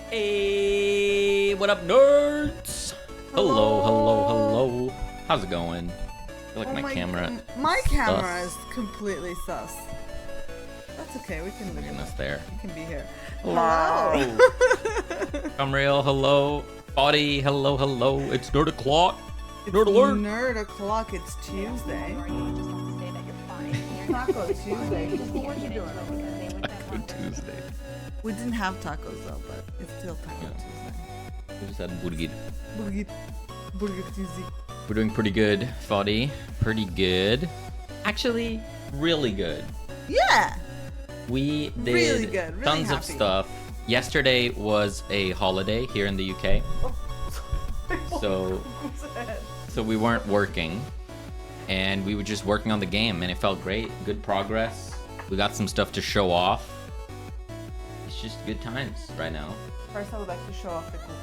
Hey, what up, nerds? Hello. How's it going? I feel like my camera. My camera is completely sus. That's okay. We can live in us there. We can be here. Hello. I'm real. Hello. Body. Hello. It's nerd o'clock. Nerd alert. Nerd o'clock. It's Tuesday. Taco Tuesday. What are you doing? Taco Tuesday. We didn't have tacos though, but it's still Taco Tuesday. We just had burger. Burger Tuesday. We're doing pretty good, Foddy. Pretty good. Actually, really good. Yeah. We did really good. Really tons happy. of stuff. Yesterday was a holiday here in the UK. So we weren't working. And we were just working on the game, and it felt great. Good progress. We got some stuff to show off. It's just good times right now. First, I would like to show off the cuckoo.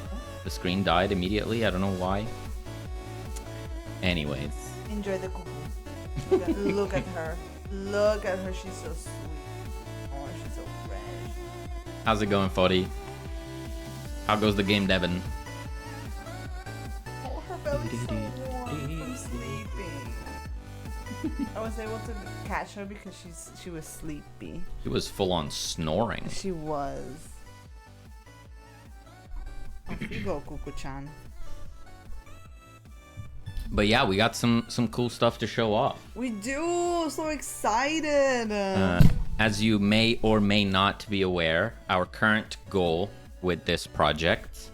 The screen died immediately. I don't know why. Anyways. Enjoy the cuckoo. Look at her. Look at her. She's so sweet. Oh, she's so fresh. How's it going, Foddy? How goes the game, Devin? Oh, her belly's so warm from sleeping. I was able to catch her because she was sleepy. She was full on snoring. She was. Off you go, Cuckoo-chan. But yeah, we got some cool stuff to show off. We do! So excited! As you may or may not be aware, our current goal with this project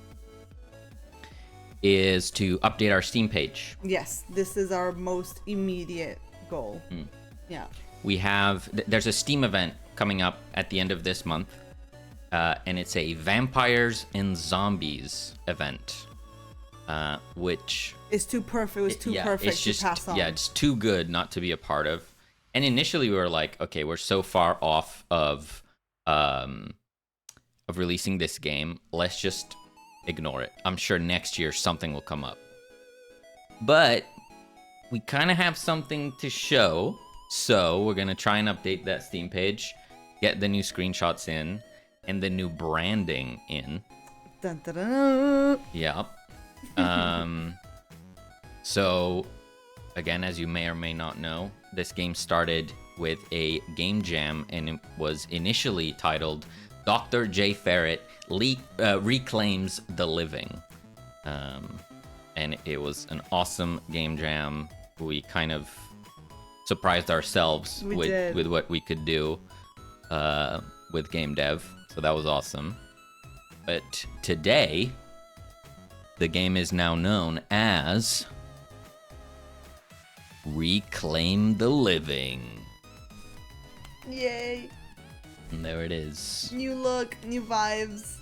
is to update our Steam page. Yes, this is our most immediate goal. Yeah. We have there's a Steam event coming up at the end of this month, and it's a Vampires and Zombies event, which it's too perfect. It was too perfect it's just, to pass on. Yeah, it's too good not to be a part of. And initially we were like, okay, we're so far off of releasing this game. Let's just ignore it. I'm sure next year something will come up. But we kind of have something to show. So we're going to try and update that Steam page, get the new screenshots in, and the new branding in. Dun, dun, dun. Yep. So, again, as you may or may not know, this game started with a game jam, and it was initially titled Dr. J. Ferret Reclaims the Living. And it was an awesome game jam. We kind of surprised ourselves with what we could do with game dev. So that was awesome. But today, the game is now known as Reclaim the Living. Yay. And there it is. New look, new vibes.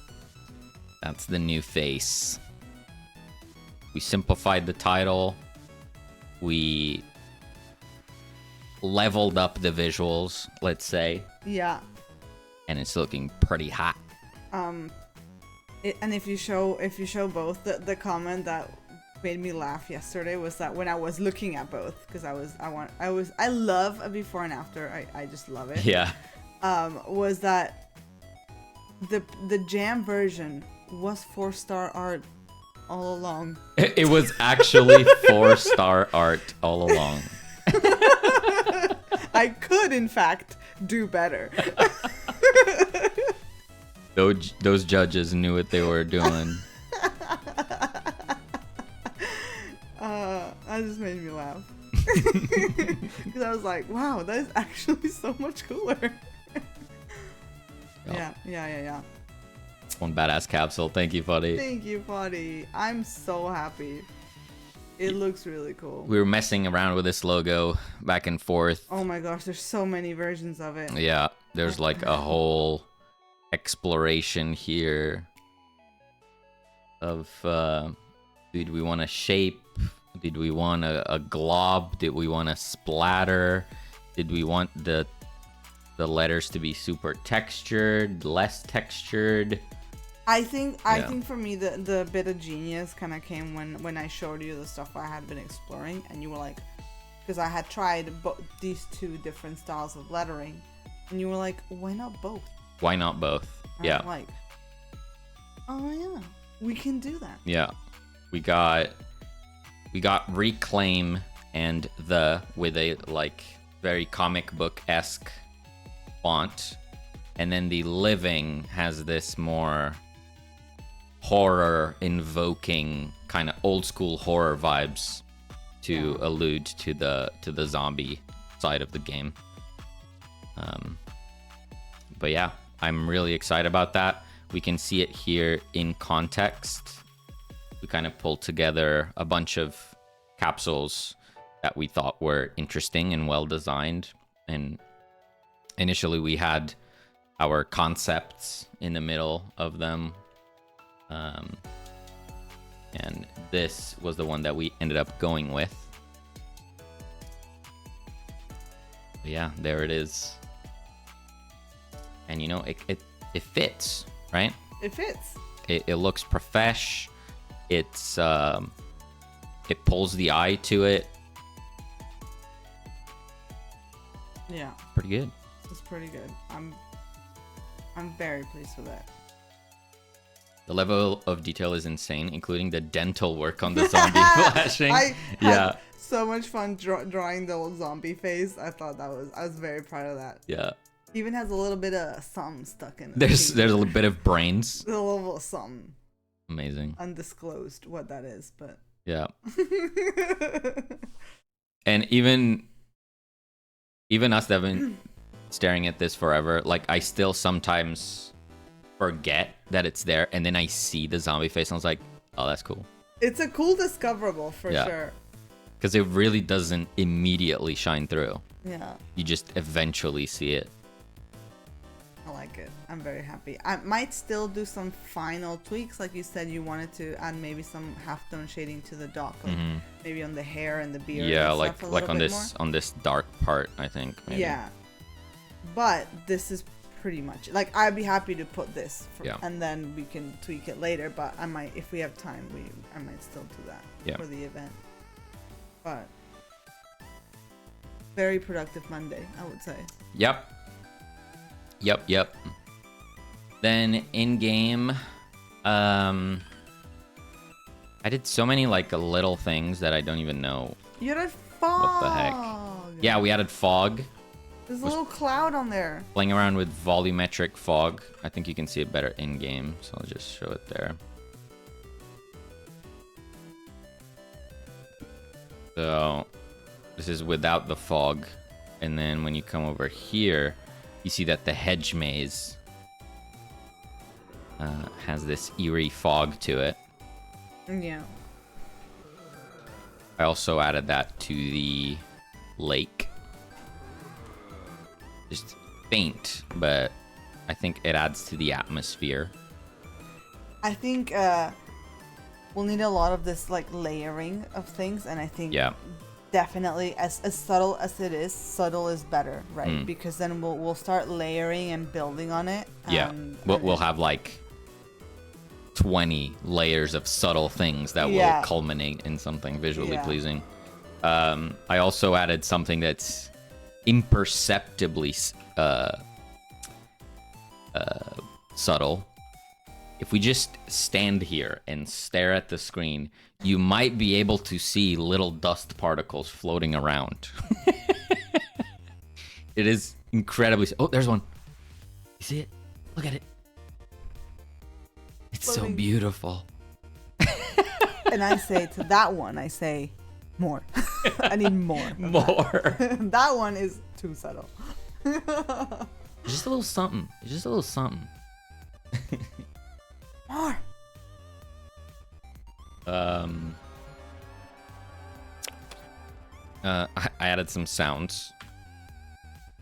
That's the new face. We simplified the title. We leveled up the visuals, let's say. Yeah. And it's looking pretty hot. And if you show both, the comment that made me laugh yesterday was that when I was looking at both, because I love a before and after. I just love it. Yeah. Was that the jam version was 4-star art all along. It was actually 4-star art all along. I could, in fact, do better. Those judges knew what they were doing. That just made me laugh. Because I was like, wow, that is actually so much cooler. Yep. Yeah. One badass capsule. Thank you, Foddy. Thank you, Foddy. I'm so happy. It looks really cool. We were messing around with this logo back and forth. Oh my gosh, there's so many versions of it. Yeah, there's like a whole exploration here of did we want a shape? Did we want a glob? Did we want a splatter? Did we want the letters to be super textured, less textured? I think for me the bit of genius kind of came when I showed you the stuff I had been exploring, and you were like, because I had tried these two different styles of lettering, and you were like, why not both? Why not both? And yeah. I'm like, Oh yeah, we can do that. Yeah, we got Reclaim and the with a like very comic book-esque font, and then the Living has this more horror invoking kind of old school horror vibes to allude to the zombie side of the game. But yeah, I'm really excited about that. We can see it here in context. We kind of pulled together a bunch of capsules that we thought were interesting and well designed. And initially we had our concepts in the middle of them. And this was the one that we ended up going with. But yeah, there it is. And you know, it fits, right? It fits. It looks profesh. It's it pulls the eye to it. Yeah. Pretty good. It's pretty good. I'm very pleased with it. The level of detail is insane, including the dental work on the zombie flashing. I had so much fun drawing the old zombie face. I was very proud of that. Yeah. Even has a little bit of something stuck in it. There's a little bit of brains. A little bit of something. Amazing. Undisclosed what that is, but yeah. And even us that have been staring at this forever, like I still sometimes forget that it's there, and then I see the zombie face and I was like, oh, that's cool. It's a cool discoverable for sure. Because it really doesn't immediately shine through. Yeah. You just eventually see it. I like it. I'm very happy. I might still do some final tweaks, like you said you wanted to add maybe some halftone shading to the dock, like maybe on the hair and the beard. Yeah, and like stuff on this dark part, I think. Maybe. Yeah. But this is pretty much like I'd be happy to put this and then we can tweak it later, but I might, if we have time, I might still do that for the event. But very productive Monday, I would say. Yep. Then in game, I did so many like little things that I don't even know. You added fog. What the heck? Yeah, we added fog. There's a little cloud on there. Playing around with volumetric fog. I think you can see it better in game, so I'll just show it there. So this is without the fog, and then when you come over here, you see that the hedge maze has this eerie fog to it. Yeah. I also added that to the lake. Just faint, but I think it adds to the atmosphere. I think we'll need a lot of this like layering of things, and I think definitely as subtle as it is, subtle is better, right? Because then we'll start layering and building on it. We'll have like 20 layers of subtle things that will culminate in something visually pleasing. I also added something that's imperceptibly subtle. If we just stand here and stare at the screen, you might be able to see little dust particles floating around. It is incredibly... Oh, there's one. You see it? Look at it. It's floating. So beautiful. And I say to that one, I say, more. I need more. More. That one is too subtle. Just a little something. Just a little something. More. I added some sounds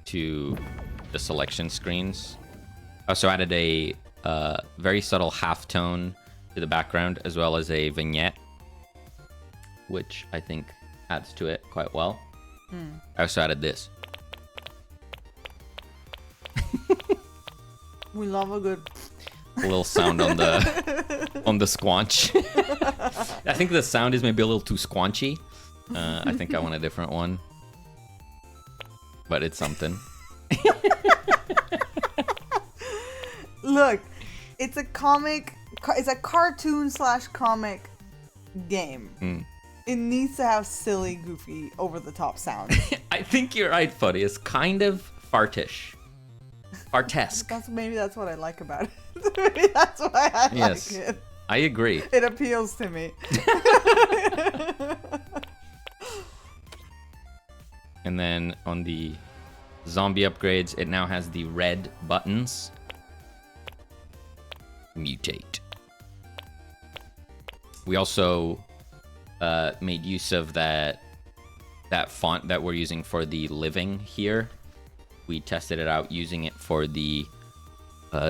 to the selection screens. I also added a very subtle halftone to the background, as well as a vignette, which I think adds to it quite well. I also added this. We love a good... A little sound on the squanch. I think the sound is maybe a little too squanchy. I think I want a different one, but it's something. Look, it's a comic it's a cartoon / comic game. It needs to have silly, goofy, over the top sounds. I think you're right, Fuddy. It's kind of fartish. Fartesque. Maybe that's what I like about it. Maybe that's why I like it. I agree. It appeals to me. And then on the zombie upgrades, it now has the red buttons. Mutate. We also made use of that font that we're using for the living here. We tested it out using it for the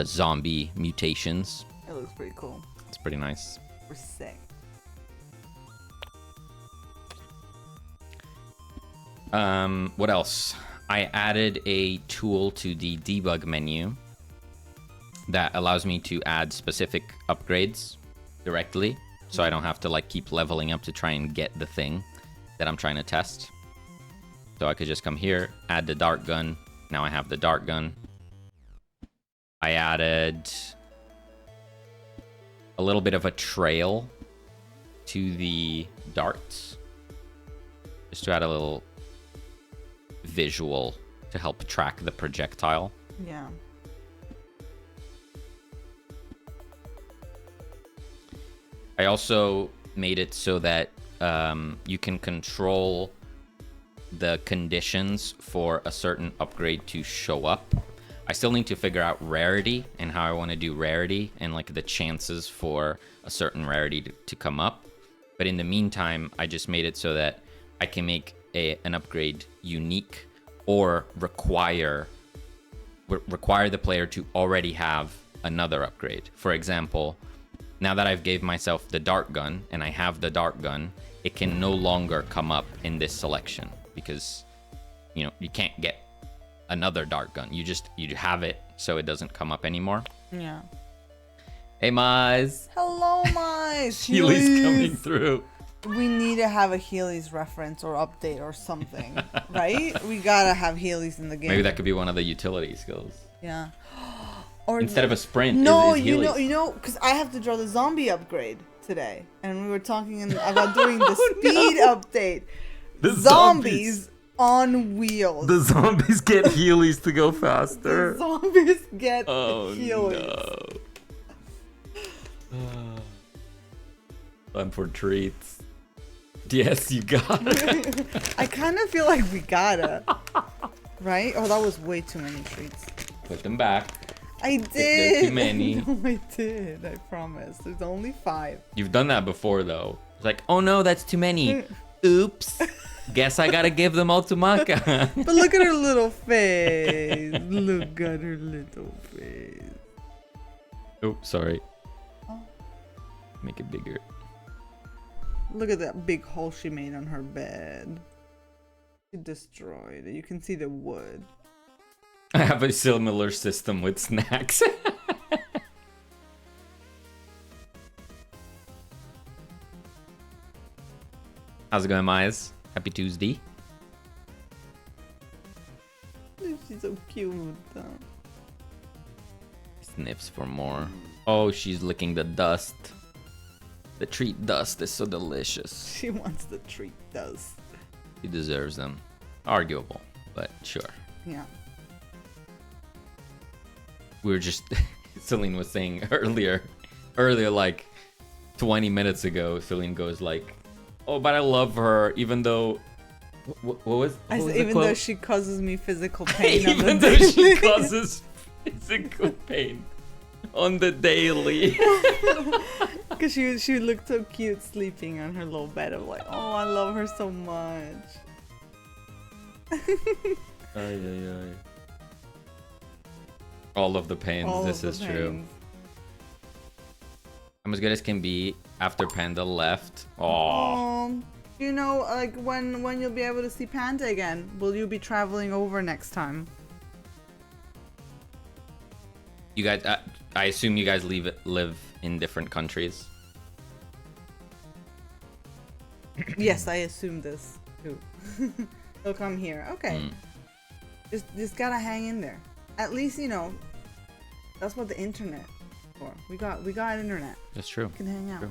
zombie mutations. It looks pretty cool. It's pretty nice. We're sick. What else? I added a tool to the debug menu that allows me to add specific upgrades directly, so I don't have to like keep leveling up to try and get the thing that I'm trying to test. So I could just come here, add the dart gun. Now I have the dart gun. I added a little bit of a trail to the darts, just to add a little visual to help track the projectile. Yeah. I also made it so that you can control the conditions for a certain upgrade to show up. I still need to figure out rarity and how I want to do rarity and like the chances for a certain rarity to come up. But in the meantime, I just made it so that I can make an upgrade unique or require the player to already have another upgrade. For example, now that I've gave myself the dart gun and I have the dart gun, it can no longer come up in this selection because, you know, you can't get another dart gun. You have it, so it doesn't come up anymore. Yeah. Hey, Mize. Hello, Mize. Healy's coming through. We need to have a Healy's reference or update or something, right? We gotta have Healy's in the game. Maybe that could be one of the utility skills. Yeah. Or instead of a sprint. No, is you Healy's. know, because I have to draw the zombie upgrade today, and we were talking about doing the speed update. The zombies on wheels. The zombies get Heelys to go faster. The zombies get Oh Heelys. no. Fun for treats. Yes, you got it. I kind of feel like we gotta. Right? Oh, that was way too many treats. Put them back. I did. They're too many. No, I did. I promise. There's only 5. You've done that before, though. It's like, oh no, that's too many. Oops. Guess I gotta give them all to Maka. But look at her little face. Look at her little face. Oh, sorry. Oh. Make it bigger. Look at that big hole she made on her bed. She destroyed it. You can see the wood. I have a similar system with snacks. How's it going, Mize? Happy Tuesday. She's so cute. Sniffs for more. Oh, she's licking the dust. The treat dust is so delicious. She wants the treat dust. She deserves them. Arguable, but sure. Yeah. We were just... Celine was saying earlier, like 20 minutes ago, Celine goes like, oh, but I love her, even though... What was even though she causes me physical pain even though she causes physical pain on the daily. Because she looked so cute sleeping on her little bed. I'm like, oh, I love her so much. Ay. All of the pains, this is true. I'm as good as can be after Panda left. Oh. You know, like when you'll be able to see Panda again? Will you be traveling over next time? You guys, I assume you guys live in different countries. Yes, I assume this too. He'll come here. Okay. Just gotta hang in there. At least, you know, that's what the internet Or we got internet. That's true. We can hang out. True.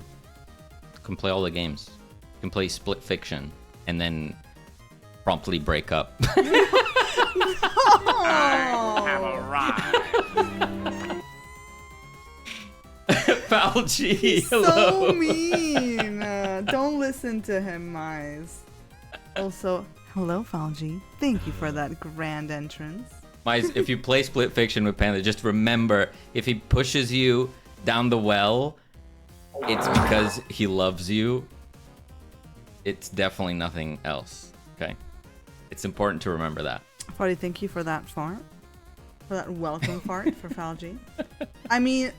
Can play all the games. Can play Split Fiction and then promptly break up. Falchi, hello. So mean. Don't listen to him, Mize. Also, hello, Falgi. Thank you for that grand entrance. Mize, if you play Split Fiction with Panda, just remember, if he pushes you down the well, it's because he loves you. It's definitely nothing else, okay? It's important to remember that. Farty, thank you for that fart. For that welcome fart for Falgi. I mean,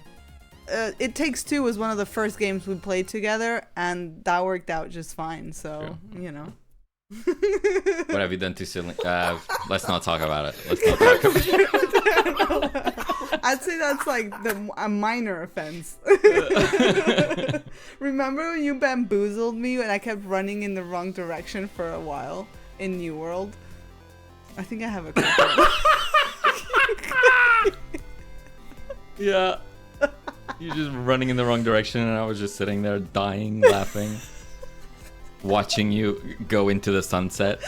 It Takes Two was one of the first games we played together, and that worked out just fine, so, True. you know. What have you done to Celine? Let's not talk about it. Let's not talk about it. I'd say that's like a minor offense. Remember when you bamboozled me when I kept running in the wrong direction for a while in New World? I think I have a clip. Yeah. You're just running in the wrong direction, and I was just sitting there dying, laughing, watching you go into the sunset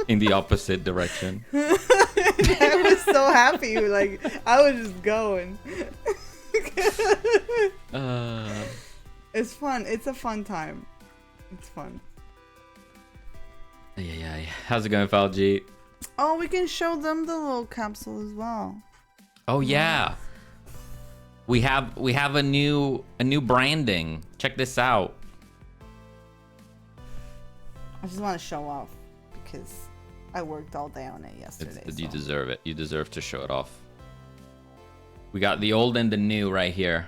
in the opposite direction. I was so happy. Like, I was just going. It's fun. It's a fun time. It's fun. Yeah. How's it going, Falgi? Oh, we can show them the little capsule as well. Oh yeah. We have a new branding. Check this out. I just want to show off because I worked all day on it yesterday. You deserve it. You deserve to show it off. We got the old and the new right here.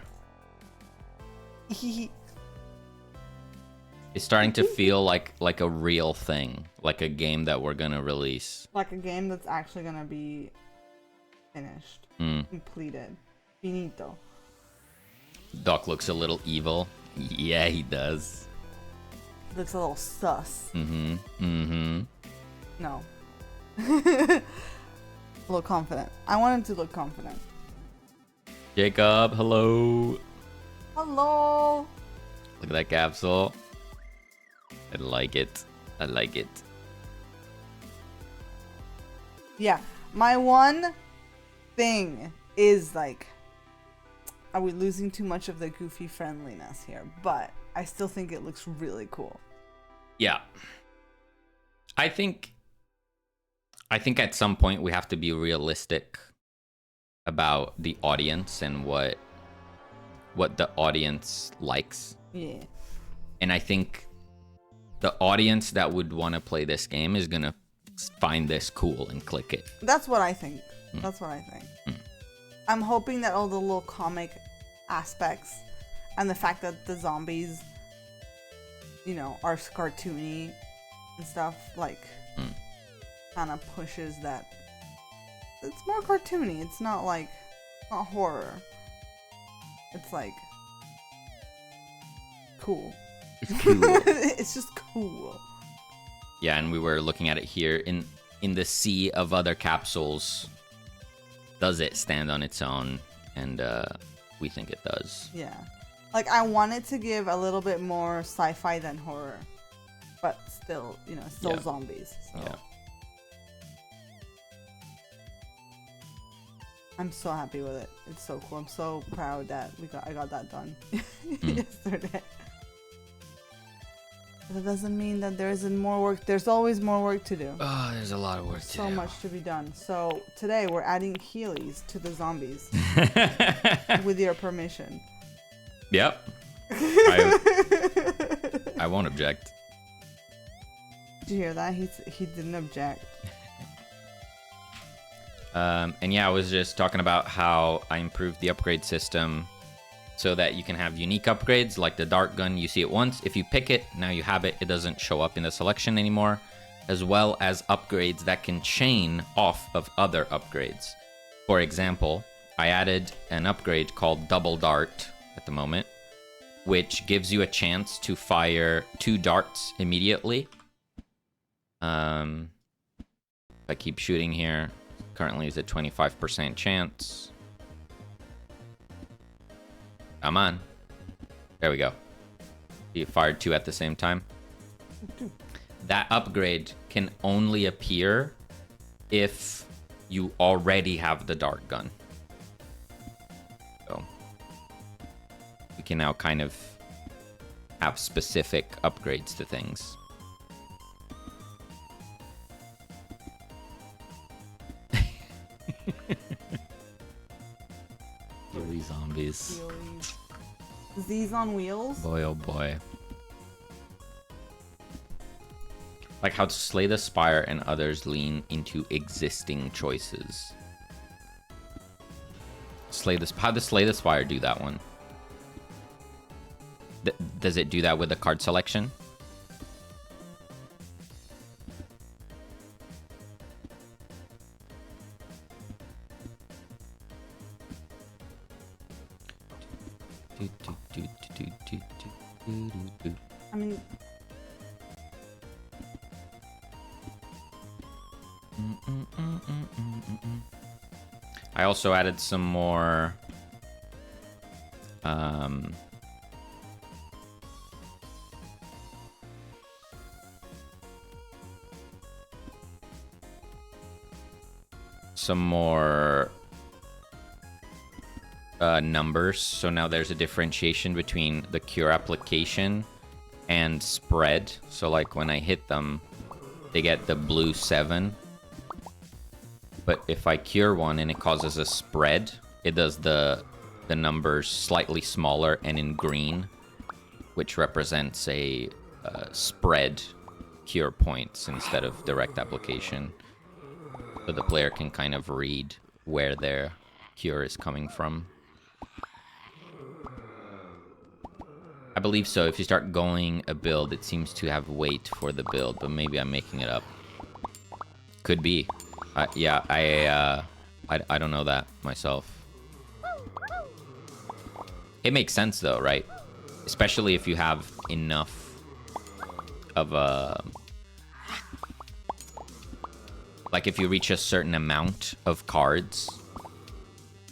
It's starting to feel like a real thing, like a game that we're gonna release. Like a game that's actually gonna be finished, completed, finito. Doc looks a little evil. Yeah, he does. Looks a little sus. Mm-hmm. No. A little confident. I want him to look confident. Jacob, hello. Hello. Look at that capsule. I like it. I like it. Yeah. My one thing is like, are we losing too much of the goofy friendliness here? But I still think it looks really cool. Yeah. I think at some point we have to be realistic about the audience and what the audience likes. Yeah. And I think the audience that would want to play this game is going to find this cool and click it. That's what I think. That's what I think. I'm hoping that all the little comic aspects and the fact that the zombies, you know, are cartoony and stuff, like, kind of pushes that. It's more cartoony. It's not like, not horror. It's like cool. It's cool. It's just cool. Yeah, and we were looking at it here in the sea of other capsules. Does it stand on its own? And we think it does. Yeah. Like, I wanted to give a little bit more sci-fi than horror. But still, you know, still zombies. So. Yeah. I'm so happy with it. It's so cool. I'm so proud that I got that done yesterday. But that doesn't mean that there isn't more work. There's always more work to do. Oh, there's a lot of work to do. So much to be done. So today we're adding Heelys to the zombies. With your permission. Yep. I won't object. Did you hear that? He didn't object. And yeah, I was just talking about how I improved the upgrade system so that you can have unique upgrades like the dart gun. You see it once. If you pick it, now you have it. It doesn't show up in the selection anymore. As well as upgrades that can chain off of other upgrades. For example, I added an upgrade called double dart at the moment, which gives you a chance to fire 2 darts immediately. If I keep shooting here, currently is a 25% chance. Come on. There we go. You fired 2 at the same time. That upgrade can only appear if you already have the dart gun. So we can now kind of have specific upgrades to things. Silly zombies. These on wheels? Boy, oh boy. Like how to slay the spire and others lean into existing choices. How does slay the spire do that one? Does it do that with the card selection? I mean... I also added some more numbers. So now there's a differentiation between the cure application and spread. So like when I hit them, they get the blue 7. But if I cure one and it causes a spread, it does the numbers slightly smaller and in green, which represents a spread cure points instead of direct application. So the player can kind of read where their cure is coming from. I believe so. If you start going a build, it seems to have weight for the build, but maybe I'm making it up. Could be. Yeah, I don't know that myself. It makes sense though, right? Especially if you have enough of a... Like if you reach a certain amount of cards,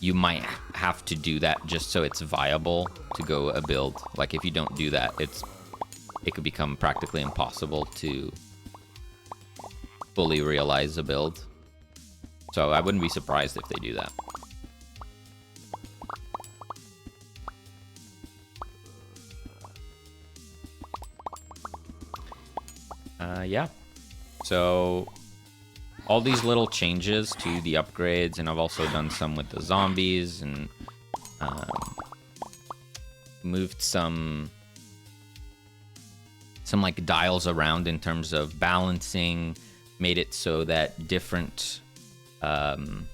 you might have to do that just so it's viable to go a build. Like if you don't do that, it could become practically impossible to fully realize a build. So I wouldn't be surprised if they do that. Yeah. So all these little changes to the upgrades, and I've also done some with the zombies and moved some like dials around in terms of balancing, made it so that different applicators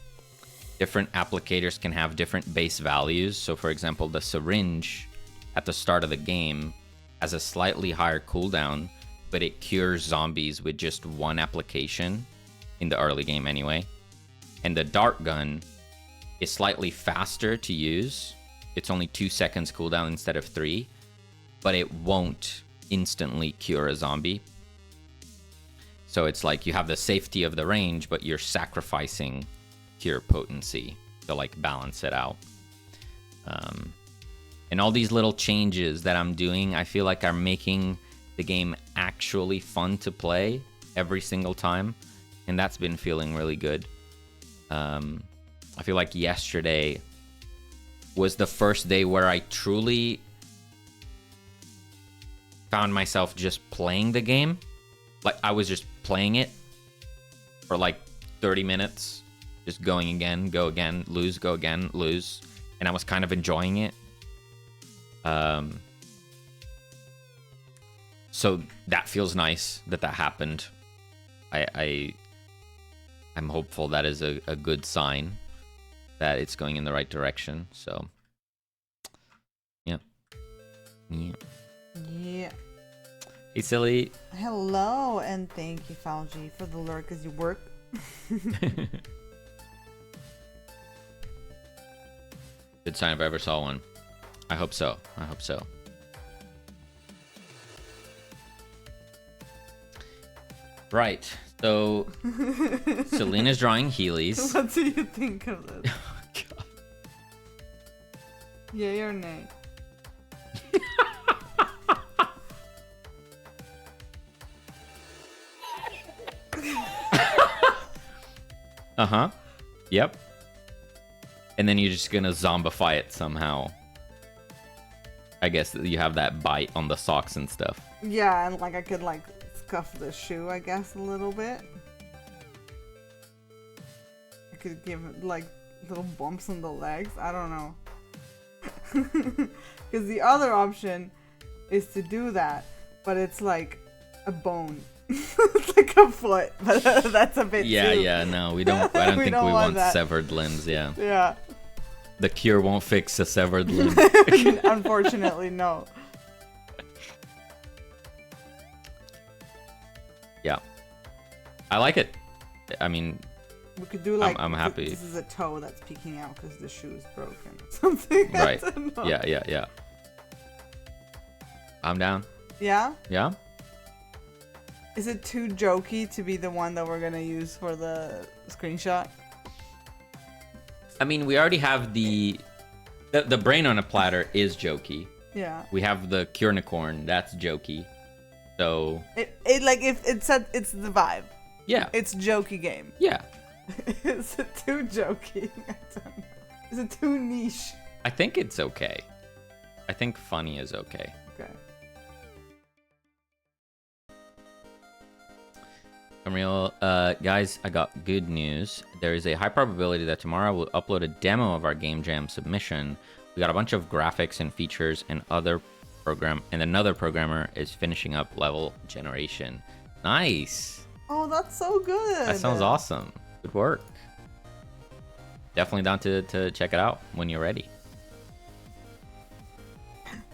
can have different base values. So for example, the syringe at the start of the game has a slightly higher cooldown, but it cures zombies with just 1 application in the early game anyway. And the dart gun is slightly faster to use. It's only 2 seconds cooldown instead of 3, but it won't instantly cure a zombie. So it's like you have the safety of the range, but you're sacrificing cure potency to like balance it out. And all these little changes that I'm doing, I feel like are making the game actually fun to play every single time. And that's been feeling really good. I feel like yesterday was the first day where I truly found myself just playing the game. Like I was just playing it for like 30 minutes, just going again, go again, lose, go again, lose. And I was kind of enjoying it. So that feels nice that happened. I'm hopeful that is a good sign that it's going in the right direction. So, yeah. Yeah. Hey, Silly. Hello, and thank you, Falgi, for the lurk as you work. Good sign if I ever saw one. I hope so. I hope so. Right. So, Selena's drawing Heelys. What do you think of this? Oh, God. Yay or nay? Uh-huh. Yep. And then you're just gonna zombify it somehow. I guess you have that bite on the socks and stuff. Yeah, and like I could like scuff the shoe, I guess, a little bit. I could give it like little bumps on the legs. I don't know. Because the other option is to do that, but it's like a bone. It's like a foot, but that's a bit Yeah, no, we don't. I don't think we want that. severed limbs. Yeah. Yeah. The cure won't fix a severed limb. Unfortunately, no. Yeah, I like it. I mean, we could do like I'm happy. This is a toe that's peeking out because the shoe is broken or something. Right. Yeah. I'm down. Yeah? Yeah? Is it too jokey to be the one that we're gonna use for the screenshot? I mean, we already have the brain on a platter is jokey. Yeah. We have the Curicorn, that's jokey. So it like if it said it's the vibe. yeah. It's jokey game. Yeah. Is it too jokey? I don't know. Is it too niche? I think it's okay. I think funny is okay. Okay. Unreal, guys, I got good news. There is a high probability that tomorrow we'll upload a demo of our Game Jam submission. We got a bunch of graphics and features and another programmer is finishing up level generation. Nice. Oh, that's so good. That sounds awesome. Good work. Definitely down to check it out when you're ready.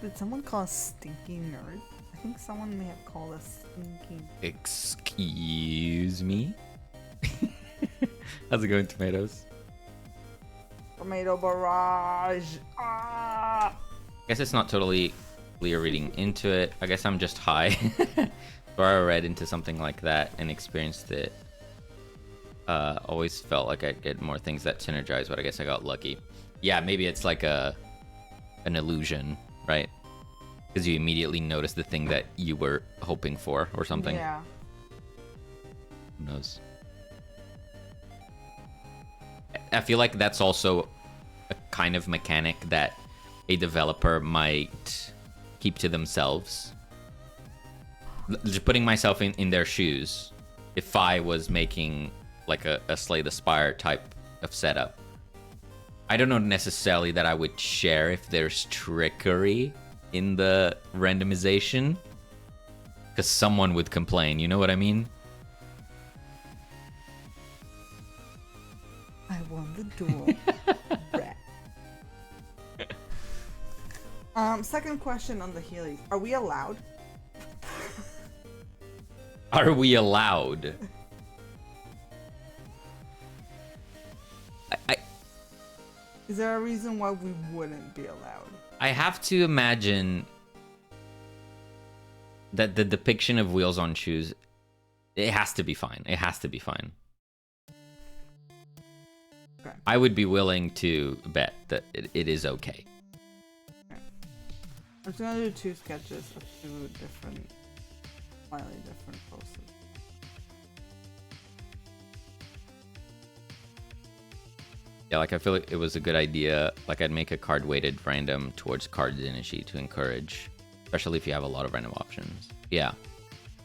Did someone call us stinky nerd? I think someone may have called us stinky. Excuse me? How's it going, tomatoes? Tomato barrage. Ah! Guess it's not totally clear reading into it. I guess I'm just high. So I read into something like that and experienced it. Always felt like I'd get more things that synergize, but I guess I got lucky. Yeah, maybe it's like an illusion, right? Because you immediately notice the thing that you were hoping for or something. Yeah. Who knows? I feel like that's also a kind of mechanic that a developer might keep to themselves. Just putting myself in their shoes. If I was making like a Slay the Spire type of setup, I don't know necessarily that I would share if there's trickery in the randomization, because someone would complain, you know what I mean? I won the duel. Rat. Second question on the Heelys. Are we allowed? Are we allowed? Is there a reason why we wouldn't be allowed? I have to imagine that the depiction of wheels on shoes, it has to be fine. It has to be fine. Okay. I would be willing to bet that it is okay. Okay. I'm just gonna do 2 sketches of 2 different, slightly different poses. Yeah, like I feel like it was a good idea. Like I'd make a card weighted random towards card synergy to encourage, especially if you have a lot of random options. Yeah,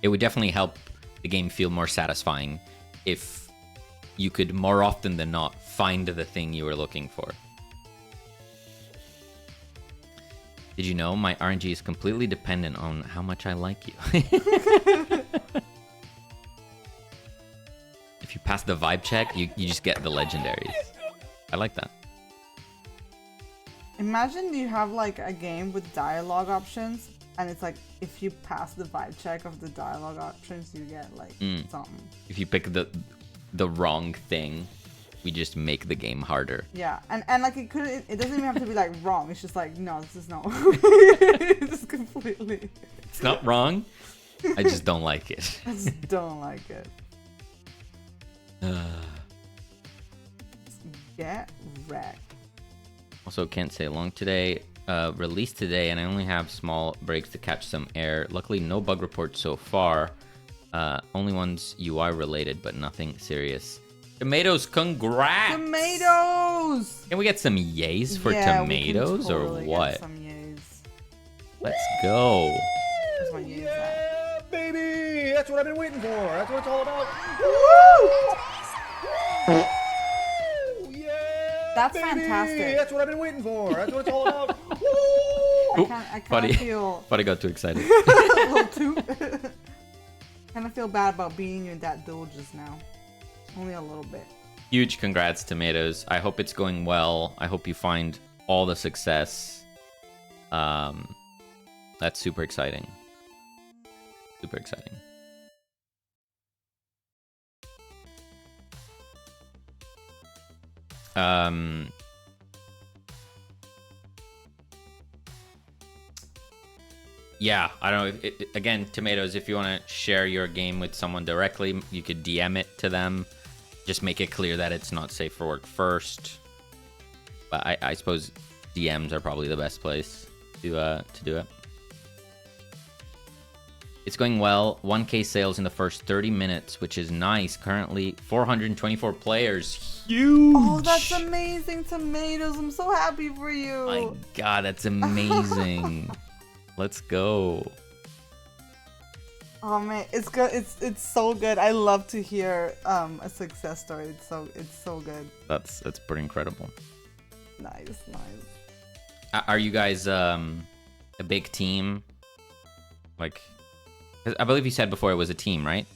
it would definitely help the game feel more satisfying if you could more often than not find the thing you were looking for. Did you know my RNG is completely dependent on how much I like you? If you pass the vibe check, you just get the legendaries. I like that. Imagine you have like a game with dialogue options, and it's like if you pass the vibe check of the dialogue options, you get like something. If you pick the wrong thing, we just make the game harder. Yeah, and like it doesn't even have to be like wrong. It's just like no, this is not. It's just completely. It's not wrong. I just don't like it. I just don't like it. Get wrecked. Also, can't stay long today. Released today, and I only have small breaks to catch some air. Luckily, no bug reports so far. Only ones UI related, but nothing serious. Tomatoes, congrats! Tomatoes! Can we get some yays for Yeah, tomatoes we can totally or what? Get some yays. Let's go. Where's my yays at? Yeah, baby! That's what I've been waiting for. That's what it's all about. Woo! Yeah, That's baby! fantastic. That's what I've been waiting for. That's what it's all about. I kind of feel Buddy got too excited. a little too. Kind of feel bad about beating you in that duel just now. Only a little bit. Huge congrats, Tomatoes. I hope it's going well. I hope you find all the success. That's super exciting. Super exciting. Yeah, I don't know. Again, Tomatoes, if you want to share your game with someone directly, you could DM it to them. Just make it clear that it's not safe for work first. But I suppose DMs are probably the best place to do it. It's going well. 1K sales in the first 30 minutes, which is nice. Currently, 424 players. Huge! Oh, that's amazing, Tomatoes. I'm so happy for you. My God, that's amazing. Let's go. Oh man, it's good. It's so good. I love to hear a success story. It's so good. That's pretty incredible. Nice. Are you guys a big team? Like, 'cause I believe you said before it was a team, right?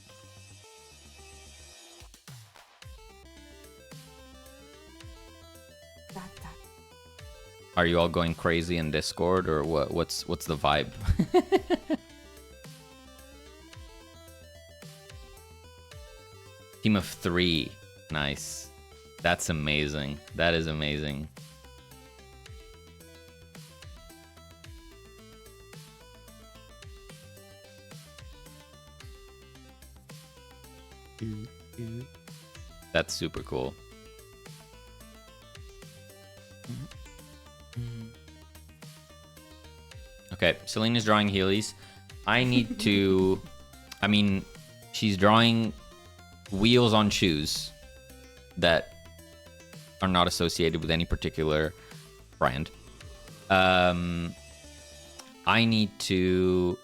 Are you all going crazy in Discord, or what? What's the vibe? Team of 3. Nice. That's amazing. That is amazing. That's super cool. Okay, Selena's drawing Heelys. I need to... I mean, she's drawing wheels on shoes that are not associated with any particular brand. I need to...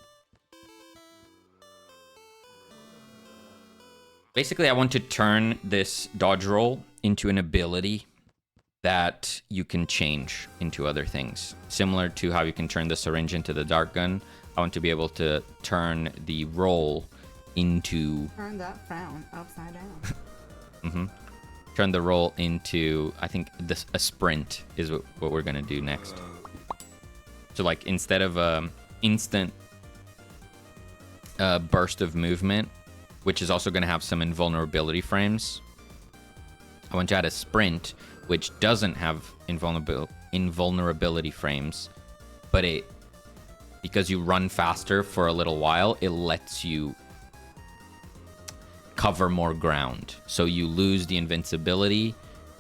Basically, I want to turn this dodge roll into an ability that you can change into other things. Similar to how you can turn the syringe into the dart gun, I want to be able to turn the roll into... Turn that frown upside down. Turn the roll into, I think, a sprint is what we're going to do next. So, like, instead of a instant burst of movement, which is also going to have some invulnerability frames, I want to add a sprint, which doesn't have invulnerability frames, but because you run faster for a little while, it lets you cover more ground. So you lose the invincibility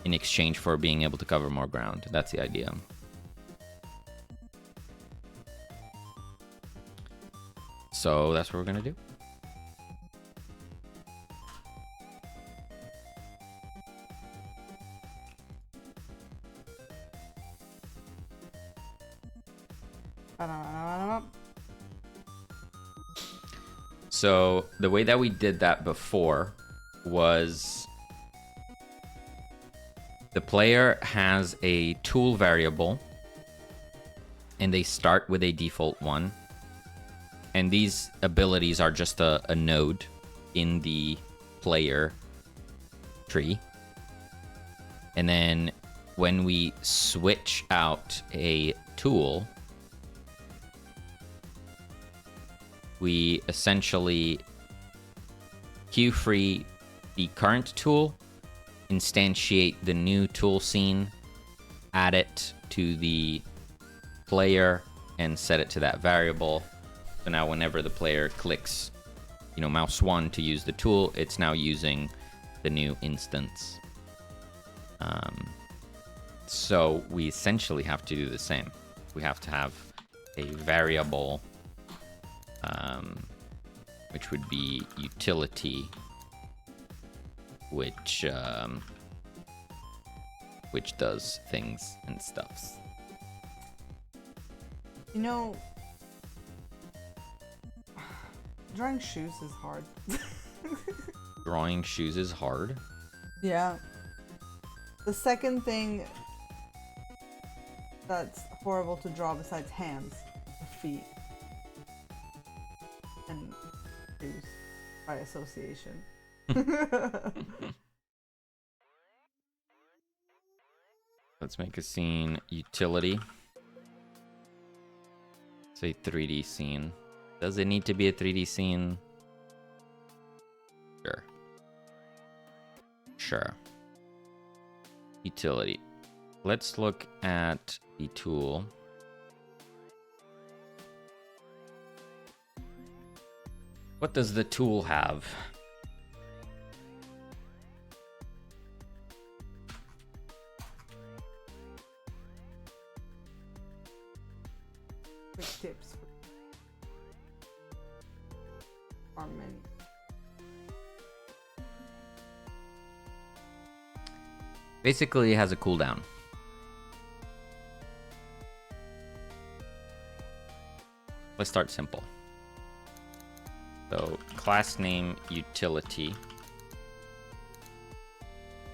in exchange for being able to cover more ground. That's the idea. So that's what we're gonna do. So the way that we did that before was the player has a tool variable and they start with a default one. And these abilities are just a node in the player tree. And then when we switch out a tool, we essentially queue free the current tool, instantiate the new tool scene, add it to the player, and set it to that variable. So now whenever the player clicks, mouse 1 to use the tool, it's now using the new instance. So we essentially have to do the same. We have to have a variable, which would be utility which does things and stuffs. You know, drawing shoes is hard. Drawing shoes is hard. Yeah. The second thing that's horrible to draw besides hands are feet. And shoes by association. Let's make a scene utility. Say 3D scene. Does it need to be a 3D scene? Sure. Sure. Utility. Let's look at the tool. What does the tool have? Quick tips are many. Basically, it has a cooldown. Let's start simple. So, class name utility.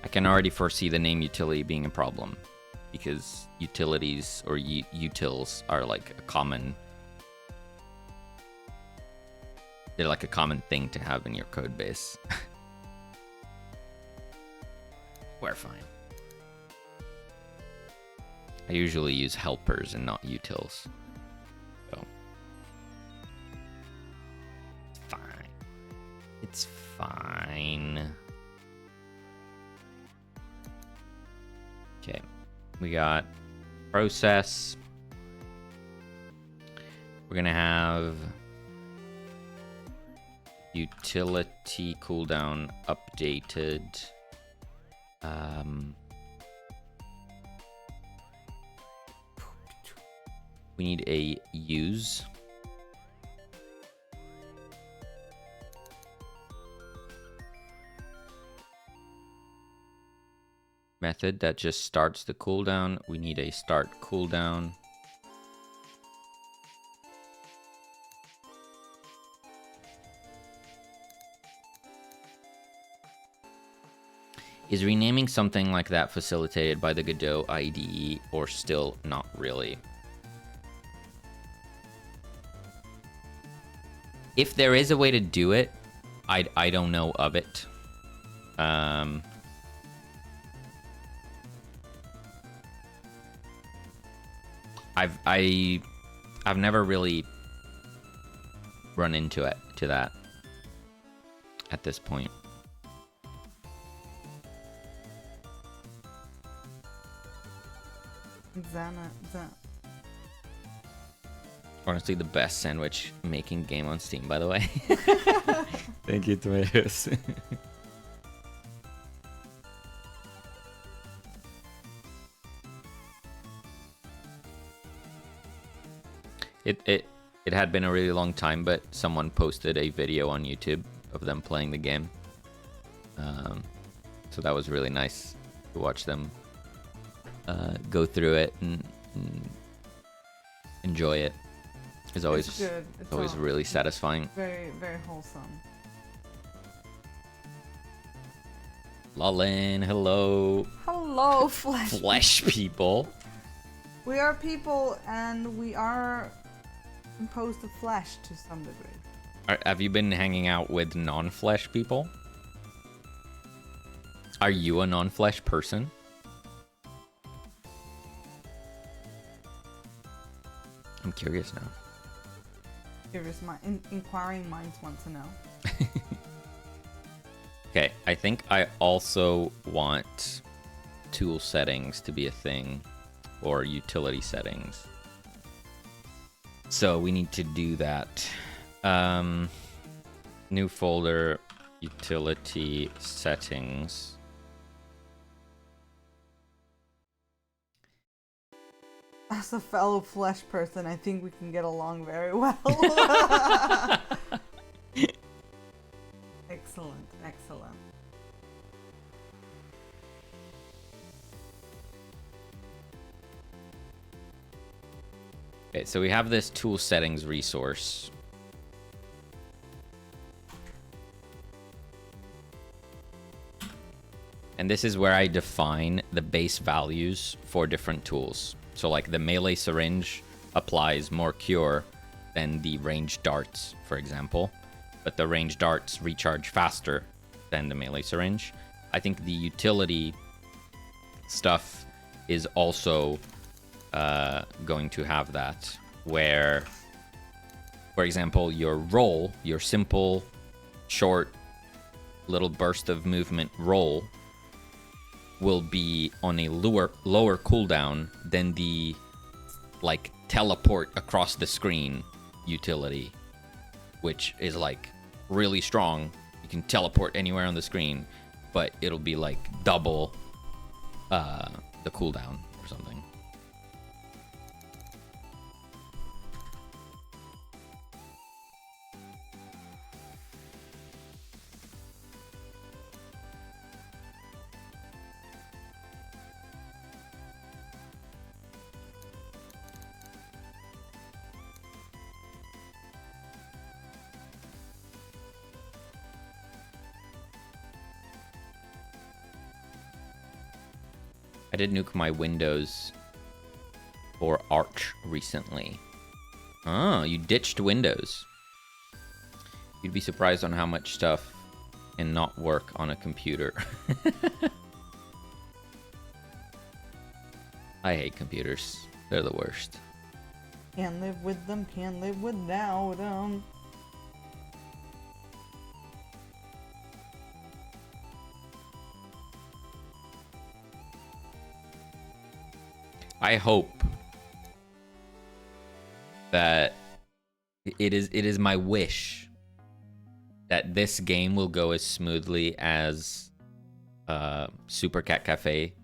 I can already foresee the name utility being a problem because utilities or utils are like a common. They're like a common thing to have in your code base. We're fine. I usually use helpers and not utils. So. It's fine. It's fine. Okay. We got process. We're gonna have utility cooldown updated. We need a use. Method that just starts the cooldown. We need a start cooldown. Is renaming something like that facilitated by the Godot IDE or still not really? If there is a way to do it, I don't know of it. I've never really run into that at this point. Honestly, the best sandwich making game on Steam, by the way. Thank you, Tomatoes. It had been a really long time, but someone posted a video on YouTube of them playing the game. So that was really nice to watch them go through it and enjoy it. It's always good. It's always really satisfying. Very, very wholesome. Lolin, hello. Hello, flesh. Flesh people. We are people, and we are composed of flesh to some degree. Have you been hanging out with non-flesh people? Are you a non-flesh person? I'm curious now. Inquiring minds want to know. Okay, I think I also want tool settings to be a thing, or utility settings. So we need to do that. New folder, utility settings. As a fellow flesh person, I think we can get along very well. Excellent, excellent. Okay, so we have this tool settings resource. And this is where I define the base values for different tools. So like the melee syringe applies more cure than the ranged darts, for example. But the ranged darts recharge faster than the melee syringe. I think the utility stuff is also going to have that, where, for example, your roll, your simple, short, little burst of movement roll will be on a lower cooldown than the like teleport across the screen utility, which is like really strong. You can teleport anywhere on the screen, but it'll be like double the cooldown or something. I did nuke my Windows for Arch recently. Oh, you ditched Windows. You'd be surprised on how much stuff can not work on a computer. I hate computers. They're the worst. Can't live with them, can't live without them. I hope that it is my wish that this game will go as smoothly as Super Cat Cafe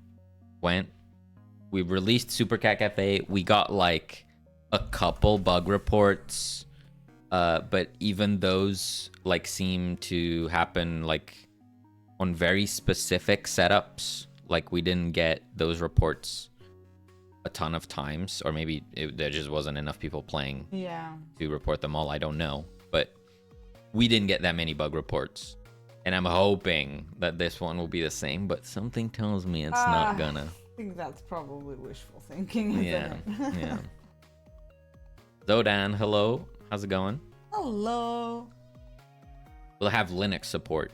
went. We released Super Cat Cafe. We got like a couple bug reports, but even those like seem to happen like on very specific setups. Like we didn't get those reports a ton of times, or maybe there just wasn't enough people playing to report them all. I don't know, but we didn't get that many bug reports, and I'm hoping that this one will be the same, but something tells me it's not gonna. I think that's probably wishful thinking, isn't it? Yeah. Zodan, hello, how's it going? Hello. We'll have Linux support.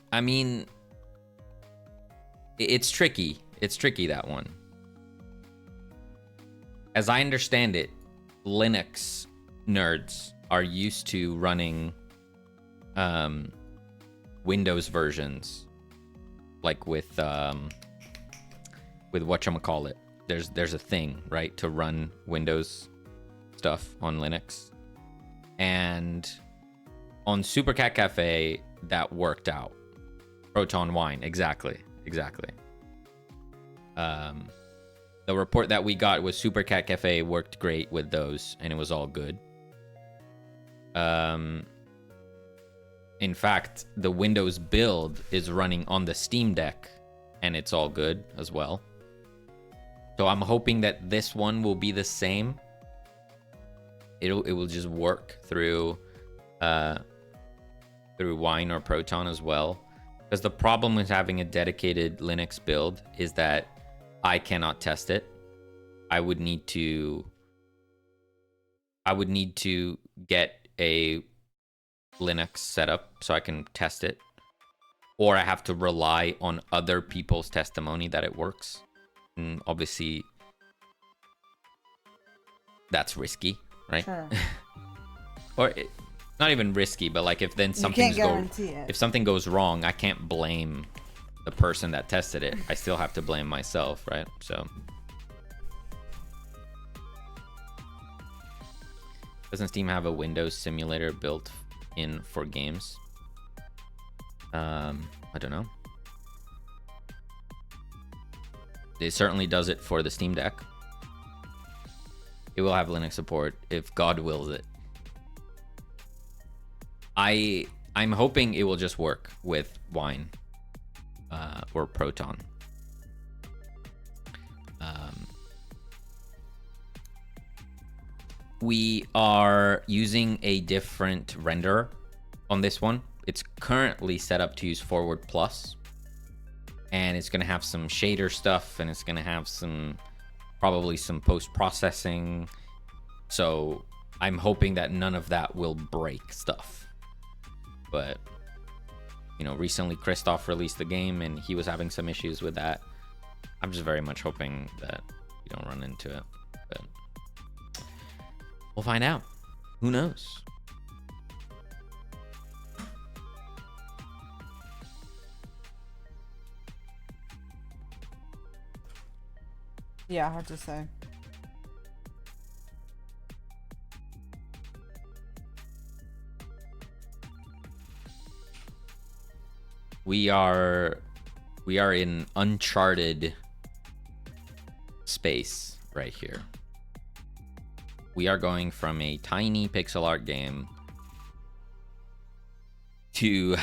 I mean, it's tricky. It's tricky, that one. As I understand it, Linux nerds are used to running Windows versions, like with whatchamacallit. There's a thing, right, to run Windows stuff on Linux. And on Super Cat Cafe, that worked out. Proton Wine, exactly. The report that we got with Super Cat Cafe worked great with those, and it was all good. In fact, the Windows build is running on the Steam Deck, and it's all good as well. So I'm hoping that this one will be the same. It will just work through Wine or Proton as well. Because the problem with having a dedicated Linux build is that I cannot test it. I would need to get a Linux setup so I can test it. Or I have to rely on other people's testimony that it works. And obviously, that's risky, right? Sure. Or not even risky, but like if then something goes wrong, I can't blame the person that tested it. I still have to blame myself, right? So doesn't Steam have a Windows simulator built in for games? I don't know. It certainly does it for the Steam Deck. It will have Linux support if God wills it. I'm hoping it will just work with Wine. or Proton. We are using a different render on this one. It's currently set up to use Forward Plus, and it's going to have some shader stuff, and it's going to have probably some post-processing. So I'm hoping that none of that will break stuff. But, you know, recently Christoph released the game, and he was having some issues with that. I'm just very much hoping that you don't run into it. But we'll find out. Who knows? Yeah, hard to say. We are in uncharted space right here. We are going from a tiny pixel art game to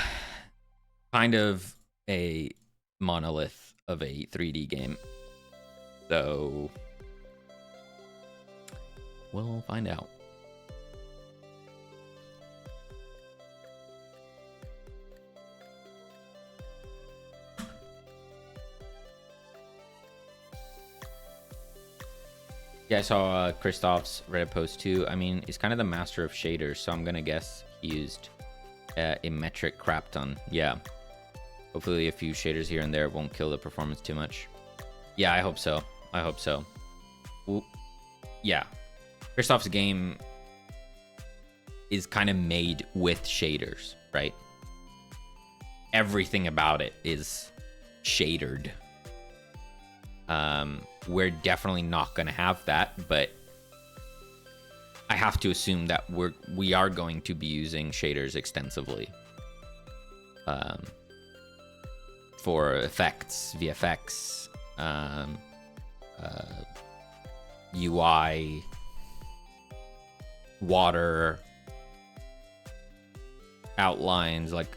kind of a monolith of a 3D game. So we'll find out. Yeah, I saw Christoph's Reddit post too. I mean, he's kind of the master of shaders, so I'm gonna guess he used a metric crap ton. Yeah. Hopefully a few shaders here and there won't kill the performance too much. Yeah, I hope so. I hope so. Well, yeah. Christoph's game is kind of made with shaders, right? Everything about it is shadered. We're definitely not going to have that, but I have to assume that we are going to be using shaders extensively. For effects, VFX, UI, water, outlines. Like,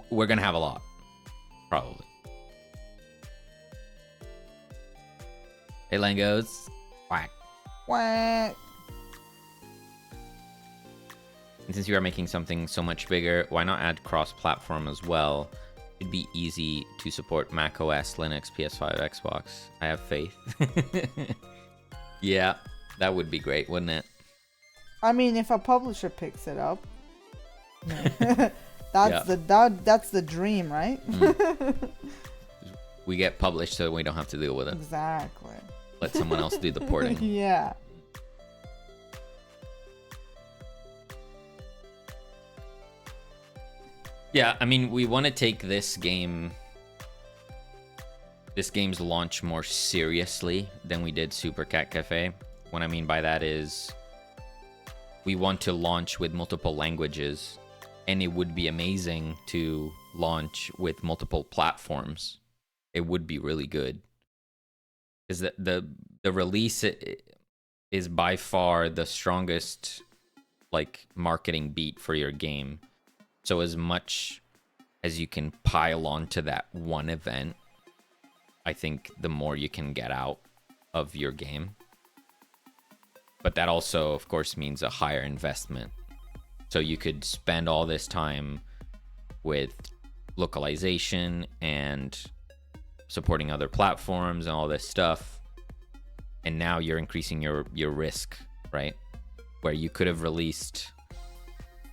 we're gonna have a lot, probably. Hey, Langos. Quack. Quack. And since you are making something so much bigger, why not add cross-platform as well? It'd be easy to support Mac OS, Linux, PS5, Xbox. I have faith. Yeah, that would be great, wouldn't it? I mean, if a publisher picks it up, that's Yeah. that's the dream, right? We get published so we don't have to deal with it. Exactly. Let someone else do the porting. Yeah. Yeah, I mean, we want to take this game's launch more seriously than we did Super Cat Cafe. What I mean by that is we want to launch with multiple languages, and it would be amazing to launch with multiple platforms. It would be really good. Because the release is by far the strongest, like, marketing beat for your game. So as much as you can pile onto that one event, I think the more you can get out of your game. But that also, of course, means a higher investment. So you could spend all this time with localization and supporting other platforms and all this stuff. And now you're increasing your risk, right? Where you could have released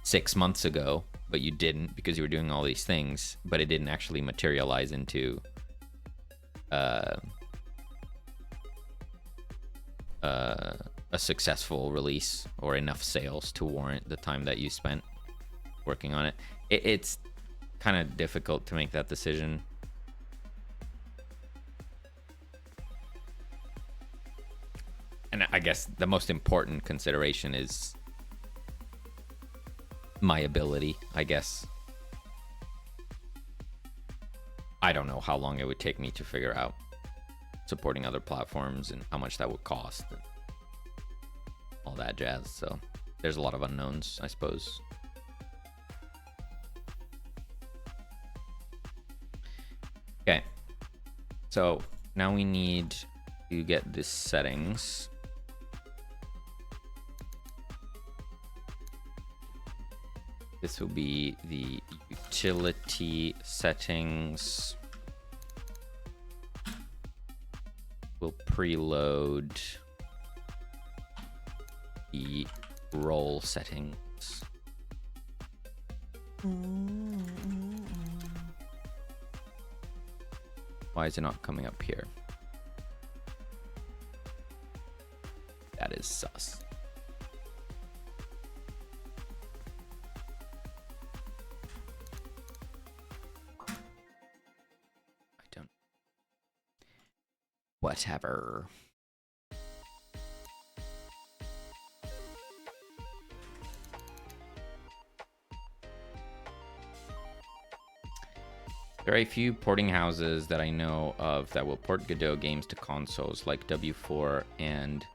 6 months ago, but you didn't because you were doing all these things, but it didn't actually materialize into a successful release or enough sales to warrant the time that you spent working on it. It's kind of difficult to make that decision. And I guess the most important consideration is my ability, I guess. I don't know how long it would take me to figure out supporting other platforms and how much that would cost and all that jazz. So there's a lot of unknowns, I suppose. Okay. So now we need to get the settings. This will be the utility settings. We'll preload the role settings. Why is it not coming up here? That is sus. I don't. Whatever. Very few porting houses that I know of that will port Godot games to consoles, like W4 and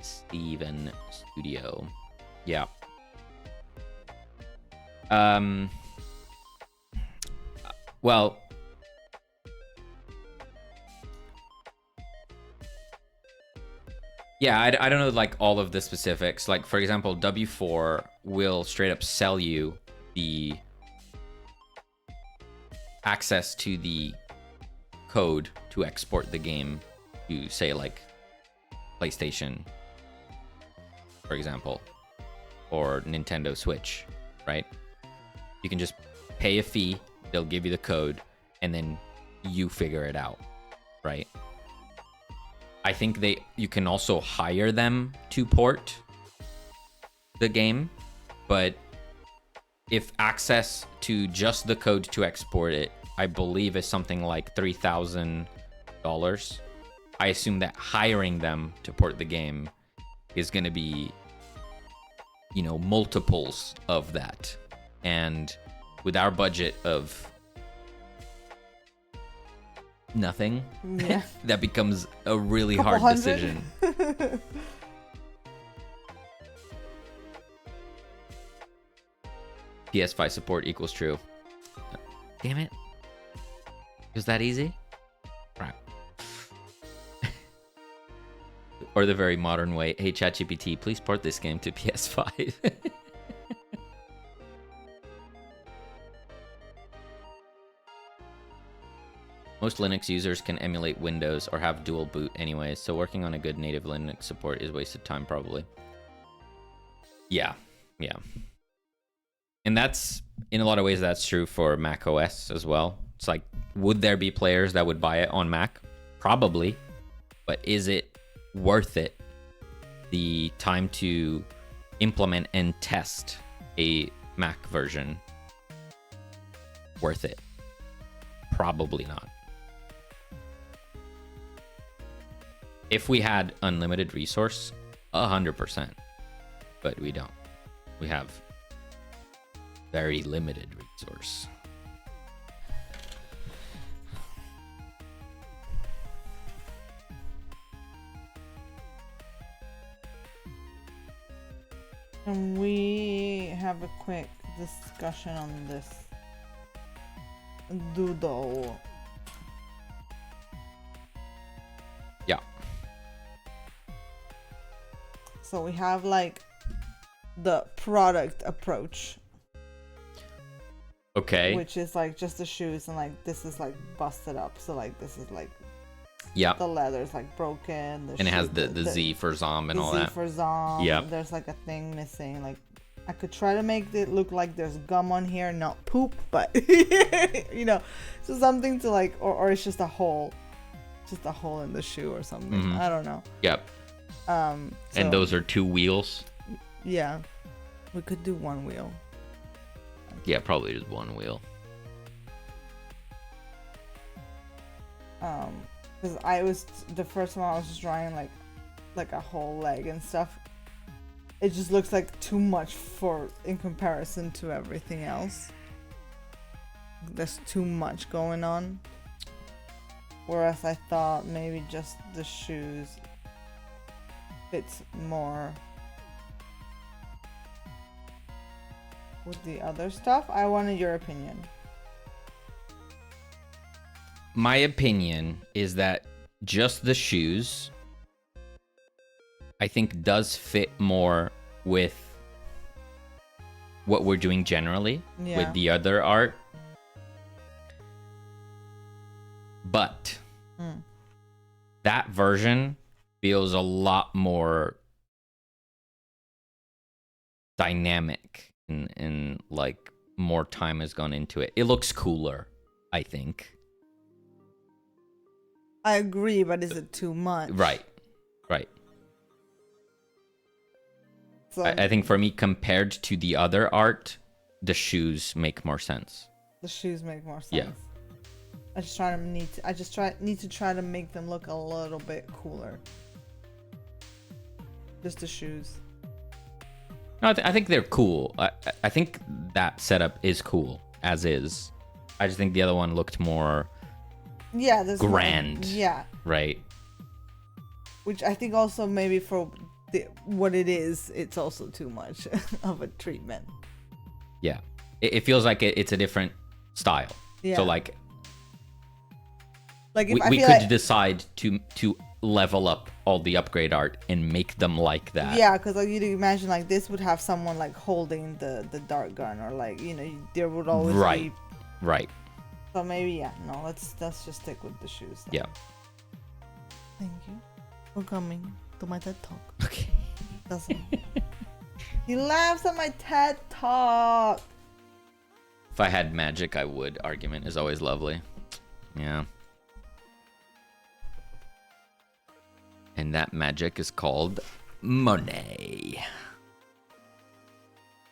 Steven Studio. Yeah. Well, yeah, I don't know like all of the specifics. Like, for example, W4 will straight up sell you the access to the code to export the game to, say, like PlayStation, for example, or Nintendo Switch, right? You can just pay a fee, they'll give you the code, and then you figure it out, right? I think you can also hire them to port the game, but if access to just the code to export it, I believe is something like $3,000. I assume that hiring them to port the game is going to be, you know, multiples of that. And with our budget of nothing, Yeah. that becomes a really Couple hard hundred. decision. PS5 support equals true. Damn it. Is that easy? Right. Or the very modern way. Hey, ChatGPT, please port this game to PS5. Most Linux users can emulate Windows or have dual boot anyways, so working on a good native Linux support is wasted time probably. Yeah. And that's, in a lot of ways, that's true for Mac OS as well. It's like, would there be players that would buy it on Mac? Probably. But is it worth it? The time to implement and test a Mac version? Worth it? Probably not. If we had unlimited resource, 100%. But we don't. We have very limited resource. Can we have a quick discussion on this doodle? Yeah. So we have like the product approach, Okay. which is like just the shoes, and like this is like busted up. So like this is like Yeah. the leather's like broken. And it has the Z for Zom and all Z that. for Zom. Yep. There's like a thing missing. Like I could try to make it look like there's gum on here, not poop, but you know, so something to like, or it's just a hole in the shoe or something. Mhm. I don't know. Yep. So, And those are 2 wheels. yeah, we could do one wheel. Yeah, probably just 1 wheel. Because the first one I was just drawing like a whole leg and stuff. It just looks like too much in comparison to everything else. There's too much going on. Whereas I thought maybe just the shoes fits more with the other stuff. I wanted your opinion. my opinion is that just the shoes, I think, does fit more with what we're doing generally with the other art. But that version feels a lot more dynamic and like more time has gone into it. It looks cooler, I think. I agree, but is it too much? Right. So I think for me, compared to the other art, the shoes make more sense. the shoes make more sense. Yeah. I just need to try to make them look a little bit cooler. Just the shoes. No, I think they're cool. I think that setup is cool as is. I just think the other one looked more grand. Right. Which I think also maybe for what it is, it's also too much of a treatment. Yeah. It feels like it's a different style. Yeah. So like if we could decide to level up all the upgrade art and make them like that. Yeah, because like you'd imagine like this would have someone like holding the dart gun, or like, you know, there would always be. Right. So maybe let's just stick with the shoes then. Yeah. Thank you for coming to my TED Talk. Okay. Doesn't he laughs at my TED Talk. If I had magic, I would. Argument is always lovely. Yeah. And that magic is called money.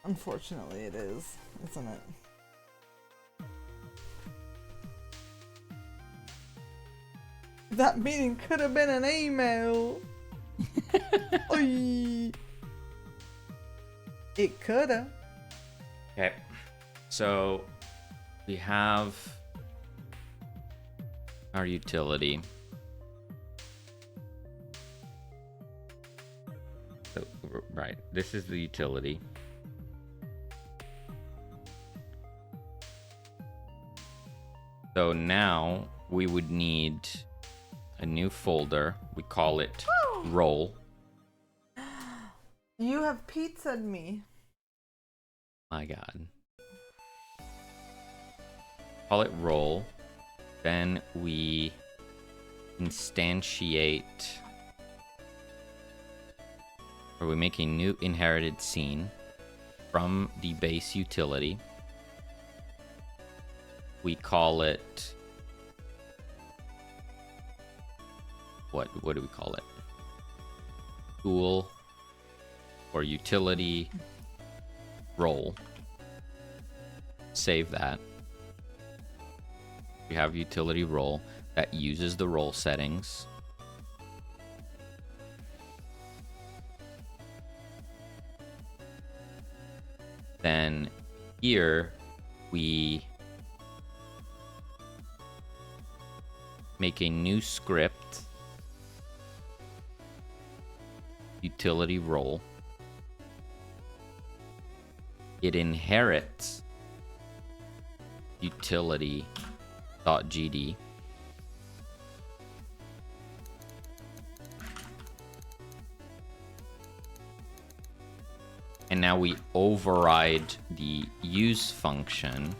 Unfortunately, it is, isn't it? That meeting could have been an email. Oy. It could have. Okay. So we have our utility. So, right. This is the utility. So now we would need a new folder. We call it roll. You have pizzaed me. My God. Call it roll. Then we instantiate, or we make a new inherited scene from the base utility. We call it, what do we call it? Tool or utility roll. Save that. We have utility roll that uses the roll settings. Then here we make a new script, utility roll. It inherits utility.gd. And now we override the use function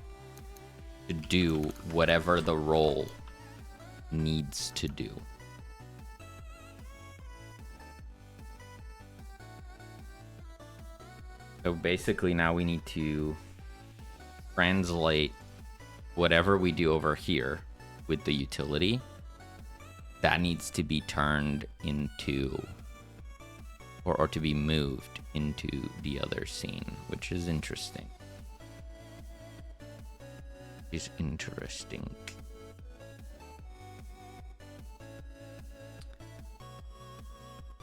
to do whatever the role needs to do. So basically now we need to translate whatever we do over here with the utility. That needs to be turned into, or to be moved into the other scene, which is interesting. Is interesting.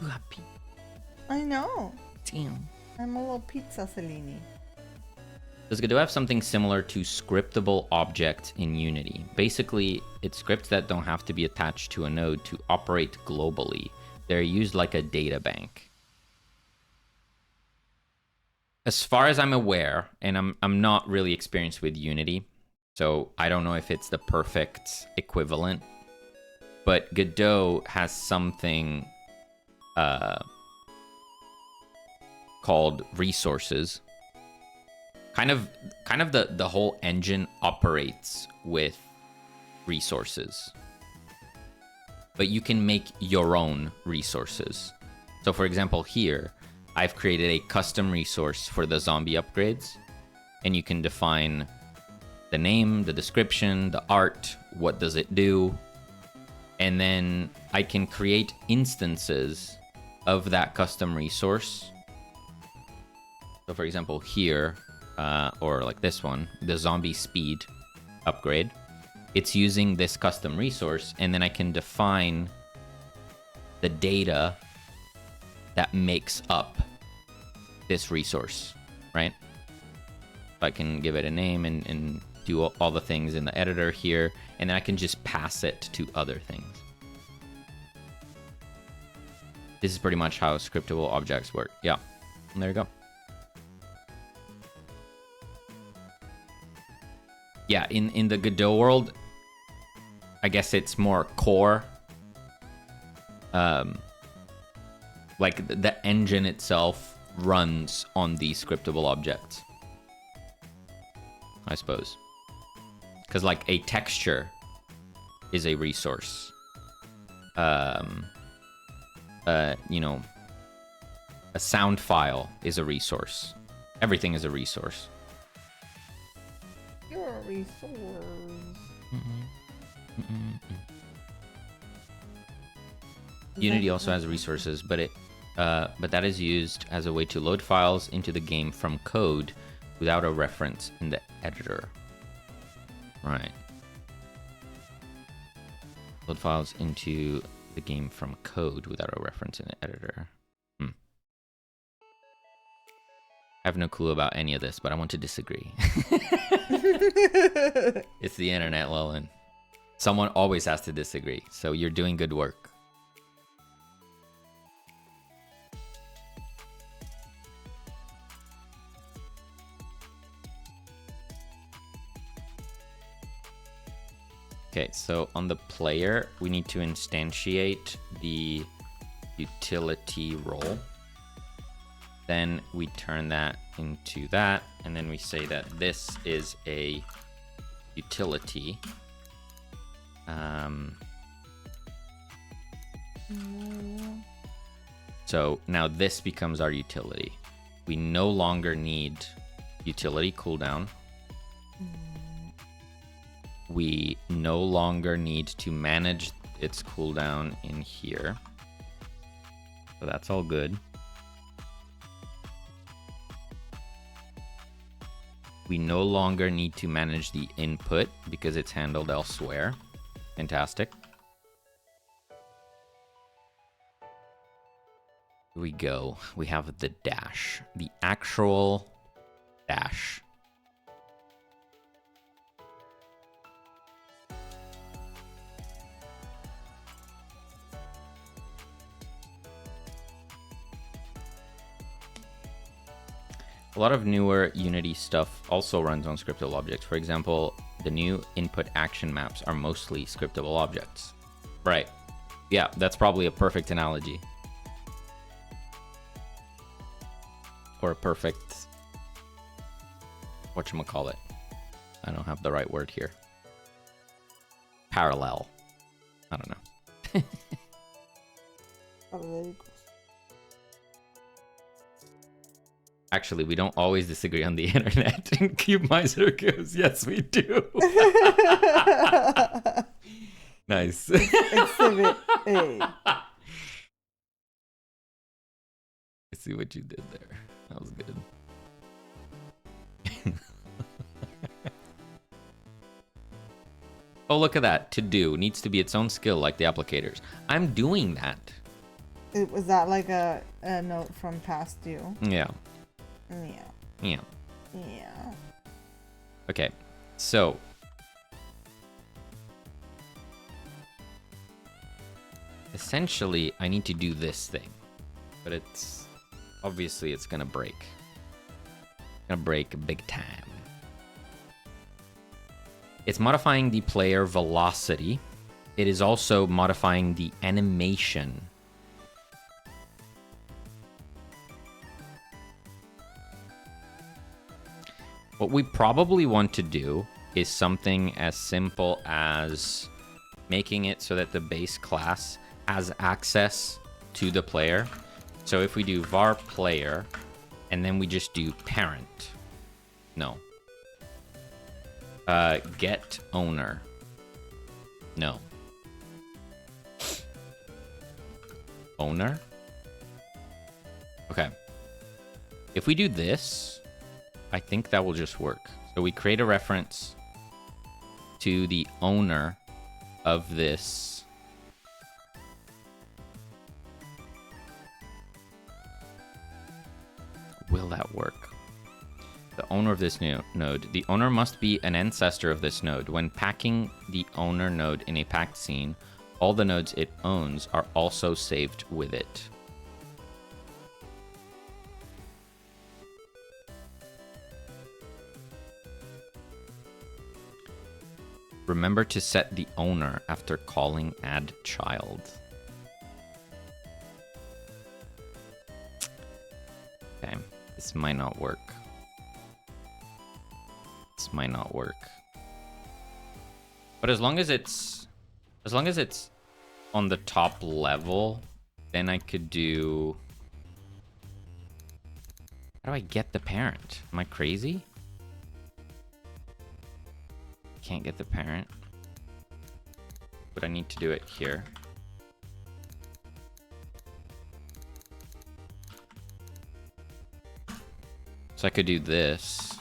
You happy? I know. Damn. I'm a little pizza Cellini. Does Godot have something similar to scriptable object in Unity? Basically, it's scripts that don't have to be attached to a node to operate globally. They're used like a data bank. As far as I'm aware, and I'm not really experienced with Unity, So I don't know if it's the perfect equivalent, but Godot has something called resources. Kind of the whole engine operates with resources, but you can make your own resources. So for example, here I've created a custom resource for the zombie upgrades, and you can define the name, the description, the art, what does it do, and then I can create instances of that custom resource. So for example, here, or like this one, the zombie speed upgrade, it's using this custom resource, and then I can define the data that makes up this resource, right? I can give it a name and do all the things in the editor here, and then I can just pass it to other things. This is pretty much how scriptable objects work. Yeah, and there you go. Yeah, in the Godot world, I guess it's more core. Like the engine itself runs on these scriptable objects, I suppose. Because like a texture is a resource. You know, a sound file is a resource. Everything is a resource. You're a resource. Unity also has resources, but that is used as a way to load files into the game from code without a reference in the editor. Right. Load files into the game from code without a reference in the editor. I have no clue about any of this, but I want to disagree. It's the internet, Lullen. Someone always has to disagree, so you're doing good work. Okay, so on the player, we need to instantiate the utility role. Then we turn that into that, and then we say that this is a utility. So now this becomes our utility. We no longer need utility cooldown. We no longer need to manage its cooldown in here. So that's all good. We no longer need to manage the input because it's handled elsewhere. Fantastic. Here we go. We have the dash. The actual dash. A lot of newer Unity stuff also runs on scriptable objects. For example, the new input action maps are mostly scriptable objects. Right. Yeah, that's probably a perfect analogy. Or a perfect... whatchamacallit. I don't have the right word here. Parallel. I don't know. Actually, we don't always disagree on the internet. And Cube Miser goes, yes, we do. Nice. Exhibit A. I see what you did there. That was good. Oh, look at that. To do needs to be its own skill like the applicators. I'm doing that. Was that like a note from past you? Yeah. Yeah. Yeah. Yeah. Okay. So. Essentially, I need to do this thing. But it's... obviously, it's gonna break. It's gonna break big time. It's modifying the player velocity. It is also modifying the animation. What we probably want to do is something as simple as making it so that the base class has access to the player. So if we do var player, and then we just do parent. No. Get owner. No. Owner? Okay. If we do this, I think that will just work. So we create a reference to the owner of this. Will that work? The owner of this new node. The owner must be an ancestor of this node. When packing the owner node in a packed scene, all the nodes it owns are also saved with it. Remember to set the owner after calling add child. Okay, this might not work. This might not work. But as long as it's on the top level, then I could do... How do I get the parent? Am I crazy? Can't get the parent. But I need to do it here. So I could do this.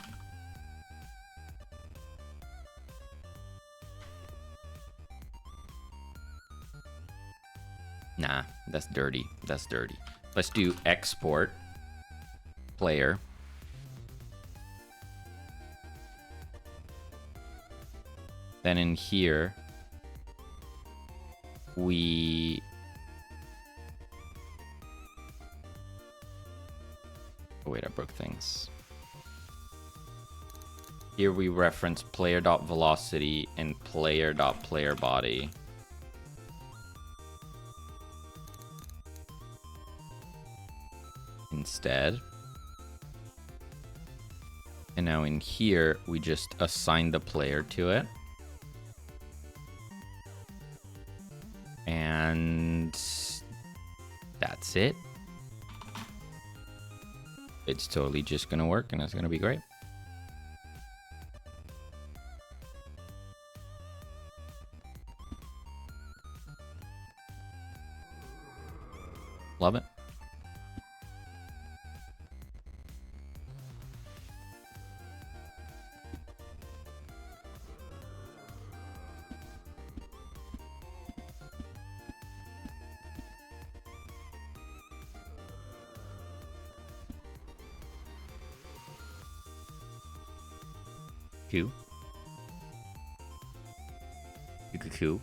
Nah, that's dirty. That's dirty. Let's do export player. Then in here, we... Oh wait, I broke things. Here we reference player.velocity and player.playerbody. Instead. And now in here, we just assign the player to it. And that's it. It's totally just gonna work and it's gonna be great. Love it. Cool. Cool.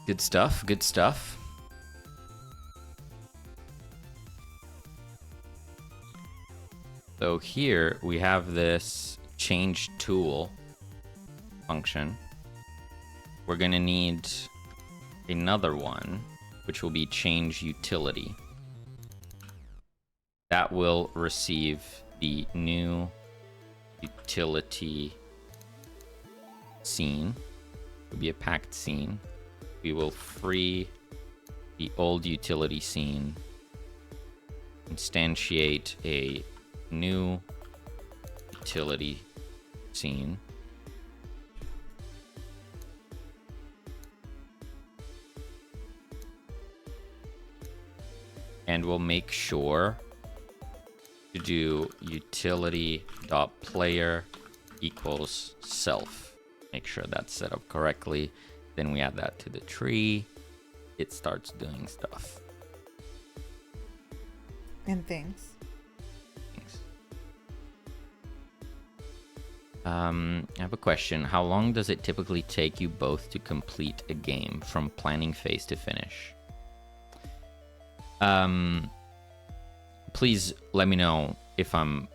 Good stuff, good stuff. So here we have this change tool function. We're gonna need another one, which will be change utility. That will receive the new utility scene. It'll be a packed scene. We will free the old utility scene, instantiate a new utility scene. And we'll make sure to do utility.player equals self. Make sure that's set up correctly. Then we add that to the tree. It starts doing stuff. And things. I have a question. How long does it typically take you both to complete a game from planning phase to finish? Please let me know if I'm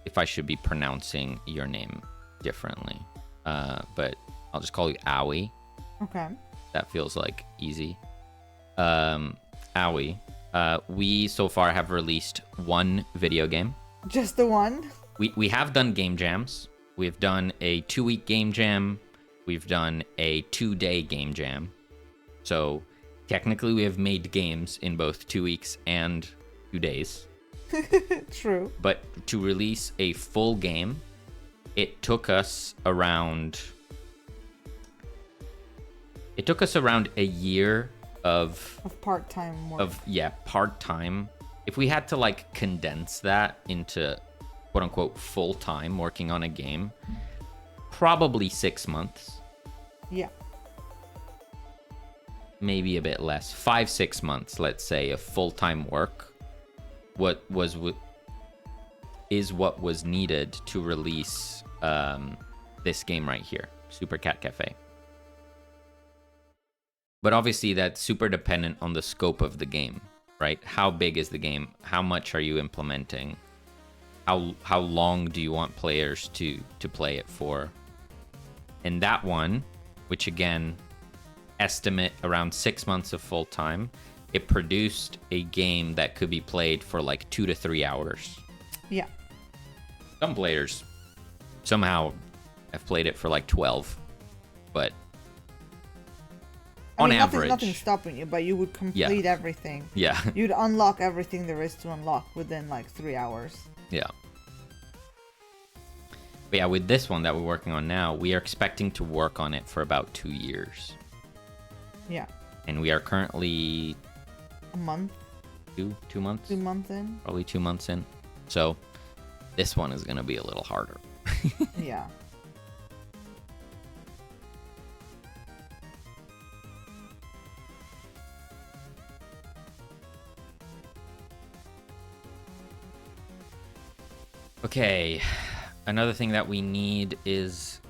if I should be pronouncing your name differently. But I'll just call you Aoi. Okay. That feels like easy. Aoi. We so far have released one video game. Just the one? We have done game jams. We've done a 2-week game jam. We've done a 2-day game jam. So technically we have made games in both 2 weeks and 2 days. True. But to release a full game, it took us around a year of part-time work. Part-time. If we had to like condense that into quote unquote full-time working on a game, probably 6 months. Yeah. Maybe a bit less. 5-6 months, let's say, of full-time work. Is what was needed to release this game right here, Super Cat Cafe. But obviously that's super dependent on the scope of the game, right? How big is the game? How much are you implementing? How long do you want players to play it for? And that one, which again, estimate around 6 months of full time, it produced a game that could be played for like 2 to 3 hours. Yeah. Some players somehow have played it for like 12, but on average, nothing's stopping you, but you would complete everything. Yeah. You'd unlock everything there is to unlock within like 3 hours. Yeah. But yeah, with this one that we're working on now, we are expecting to work on it for about 2 years. Yeah. And we are currently a month. 2 months? 2 months in. Probably 2 months in. So this one is going to be a little harder. Yeah. Okay, another thing that we need is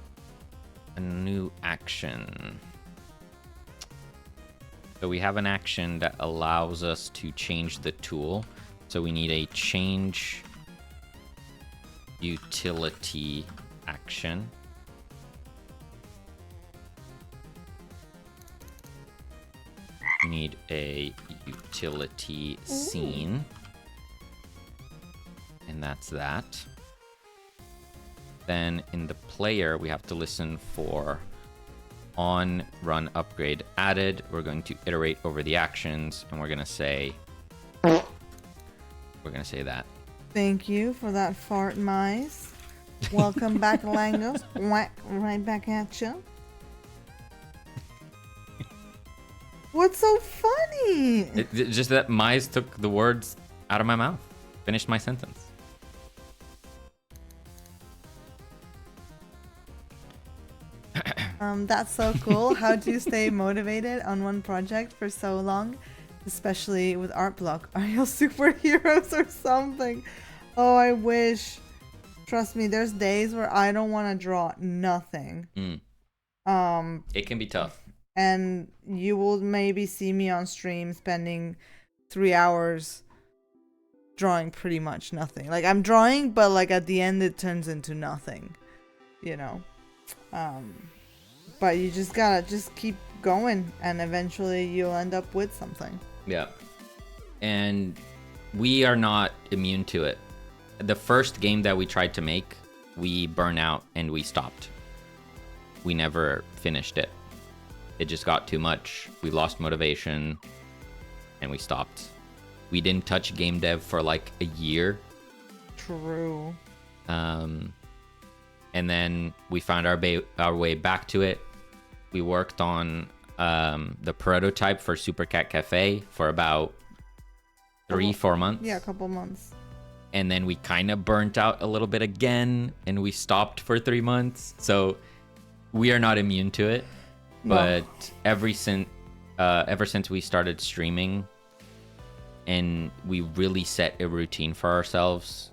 a new action. So we have an action that allows us to change the tool. So we need a change utility action. We need a utility scene. And that's that. Then in the player, we have to listen for on run upgrade added. We're going to iterate over the actions, and we're going to say that. Thank you for that fart, mice. Welcome back, Langos. Whack, right back at you. What's so funny? It's just that Mize took the words out of my mouth. Finished my sentence. That's so cool. How do you stay motivated on one project for so long, especially with art block? Are you superheroes or something? Oh, I wish. Trust me, there's days where I don't want to draw nothing. It can be tough. And you will maybe see me on stream spending 3 hours drawing pretty much nothing. Like, I'm drawing, but like at the end it turns into nothing, you know. But you just gotta keep going, and eventually you'll end up with something. Yeah. And we are not immune to it. The first game that we tried to make, we burned out and we stopped. We never finished it. It just got too much. We lost motivation and we stopped. We didn't touch game dev for like a year. True. And then we found our way back to it. We worked on the prototype for Super Cat Cafe for about 3-4 months. Yeah, a couple months. And then we kind of burnt out a little bit again, and we stopped for 3 months. So we are not immune to it. No. But ever since we started streaming and we really set a routine for ourselves,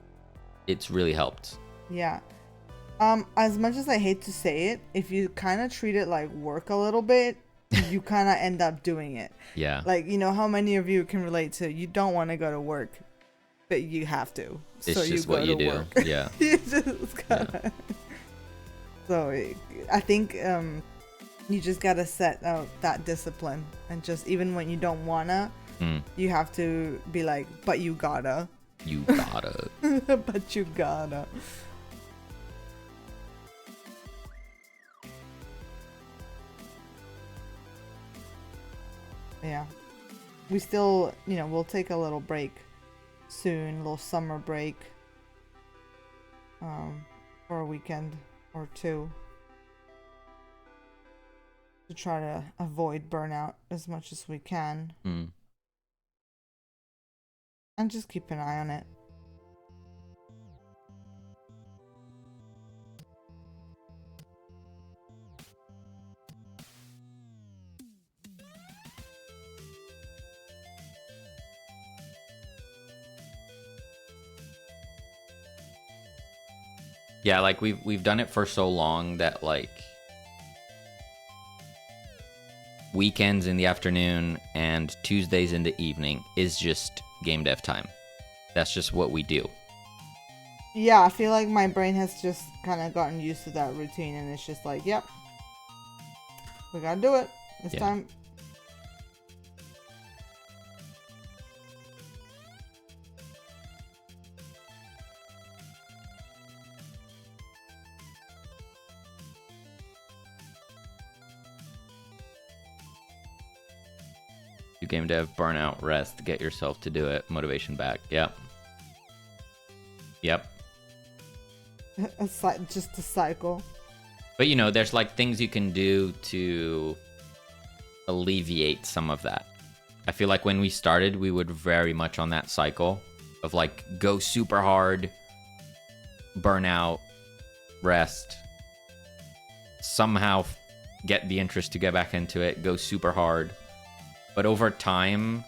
it's really helped. Yeah. As much as I hate to say it, if you kind of treat it like work a little bit, you kind of end up doing it. Yeah. Like, you know, how many of you can relate to you don't want to go to work, but you have to. It's so just you go what you to do. work. Yeah. You just gotta. So I think you just gotta set out that discipline, and just even when you don't wanna, you have to be like, but you gotta. You gotta. But you gotta. Yeah. We still, we'll take a little break soon, a little summer break. For a weekend or two. To try to avoid burnout as much as we can. And just keep an eye on it. Yeah, like we've done it for so long that like weekends in the afternoon and Tuesdays in the evening is just game dev time. That's just what we do. Yeah, I feel like my brain has just kind of gotten used to that routine, and it's just like, yep, we gotta do it. It's time. Do game dev, burnout, rest, get yourself to do it, motivation back. Yep. Just a cycle. But there's like things you can do to alleviate some of that. I feel like when we started, we would very much on that cycle of like go super hard, burnout, rest, somehow get the interest to get back into it, go super hard. But over time,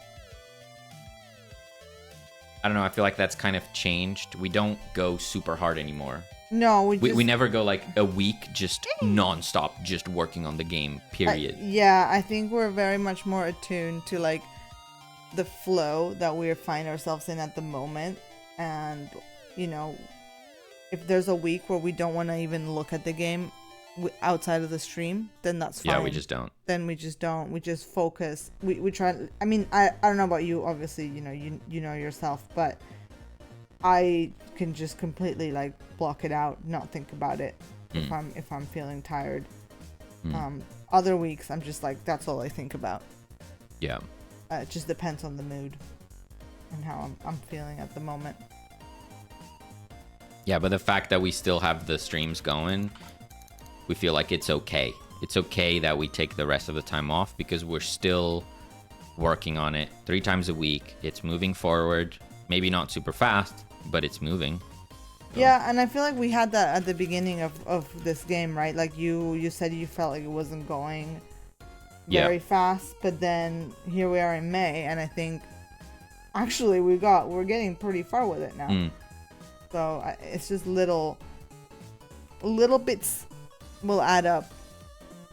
I don't know, I feel like that's kind of changed. We don't go super hard anymore. No, we never go like a week just nonstop, just working on the game, period. I think we're very much more attuned to like the flow that we find ourselves in at the moment. And, if there's a week where we don't want to even look at the game outside of the stream, then that's fine. Yeah, we just don't. Then we just don't. We just focus. We try. I mean, I don't know about you. Obviously, you know yourself, but I can just completely like block it out, not think about it if I'm feeling tired. Other weeks I'm just like, that's all I think about. Yeah. It just depends on the mood and how I'm feeling at the moment. Yeah, but the fact that we still have the streams going, we feel like it's okay. It's okay that we take the rest of the time off because we're still working on it 3 times a week. It's moving forward. Maybe not super fast, but it's moving. So. Yeah, and I feel like we had that at the beginning of this game, right? Like you said you felt like it wasn't going very fast, but then here we are in May, and I think actually we're getting pretty far with it now. So it's just little bits will add up.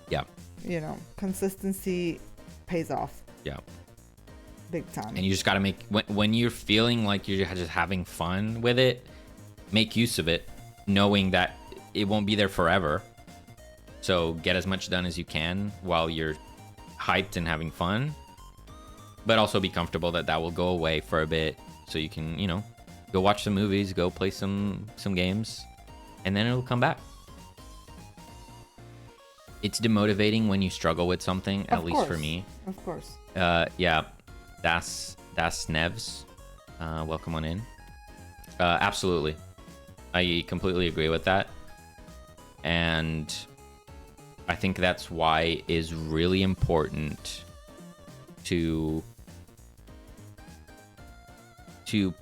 Yeah. Consistency pays off. Yeah. Big time. And you just gotta make when you're feeling like you're just having fun with it, make use of it, knowing that it won't be there forever. So get as much done as you can while you're hyped and having fun, but also be comfortable that will go away for a bit, so you can go watch some movies, go play some games, and then it'll come back. It's demotivating when you struggle with something, at least for me. Of course. Yeah. Das Nevs. Welcome on in. Absolutely. I completely agree with that. And I think that's why it is really important to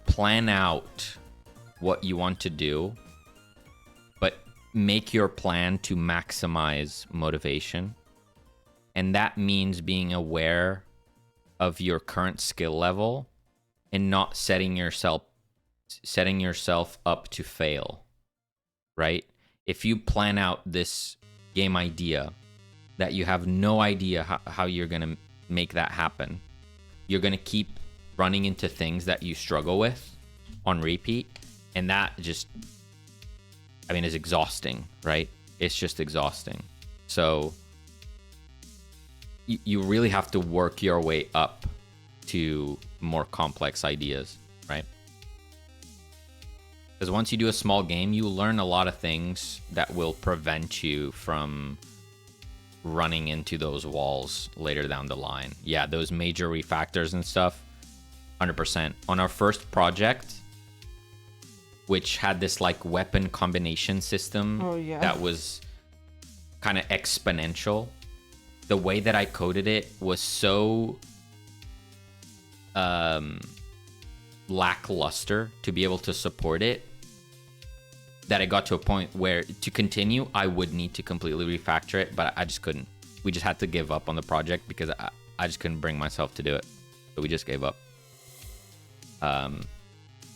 plan out what you want to do, but make your plan to maximize motivation. And that means being aware of your current skill level and not setting yourself up to fail, right? If you plan out this game idea that you have no idea how you're going to make that happen, you're going to keep running into things that you struggle with on repeat, and that just, I mean, is exhausting, right? It's just exhausting. So you really have to work your way up to more complex ideas, right? Because once you do a small game, you learn a lot of things that will prevent you from running into those walls later down the line. Yeah, those major refactors and stuff, 100%. On our first project, which had this like weapon combination system that was kind of exponential, the way that I coded it was so lackluster to be able to support it that I got to a point where to continue I would need to completely refactor it, but I just couldn't. We just had to give up on the project because I just couldn't bring myself to do it, so we just gave up.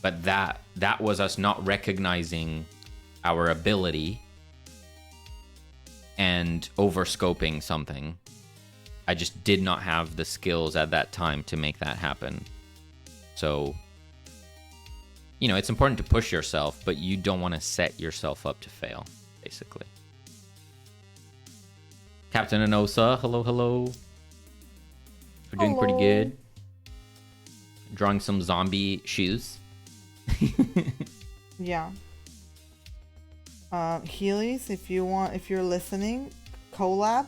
But that was us not recognizing our ability and overscoping something. I just did not have the skills at that time to make that happen. So, you know, it's important to push yourself, but you don't want to set yourself up to fail, basically. Captain Anosa, hello, hello. We're doing pretty good. Drawing some zombie shoes. Yeah. Heelys, if you're listening, collab.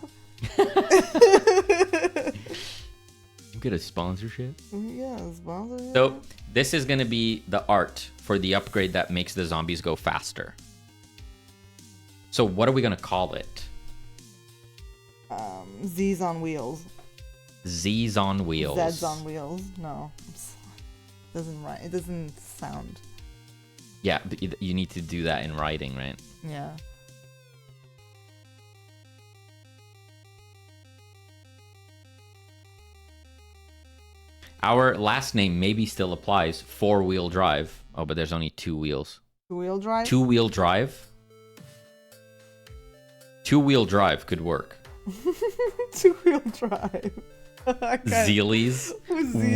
Get a sponsorship. Yeah, sponsorship. So this is gonna be the art for the upgrade that makes the zombies go faster. So what are we gonna call it? Z's on wheels. Z's on wheels. Z's on wheels. No, doesn't write. It doesn't sound. Yeah, but you need to do that in writing, right? Yeah. Our last name maybe still applies. 4-wheel drive. Oh, but there's only 2 wheels. 2-wheel drive? 2-wheel drive? 2-wheel drive could work. 2-wheel drive. Zeelies.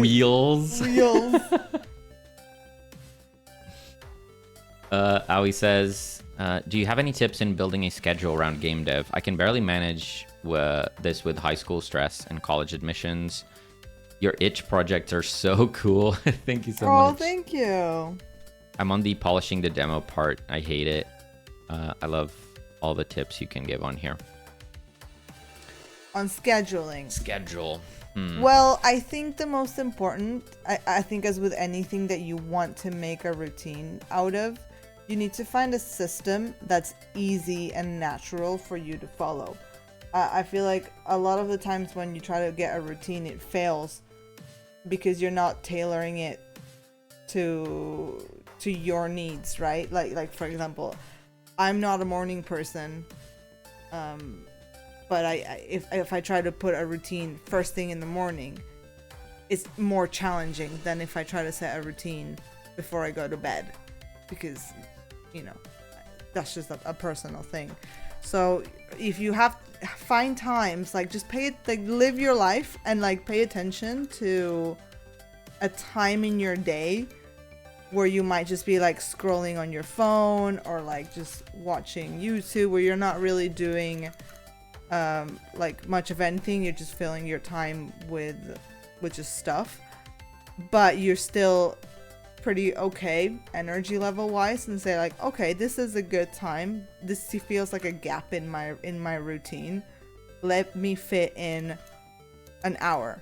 Wheels. Wheels. Aoi says, do you have any tips in building a schedule around game dev? I can barely manage this with high school stress and college admissions. Your itch projects are so cool. Thank you so much. Oh, thank you. I'm on the polishing the demo part. I hate it. I love all the tips you can give on here. On scheduling. Schedule. Well, I think the most important, I think as with anything that you want to make a routine out of, you need to find a system that's easy and natural for you to follow. I feel like a lot of the times when you try to get a routine, it fails because you're not tailoring it to your needs, right? Like for example, I'm not a morning person, but if I try to put a routine first thing in the morning, it's more challenging than if I try to set a routine before I go to bed, because, you know, that's just a personal thing. So if you find times, like, just live your life and like pay attention to a time in your day where you might just be like scrolling on your phone or like just watching YouTube, where you're not really doing like much of anything. You're just filling your time with just stuff, but you're still pretty okay energy level wise, and say like, okay, this is a good time, this feels like a gap in my routine, let me fit in an hour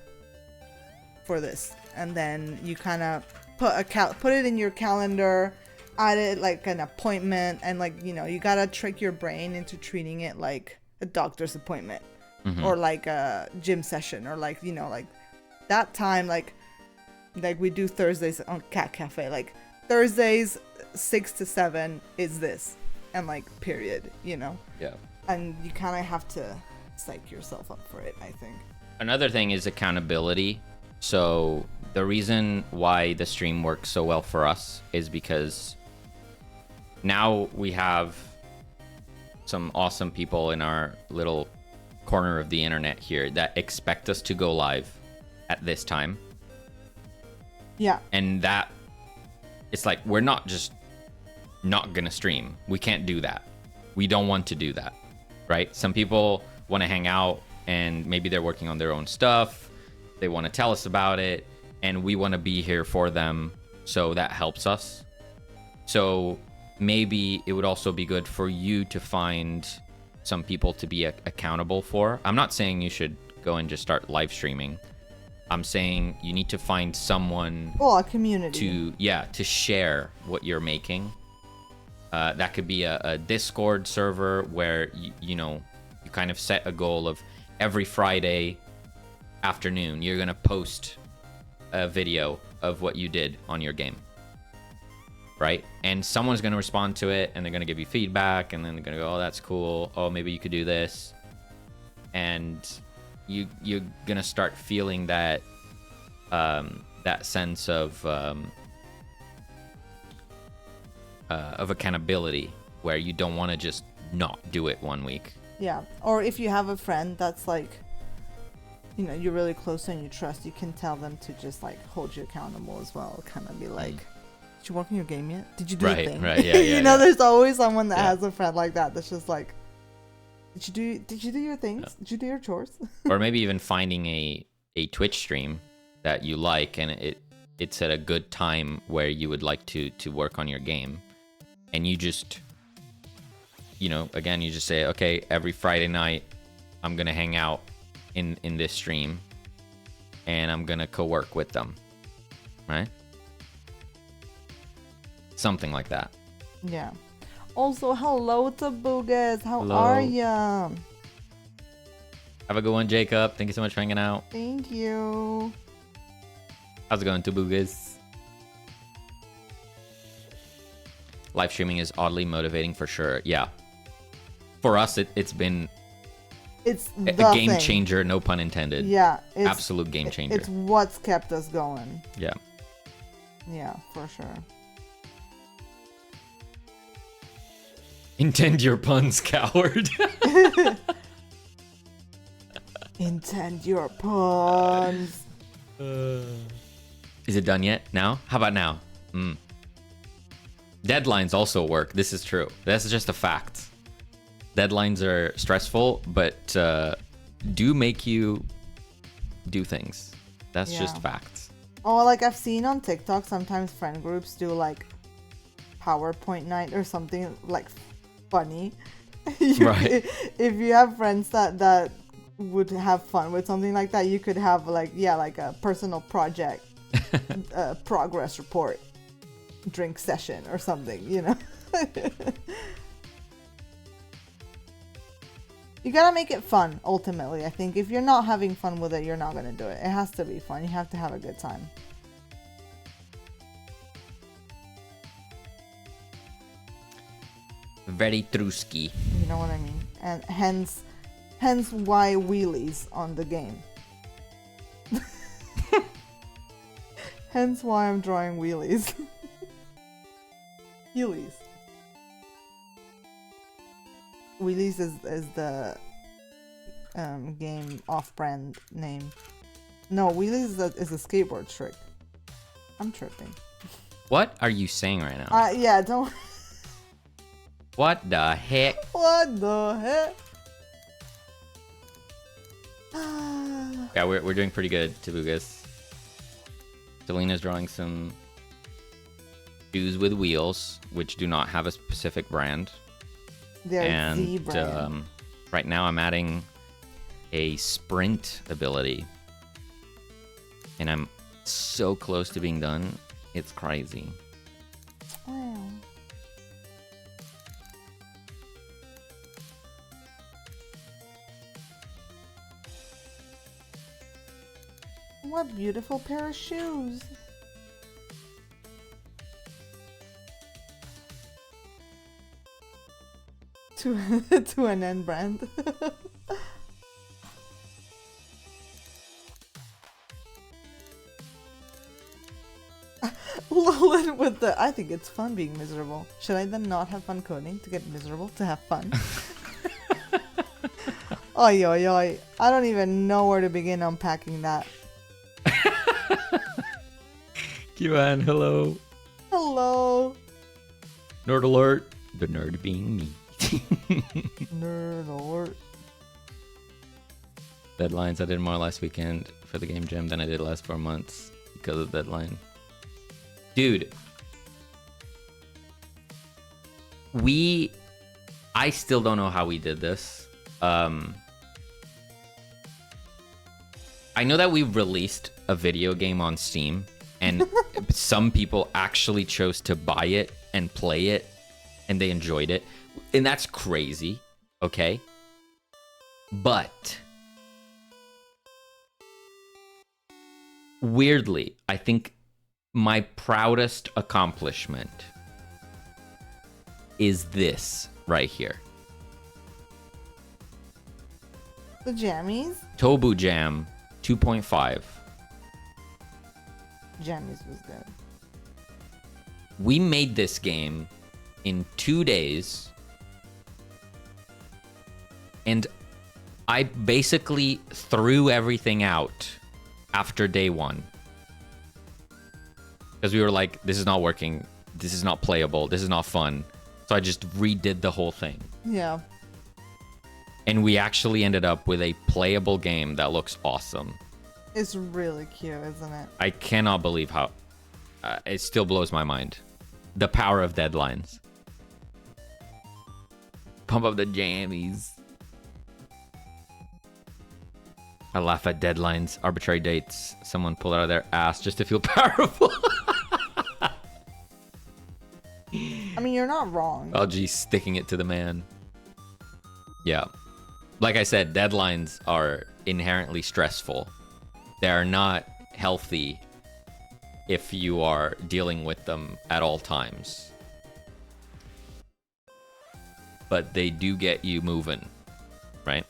for this. And then you kind of put it in your calendar, add it like an appointment, and like, you know, you gotta trick your brain into treating it like a doctor's appointment, or like a gym session, or like, you know, like that time, like we do Thursdays on Cat Cafe, like Thursdays 6 to 7 is this, and like period, you know. Yeah. And you kind of have to psych yourself up for it, I think. Another thing is accountability. So the reason why the stream works so well for us is because now we have some awesome people in our little corner of the internet here that expect us to go live at this time. Yeah. And that it's like we're not just not gonna stream. We can't do that. We don't want to do that, right? Some people want to hang out and maybe they're working on their own stuff. They want to tell us about it, and we want to be here for them, so that helps us. So maybe it would also be good for you to find some people to be accountable for. I'm not saying you should go and just start live streaming. I'm saying you need to find someone a community to share what you're making. That could be a Discord server where you kind of set a goal of every Friday afternoon you're gonna post a video of what you did on your game, right? And someone's gonna respond to it, and they're gonna give you feedback, and then they're gonna go, oh, that's cool, oh, maybe you could do this, and you're gonna start feeling that that sense of accountability, where you don't want to just not do it one week. Yeah, or if you have a friend that's like, you're really close and you trust, you can tell them to just like hold you accountable as well. Kind of be like, did you work on your game yet? Did you do a thing? Right, yeah. There's always someone that has a friend like that that's just like, did you do your things? Yeah. Did you do your chores? Or maybe even finding a Twitch stream that you like, and it's at a good time where you would like to work on your game, and you just again, you just say, okay, every Friday night I'm gonna hang out in this stream, and I'm gonna co-work with them, right? Something like that. Yeah. Also, hello to Boogas. How hello. Are ya? Have a good one, Jacob. Thank you so much for hanging out. Thank you. How's it going, Tabugas? Live streaming is oddly motivating for sure. Yeah. For us, it's been a game changer, no pun intended. Yeah. Absolute game changer. It's what's kept us going. Yeah. Yeah, for sure. Intend your puns, coward. Intend your puns. Is it done yet? Now? How about now? Deadlines also work. This is true. That's just a fact. Deadlines are stressful, but do make you do things. That's just facts. Oh, like I've seen on TikTok, sometimes friend groups do like PowerPoint night or something like funny. Right. If you have friends that would have fun with something like that, you could have like a personal project progress report drink session or something, You gotta make it fun, ultimately. I think if you're not having fun with it, you're not gonna do it. It has to be fun. You have to have a good time. Very truski. You know what I mean? And hence why wheelies on the game. Hence why I'm drawing wheelies. Wheelies. Wheelies is the game off-brand name. No, wheelies is a skateboard trick. I'm tripping. What are you saying right now? Yeah, don't... What the heck? What the heck? Yeah, we're doing pretty good, Tabugas. Selena's drawing some shoes with wheels, which do not have a specific brand. They're Z brand. Right now I'm adding a sprint ability. And I'm so close to being done. It's crazy. Wow. What beautiful pair of shoes. To an N brand. Lolin with the, I think it's fun being miserable. Should I then not have fun coding to get miserable to have fun? Oi, oi, oi. I don't even know where to begin unpacking that. Kiwan, hello. Hello. Hello. Nerd alert. The nerd being me. Nerd alert. Deadlines. I did more last weekend for the game jam than I did last 4 months because of the deadline. Dude. I still don't know how we did this. I know that we released a video game on Steam, and some people actually chose to buy it and play it, and they enjoyed it. And that's crazy, okay? But weirdly, I think my proudest accomplishment is this right here. The jammies? Tobu Jam 2.5. Jammies was good. We made this game in 2 days, and I basically threw everything out after day one. Because we were like, this is not working, this is not playable, this is not fun. So I just redid the whole thing. Yeah. And we actually ended up with a playable game that looks awesome. It's really cute, isn't it? I cannot believe how... it still blows my mind. The power of deadlines. Pump up the jammies. I laugh at deadlines, arbitrary dates. Someone pulled it out of their ass just to feel powerful. I mean, you're not wrong. Oh, geez, sticking it to the man. Yeah. Like I said, deadlines are inherently stressful. They are not healthy if you are dealing with them at all times. But they do get you moving, right?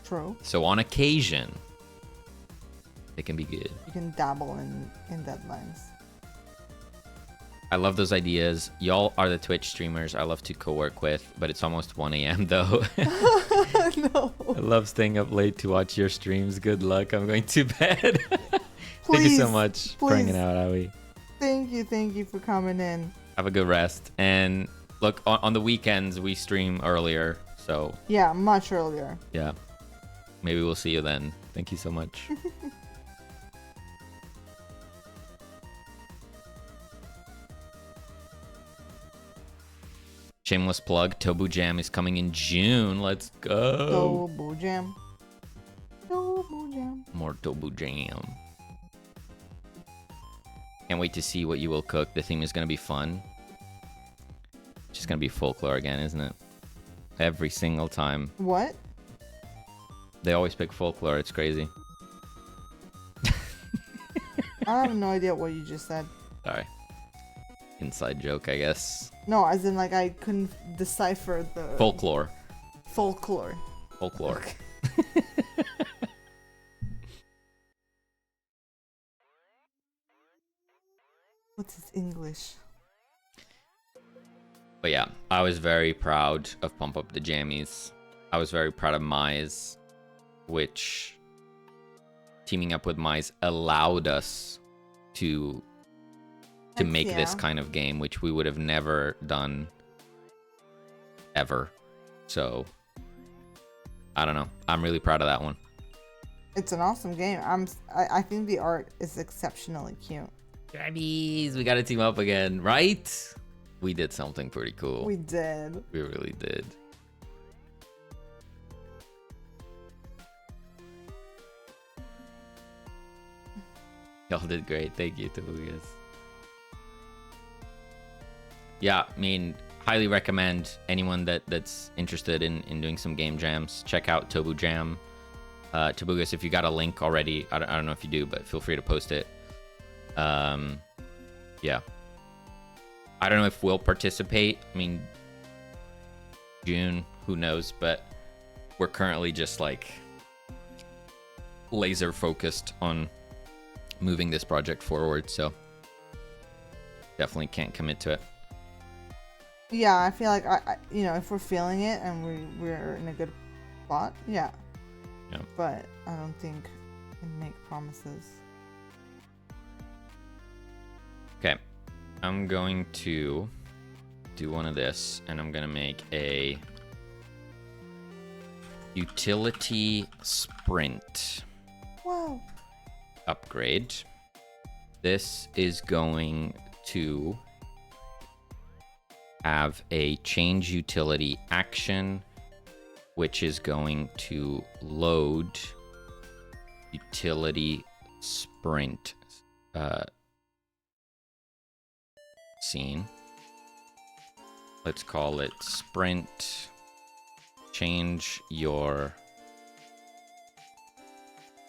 True. So on occasion, they can be good. You can dabble in deadlines. I love those ideas. Y'all are the Twitch streamers I love to co-work with, but it's almost 1 a.m. though. No. I love staying up late to watch your streams. Good luck. I'm going to bed. Thank you so much for hanging out, Aoi. Thank you for coming in. Have a good rest. And look, on the weekends, we stream earlier. So, Yeah, much earlier. yeah. Maybe we'll see you then. Thank you so much. Shameless plug, Tobu Jam is coming in June. Let's go. Tobu Jam. Tobu Jam. More Tobu Jam. Can't wait to see what you will cook. The theme is going to be fun. Just going to be folklore again, isn't it? Every single time. What? They always pick folklore. It's crazy. I have no idea what you just said. Sorry. Inside joke, I guess. No, as in like I couldn't decipher the Folklore. folklore. Folklore. What's its English? But yeah, I was very proud of Pump Up the Jammies. I was very proud of Mize, which teaming up with Mize allowed us to make this kind of game, which we would have never done ever. So I don't know. I'm really proud of that one. It's an awesome game. I think the art is exceptionally cute. Jammies, we got to team up again, right? We did something pretty cool. We did. We really did. Y'all did great. Thank you, Tobias. Yeah, I mean, highly recommend anyone that's interested in doing some game jams. Check out Tobu Jam. Tobugas, if you got a link already, I don't know if you do, but feel free to post it. Yeah. I don't know if we'll participate. I mean, June, who knows, but we're currently just like laser focused on moving this project forward, so definitely can't commit to it. Yeah, I feel like I if we're feeling it and we're in a good spot, yeah. Yeah. But I don't think I can make promises. Okay. I'm going to do one of this, and I'm gonna make a utility sprint Wow. upgrade. This is going to have a change utility action, which is going to load utility sprint scene. Let's call it sprint. Change your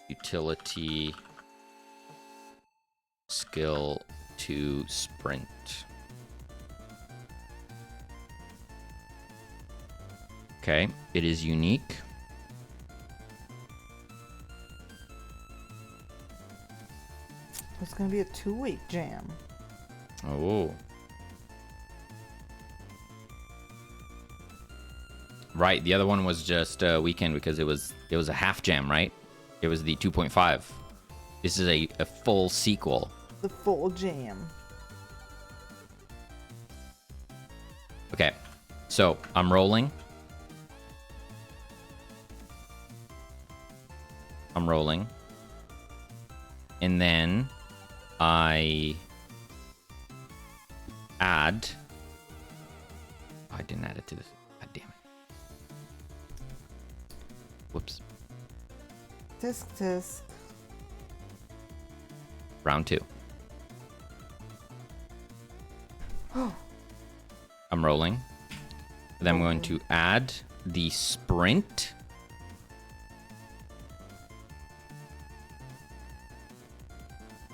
utility skill to sprint. Okay, it is unique. It's gonna be a 2-week jam. Oh. Right, the other one was just a weekend because it was a half jam, right? It was the 2.5. This is a full sequel. The full jam. Okay, so I'm rolling. And then I add. Oh, I didn't add it to this. God damn it. Whoops. Tisk. Round 2. I'm rolling. Then I'm going to add the sprint.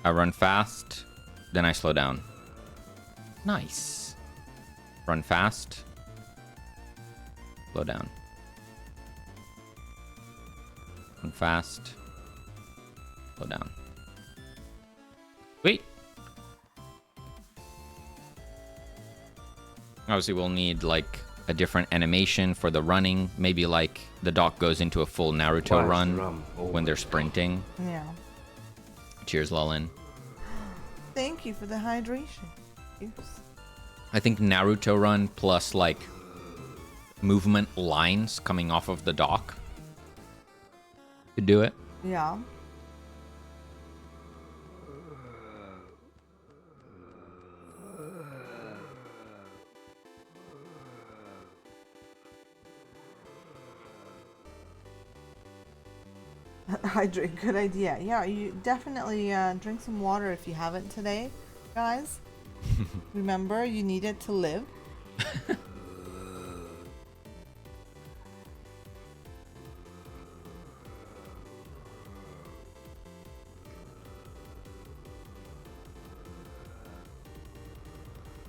I run fast, then I slow down. Nice. Run fast, slow down. Run fast, slow down. Wait. Obviously, we'll need like a different animation for the running. Maybe like the doc goes into a full Naruto run when they're sprinting. Yeah. Cheers, Lulin. Thank you for the hydration. Cheers. I think Naruto run plus like movement lines coming off of the dock could do it. Yeah. Hydrate, good idea. Yeah, you definitely drink some water if you haven't today, guys. Remember, you need it to live.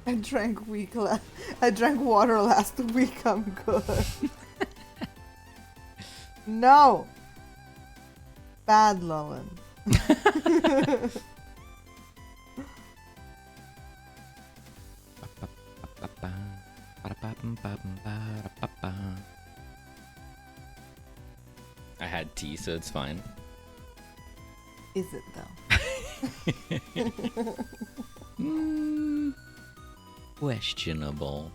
I drank water last week. I'm good. No. Bad Lulin. I had tea, so it's fine. Is it though? Questionable.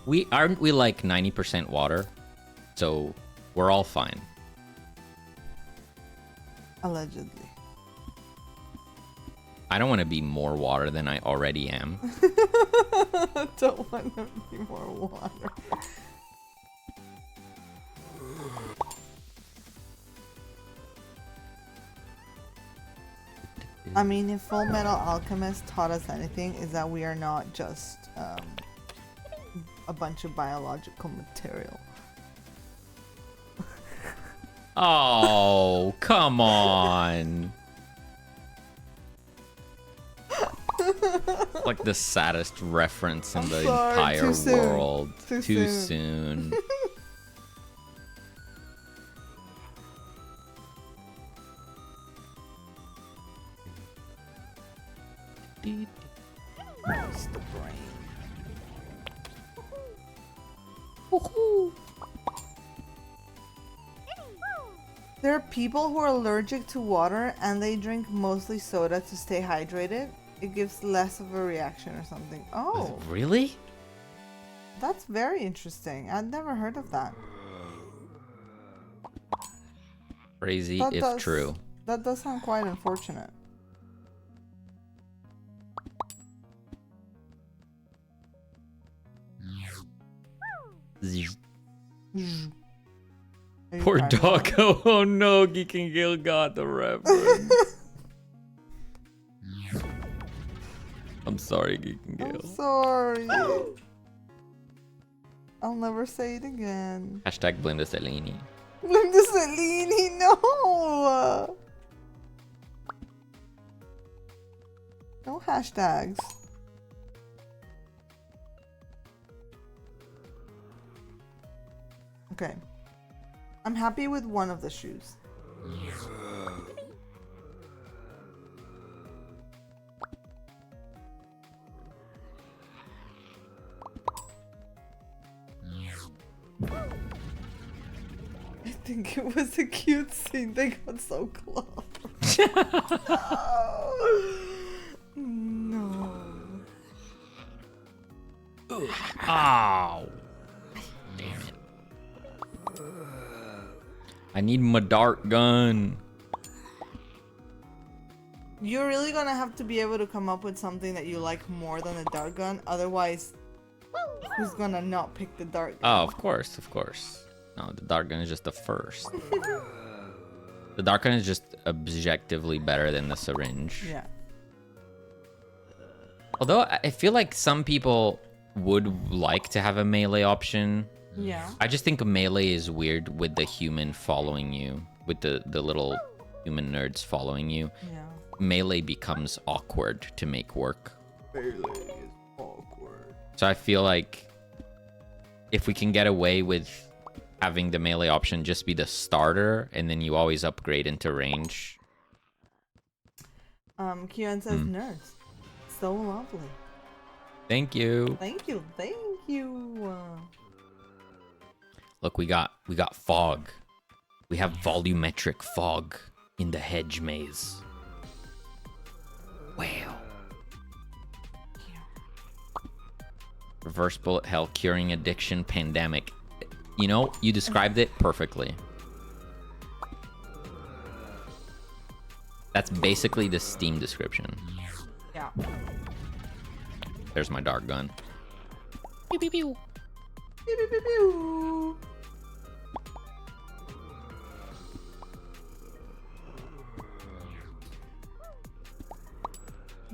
We aren't we like 90% water, so we're all fine. Allegedly. I don't want to be more water than I already am. Don't want to be more water. I mean, if Full Metal Alchemist taught us anything, is that we are not just a bunch of biological material. Oh, come on. Like the saddest reference in the entire world. Too soon. Where's the brain? There are people who are allergic to water and they drink mostly soda to stay hydrated. it gives less of a reaction or something. Oh, Really? that's very interesting. I'd never heard of that. Crazy That if does- true. That does sound quite unfortunate. Are you Poor trying to- doggo. Oh no, Geek and Gil got the reference. I'm sorry, Geek and I'm Gil. sorry. I'll never say it again. Hashtag Blinda Cellini. Linda Cellini, no! No hashtags. Okay. I'm happy with one of the shoes. I think it was a cute scene. They got so close. No. Ow. Damn it. I need my dart gun. You're really gonna have to be able to come up with something that you like more than a dart gun. Otherwise, who's gonna not pick the dart gun? Oh, of course, of course. No, the dart gun is just the first. The dart gun is just objectively better than the syringe. Yeah. Although I feel like some people would like to have a melee option. Yeah. I just think melee is weird with the human following you, with the little human nerds following you. Yeah. Melee becomes awkward to make work. Melee is awkward. So I feel like if we can get away with having the melee option just be the starter and then you always upgrade into range. Kieran says nerds. So lovely. Thank you. Thank you. Thank you. Look, we got fog. We have volumetric fog in the hedge maze. Wow. Reverse bullet hell, curing addiction, pandemic. You know, you described it perfectly. That's basically the Steam description. Yeah. There's my dart gun. Pew pew pew. Pew pew pew pew.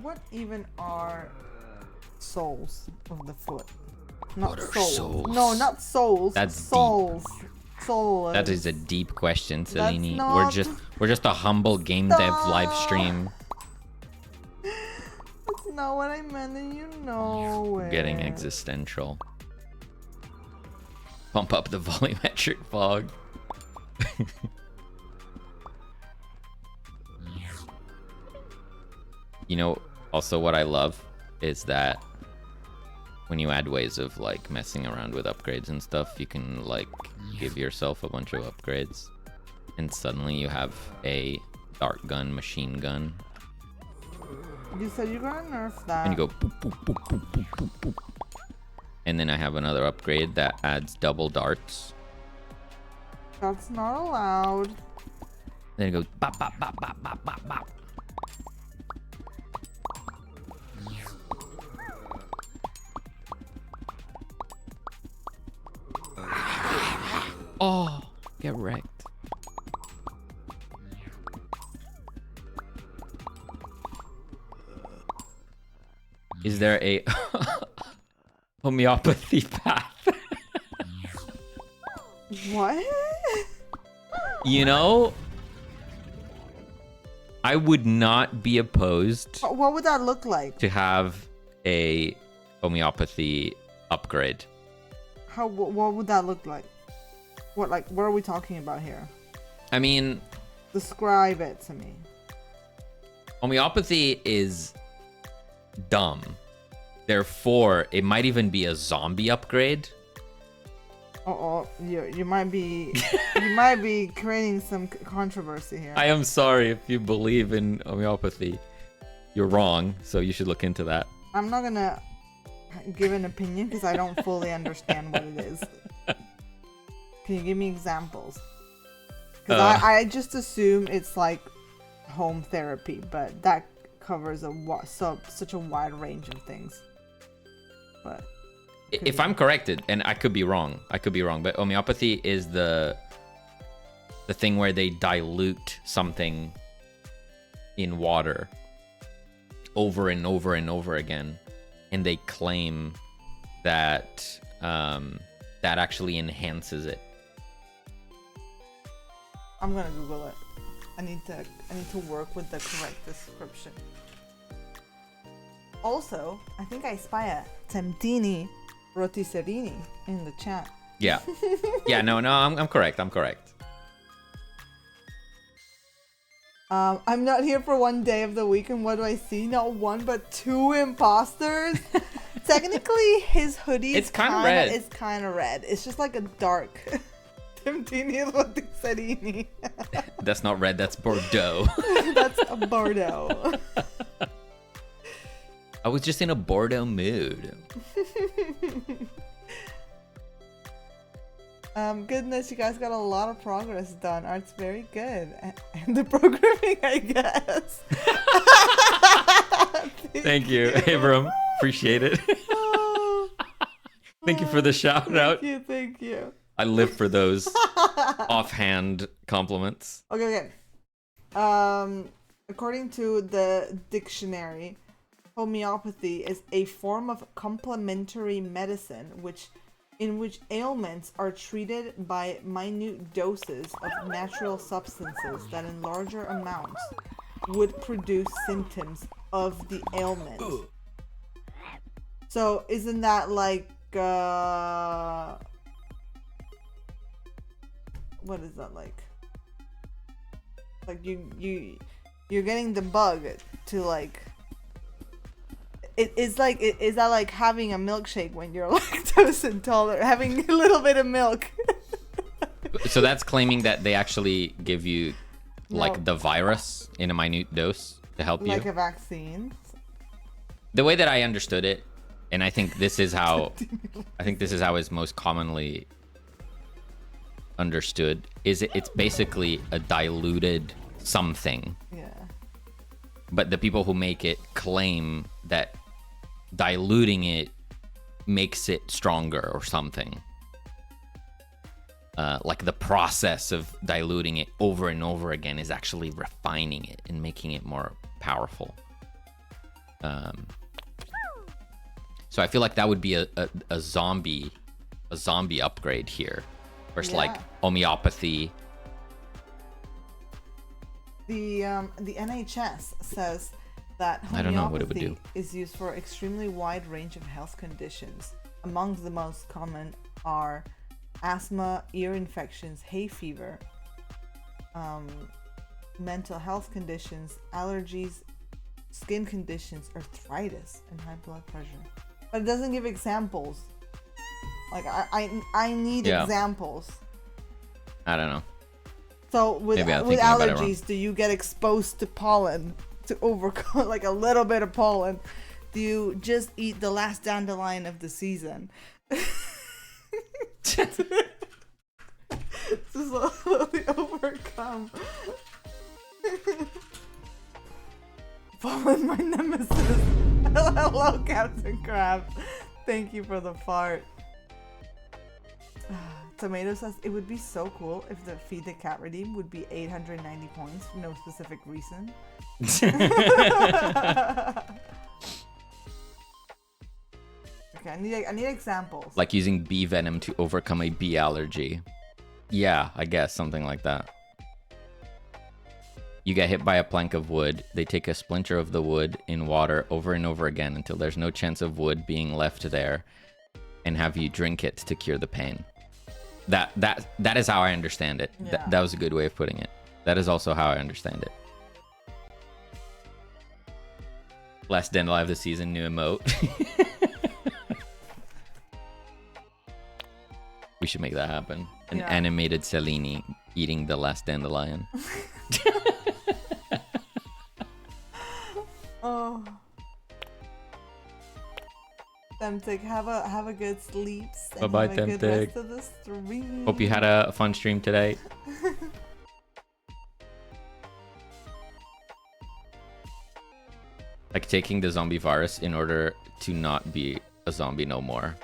What even are soles of the foot? Not What are soles. soles? No, not soles. That's deep. soles. Soles. That is a deep question, Cellini. not- We're just a humble game dev live stream. That's not what I meant, and you know it. Getting existential. Pump up the volumetric fog. You know, also what I love is that when you add ways of like messing around with upgrades and stuff, you can like give yourself a bunch of upgrades and suddenly you have a dart gun, machine gun, You said you're gonna nerf that. and you go boop, boop, boop, boop, boop, boop, boop. And then I have another upgrade that adds double darts. That's not allowed. Then it goes bop, bop, bop, bop, bop, bop, bop. Oh, get wrecked. Is there a homeopathy path? What? You know, I would not be opposed What would that look like? to have a homeopathy upgrade. How? What would that look like? What are we talking about here? I mean, Describe it to me. homeopathy is dumb. Therefore, it might even be a zombie upgrade. You might be you might be creating some controversy here. I am sorry if you believe in homeopathy. you're wrong, so you should look into that. I'm not gonna give an opinion because I don't fully understand what it is. Can you give me examples? Because I just assume it's like home therapy, but that covers such a wide range of things. But if I'm corrected, and I could be wrong, but homeopathy is the thing where they dilute something in water over and over and over again, and they claim that that actually enhances it. I'm gonna Google it. I need to work with the correct description. Also, I think I spy a Temtini Roticerini in the chat. Yeah. Yeah, no, I'm correct. I'm not here for one day of the week, and what do I see? Not one, but two imposters. Technically, his hoodie It's kind of red. It's kind of red. It's just like a dark Temtini Roticerini. That's not red, that's Bordeaux. That's a Bordeaux. I was just in a Bordeaux mood. Goodness, you guys got a lot of progress done. Art's very good. And the programming, I guess. Thank you, Abram. Appreciate it. Thank you for the shout out. Thank you. I live for those offhand compliments. Okay. According to the dictionary, homeopathy is a form of complementary medicine in which ailments are treated by minute doses of natural substances that in larger amounts would produce symptoms of the ailment. So isn't that like what is that like? Like you're getting the bug to like. Is that like having a milkshake when you're lactose intolerant, having a little bit of milk? So that's claiming that they actually give you like the virus in a minute dose to help you? Like a vaccine? The way that I understood it, and I think this is how it's most commonly understood, is it's basically a diluted something. Yeah. But the people who make it claim that diluting it makes it stronger or something. Like the process of diluting it over and over again is actually refining it and making it more powerful. So I feel like that would be a zombie upgrade here. Versus like homeopathy. The NHS says that I don't know what it would do. homeopathy is used for extremely wide range of health conditions. Among the most common are asthma, ear infections, hay fever, mental health conditions, allergies, skin conditions, arthritis, and high blood pressure. But it doesn't give examples. Like I need examples. I don't know. So with allergies, do you get exposed to pollen to overcome like a little bit of pollen? Do you just eat the last dandelion of the season? To slowly overcome. Pollen, my nemesis. Hello, Captain Crab. Thank you for the fart. Tomato says it would be so cool if the Feed the Cat redeem would be 890 points for no specific reason. Okay, I need examples. Like using bee venom to overcome a bee allergy. Yeah, I guess something like that. You get hit by a plank of wood. They take a splinter of the wood in water over and over again until there's no chance of wood being left there, and have you drink it to cure the pain. That is how I understand it. Yeah. That was a good way of putting it. That is also how I understand it. Last Dandelion of the season, new emote. We should make that happen. An animated Cellini eating the last dandelion. Oh. Temtic, have a good sleep. Bye-bye, have a good Temtic. rest of the stream. Hope you had a fun stream today. Like taking the zombie virus in order to not be a zombie no more.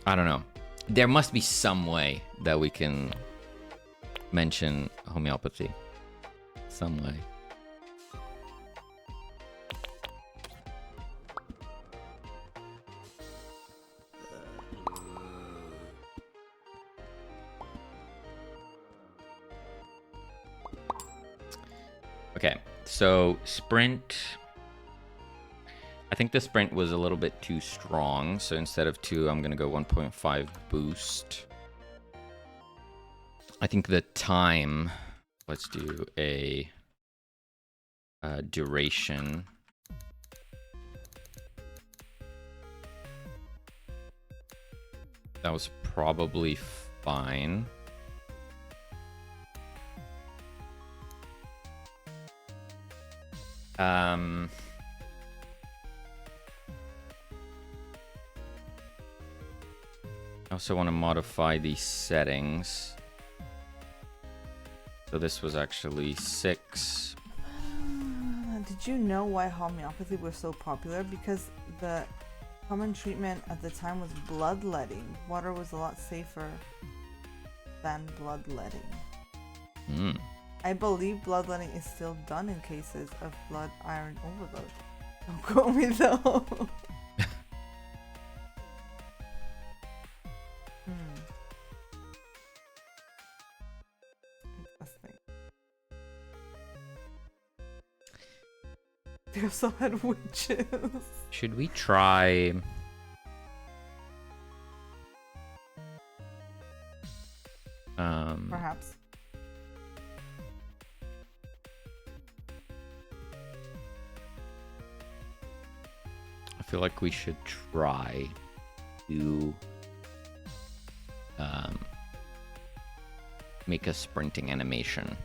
I don't know. There must be some way that we can mention homeopathy. Some way. Okay, so sprint. I think the sprint was a little bit too strong, so instead of 2, I'm gonna go 1.5 boost. I think the time. Let's do a duration. That was probably fine. I also want to modify these settings. So this was actually 6. Did you know why homeopathy was so popular? Because the common treatment at the time was bloodletting. Water was a lot safer than bloodletting. I believe bloodletting is still done in cases of blood iron overload. Don't quote me though. Interesting. They also had witches. Should we try? Perhaps. I feel like we should try to make a sprinting animation.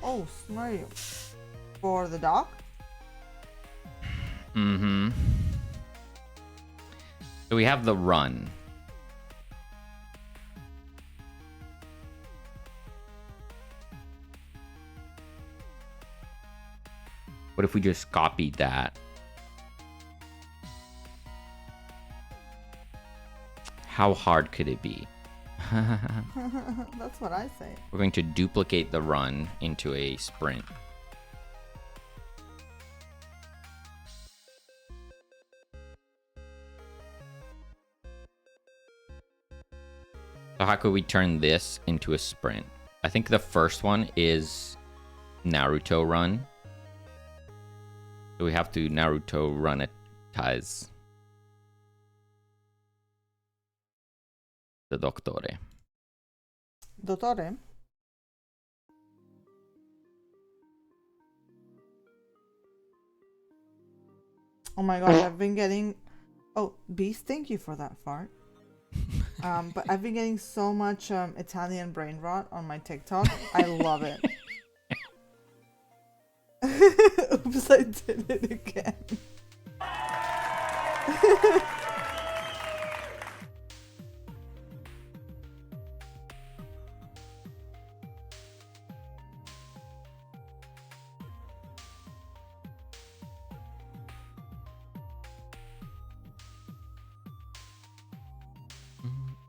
Oh, smart. For the dog? So we have the run. What if we just copied that? How hard could it be? That's what I say. We're going to duplicate the run into a sprint. So how could we turn this into a sprint? I think the first one is Naruto run. So we have to Naruto run it ties. The Dottore. Dottore? Oh my god, I've been getting... Oh, Beast, thank you for that fart. But I've been getting so much Italian brain rot on my TikTok. I love it. Oops, I did it again.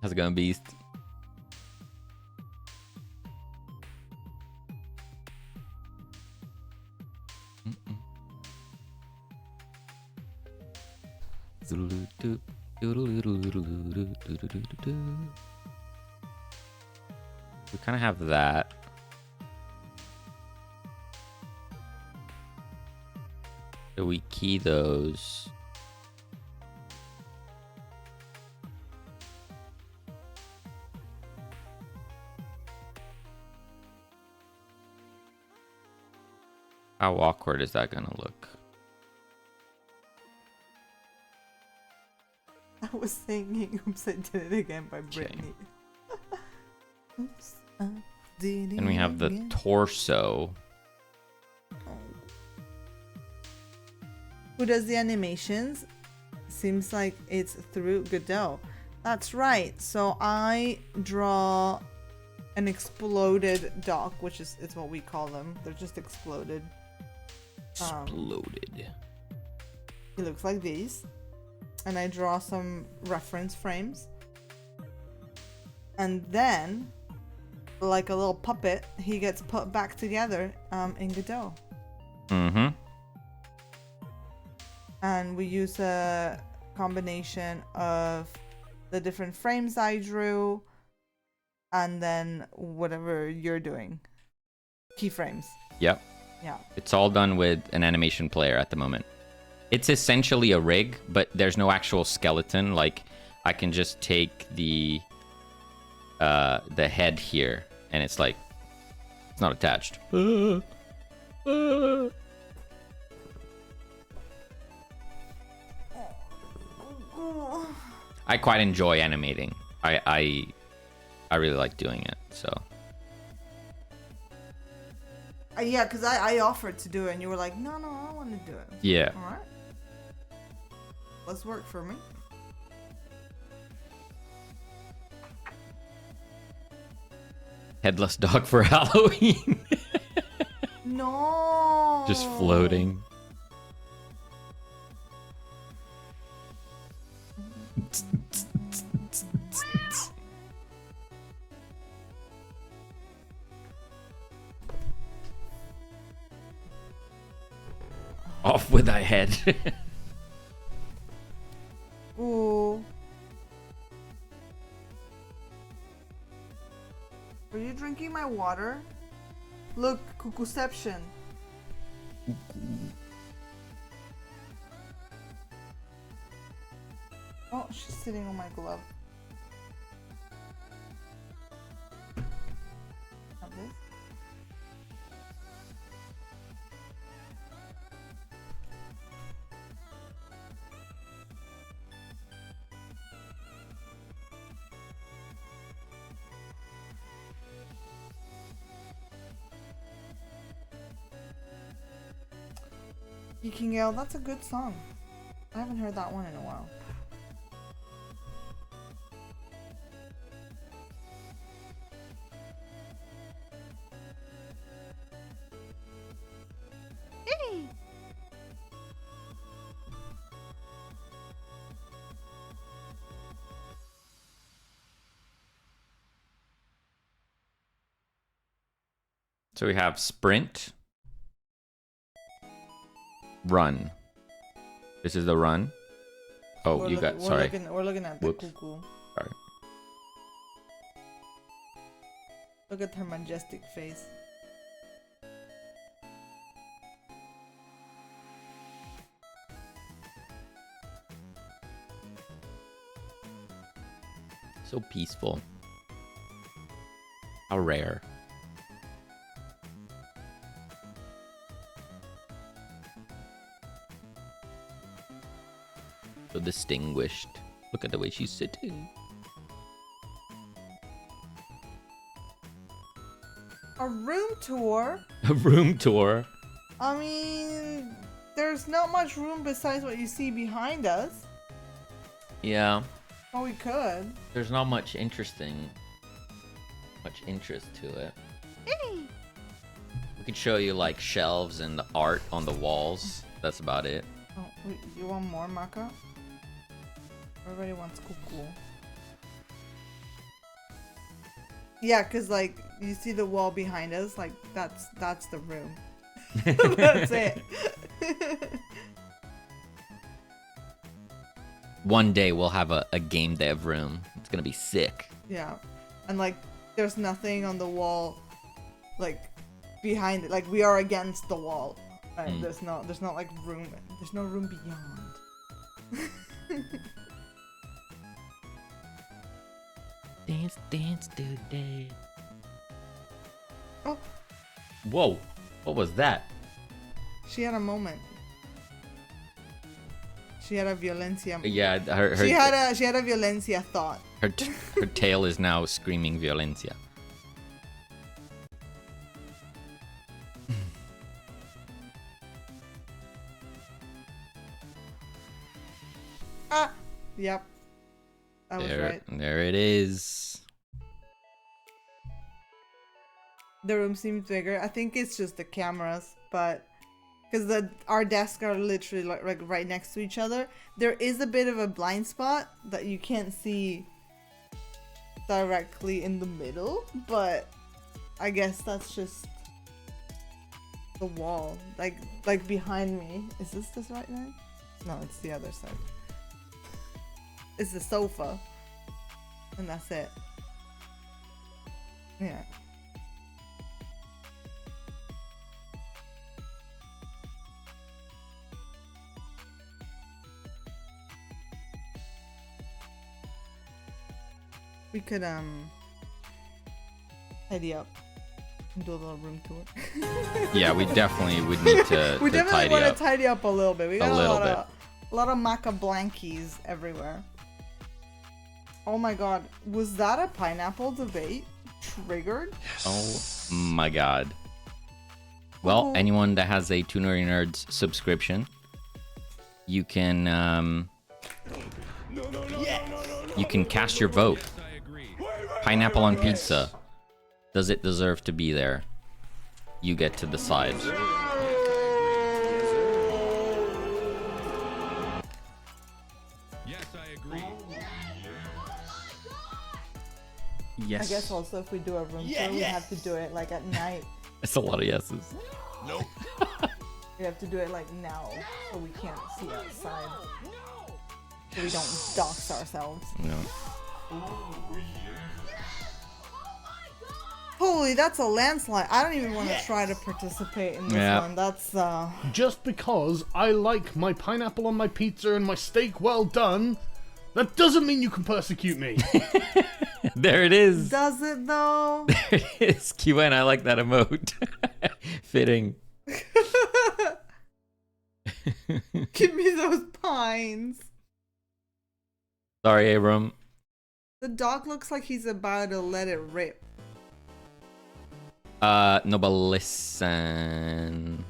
How's it going, Beast? We kind of have that. So we key those. How awkward is that gonna look? I was singing Oops, I Did It Again by Britney. Oops, Then we have the torso. Who does the animations? Seems like it's through Godot. That's right. So I draw an exploded dog, which is it's what we call them. They're just exploded. Exploded. He looks like these. And I draw some reference frames. And then, like a little puppet, he gets put back together in Godot. Mm-hmm. And we use a combination of the different frames I drew and then whatever you're doing. Keyframes. Yep. Yeah. It's all done with an animation player at the moment. It's essentially a rig, but there's no actual skeleton. Like, I can just take the head here, and it's like, it's not attached. I quite enjoy animating. I really like doing it, so. Yeah, because I offered to do it and you were like, no, I don't want to do it. Yeah. All right. Let's work for me. Headless dog for Halloween. No. Just floating. Off with thy head. Ooh. Are you drinking my water? Look, cuckooception. Oh, she's sitting on my glove. Have this? Geeking Gale, that's a good song. I haven't heard that one in a while. So we have sprint, run. This is the run. Oh, you got, sorry. We're looking at the Whoops. cuckoo. Sorry. Look at her majestic face. So peaceful. How rare. So distinguished. Look at the way she's sitting. A room tour? A room tour. I mean, there's not much room besides what you see behind us. Yeah. Oh, we could. There's not much interest to it. We could show you like shelves and the art on the walls. That's about it. Oh, wait, you want more, Maka? Everybody wants cuckoo. Yeah, cause like you see the wall behind us, like that's the room. That's it. One day we'll have a game dev room. It's gonna be sick. Yeah, and like there's nothing on the wall, like behind it. Like we are against the wall. Right? There's not like room. There's no room beyond. Dance today. Oh, Whoa, what was that? she had a moment. She had a violencia. Yeah, her She had a violencia thought. her tail is now screaming violencia. Yep. I was right. There it is. The room seems bigger. I think it's just the cameras, but because our desks are literally like right next to each other, there is a bit of a blind spot that you can't see directly in the middle, but I guess that's just the wall, like behind me. Is this right now? No, it's the other side. It's the sofa, and that's it. Yeah. We could tidy up and do a little room tour. Yeah, we definitely would need to. We to definitely tidy want up. to tidy up a little bit. We got A lot of maca blankies everywhere. Oh my god, was that a pineapple debate triggered? Oh my god. Well, anyone that has a Two Nerdy Nerds subscription, you can you can cast your vote. Pineapple on pizza. Does it deserve to be there? You get to decide. Yes, I agree. Yes. I guess also if we do a room tour, we have to do it like at night. It's a lot of yeses. Nope. We have to do it like now, so we can't see outside. So we don't dox ourselves. No. Holy, that's a landslide. I don't even want to try to participate in this one. That's Just because I like my pineapple on my pizza and my steak well done, that doesn't mean you can persecute me. There it is. Does it though? There it is. QN, I like that emote. Fitting. Give me those pines. Sorry, Abram. The dog looks like he's about to let it rip. No, but listen.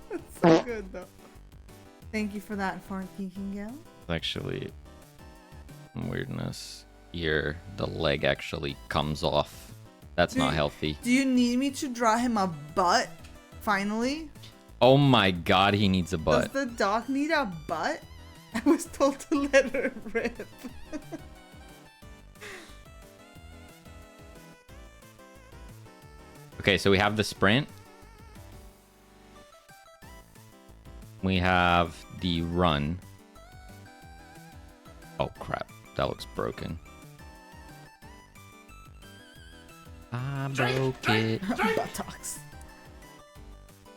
That's so good though. Thank you for that, Foreign Thinking Gal. Actually, some weirdness here. The leg actually comes off. That's not healthy. Do you need me to draw him a butt? Finally? Oh my god, he needs a butt. Does the dog need a butt? I was told to let her rip. Okay, so we have the sprint. We have the run. Oh crap, that looks broken. I broke it. Buttocks.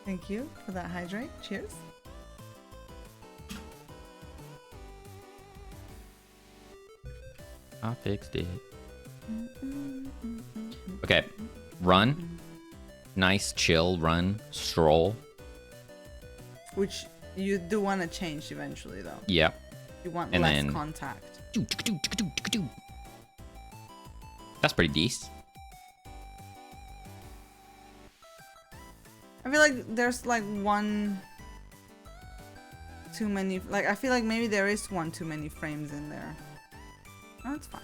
Thank you for that hydrate. Cheers. I fixed it. Okay, run. Nice, chill, run, stroll. Which you do want to change eventually, though. Yeah. You want And less then- contact. That's pretty decent. I feel like there's like one too many. Like I feel like maybe there is one too many frames in there. Oh, it's fine.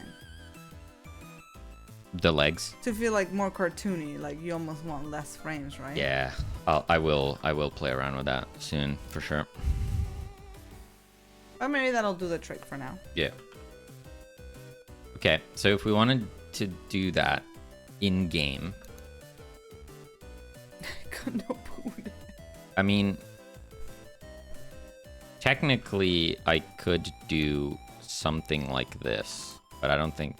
The legs. To feel like more cartoony, like you almost want less frames, right? Yeah, I will play around with that soon for sure. But maybe that'll do the trick for now. Yeah. Okay, so if we wanted to do that in game, No food. I mean, technically I could do something like this, but I don't think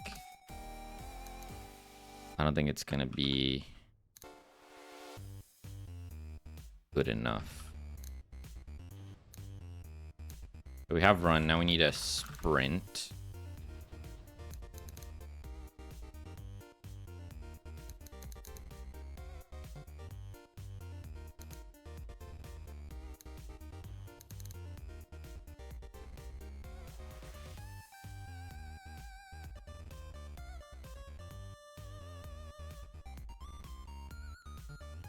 it's gonna be good enough. So we have run, now we need a sprint.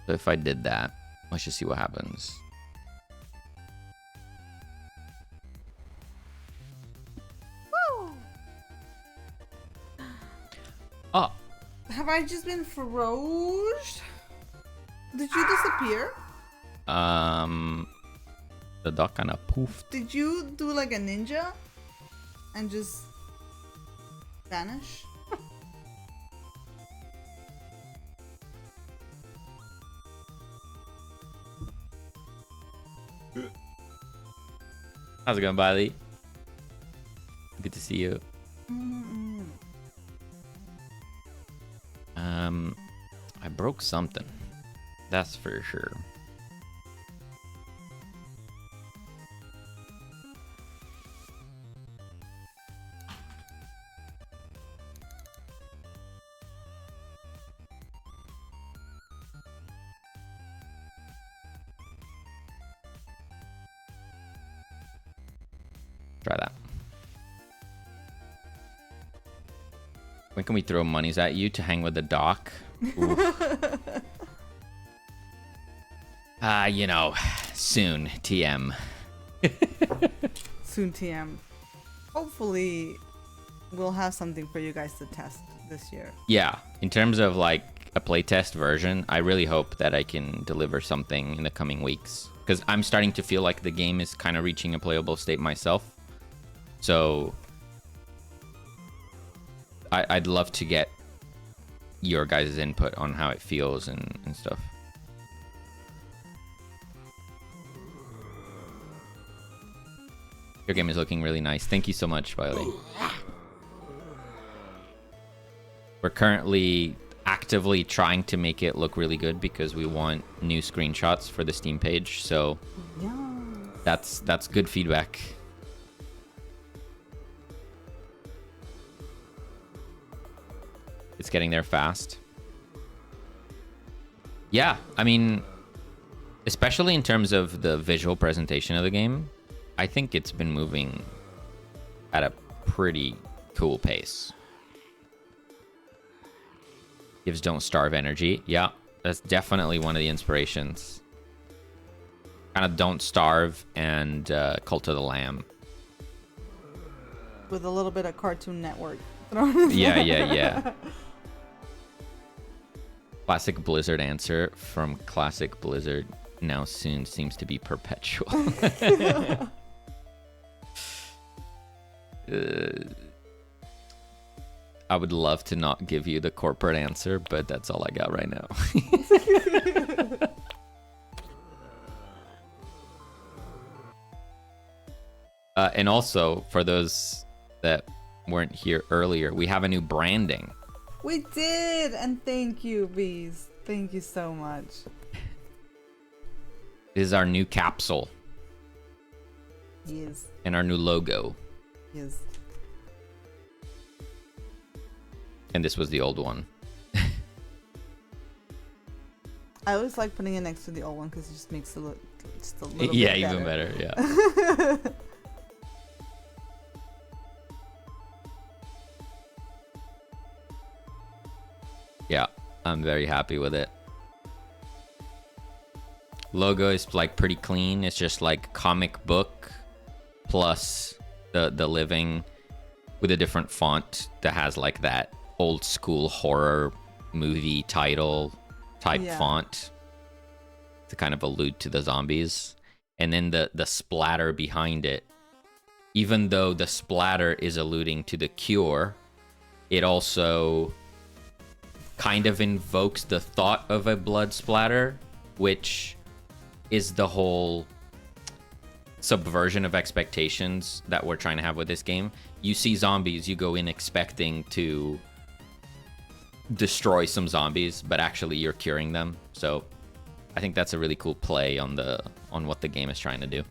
So if I did that, Let's just see what happens. Oh. Have I just been froze? Did you disappear? The duck kind of poofed. Did you do like a ninja and just vanish? How's it going, Bailey? Good to see you. I broke something. That's for sure. Try that. When can we throw monies at you to hang with the doc? You know, soon, TM. Soon, TM. Hopefully, we'll have something for you guys to test this year. Yeah, in terms of like a playtest version, I really hope that I can deliver something in the coming weeks. Because I'm starting to feel like the game is kind of reaching a playable state myself. So I'd love to get your guys' input on how it feels and stuff. Your game is looking really nice. Thank you so much, Violet. We're currently actively trying to make it look really good because we want new screenshots for the Steam page. So Yeah. that's good feedback. It's getting there fast. Yeah, I mean, especially in terms of the visual presentation of the game, I think it's been moving at a pretty cool pace. Gives Don't Starve energy. Yeah, that's definitely one of the inspirations. Kind of Don't Starve and Cult of the Lamb. With a little bit of Cartoon Network. Yeah. Classic Blizzard answer from Classic Blizzard now soon seems to be perpetual. I would love to not give you the corporate answer, but that's all I got right now. And also, for those that weren't here earlier, we have a new branding. We did, and thank you, Bees. Thank you so much. This is our new capsule. Yes. And our new logo. Yes. And this was the old one. I always like putting it next to the old one because it just makes it look just a little Yeah, bit even better, yeah. Yeah, I'm very happy with it. Logo is like pretty clean. It's just like comic book plus the living with a different font that has like that old school horror movie title type font to kind of allude to the zombies. And then the splatter behind it, even though the splatter is alluding to the cure, it also kind of invokes the thought of a blood splatter, which is the whole subversion of expectations that we're trying to have with this game. You see zombies, you go in expecting to destroy some zombies, but actually you're curing them. So I think that's a really cool play on what the game is trying to do.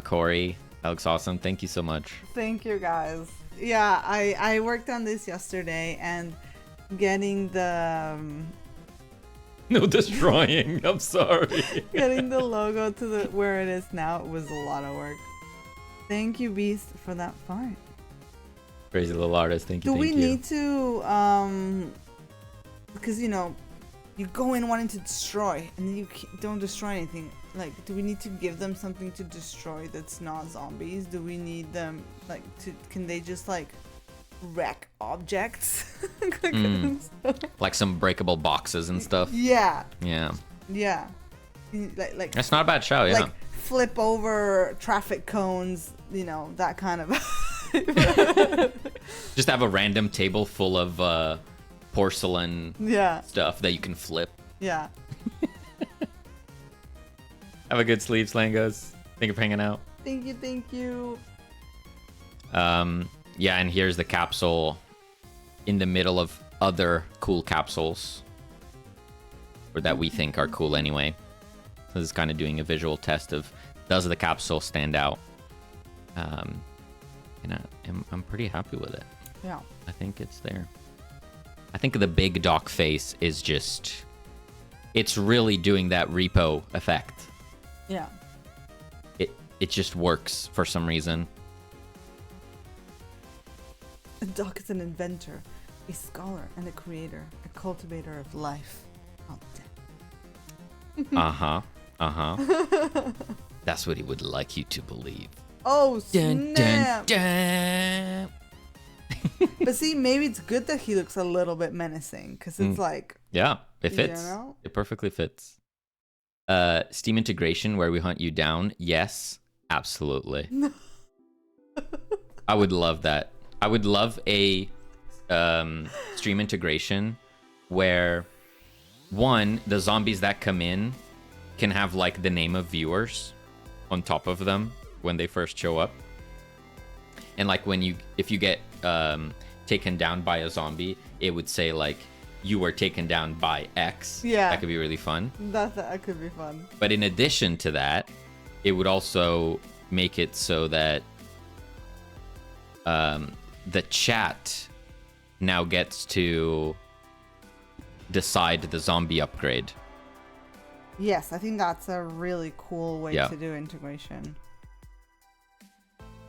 Corey, that looks awesome. Thank you so much. Thank you, guys. Yeah, I worked on this yesterday, and getting the No destroying. I'm sorry. getting the logo to the where it is now was a lot of work. Thank you, Beast, for that part. Crazy little artist. Thank you. Do we need to because you go in wanting to destroy, and then you don't destroy anything. Like, do we need to give them something to destroy that's not zombies? Do we need them, like, can they just, like, wreck objects? Like some breakable boxes and stuff. Yeah. Yeah. Yeah. Like That's not a bad show, yeah. like flip over traffic cones, you know, that kind of. Just have a random table full of porcelain Yeah. stuff that you can flip. Yeah. Have a good sleep, Slangos. Thank you for hanging out. Thank you. Thank you. Yeah, and here's the capsule in the middle of other cool capsules, or that we think are cool anyway. So this is kind of doing a visual test of, does the capsule stand out? And I'm pretty happy with it. Yeah. I think it's there. I think the big dock face is just, it's really doing that repo effect. Yeah. It just works for some reason. Doc is an inventor, a scholar, and a creator, a cultivator of life. Oh, damn. That's what he would like you to believe. Oh, Dun, snap. dun, dun. But see, maybe it's good that he looks a little bit menacing, because it's like, Yeah, it fits. You know? It perfectly fits. Steam integration where we hunt you down. Yes, absolutely. I would love that. I would love a stream integration where, one, the zombies that come in can have like the name of viewers on top of them when they first show up. And like if you get taken down by a zombie, it would say like, you were taken down by X. Yeah. That could be really fun. that could be fun. But in addition to that, it would also make it so that the chat now gets to decide the zombie upgrade. Yes, I think that's a really cool way Yeah. to do integration.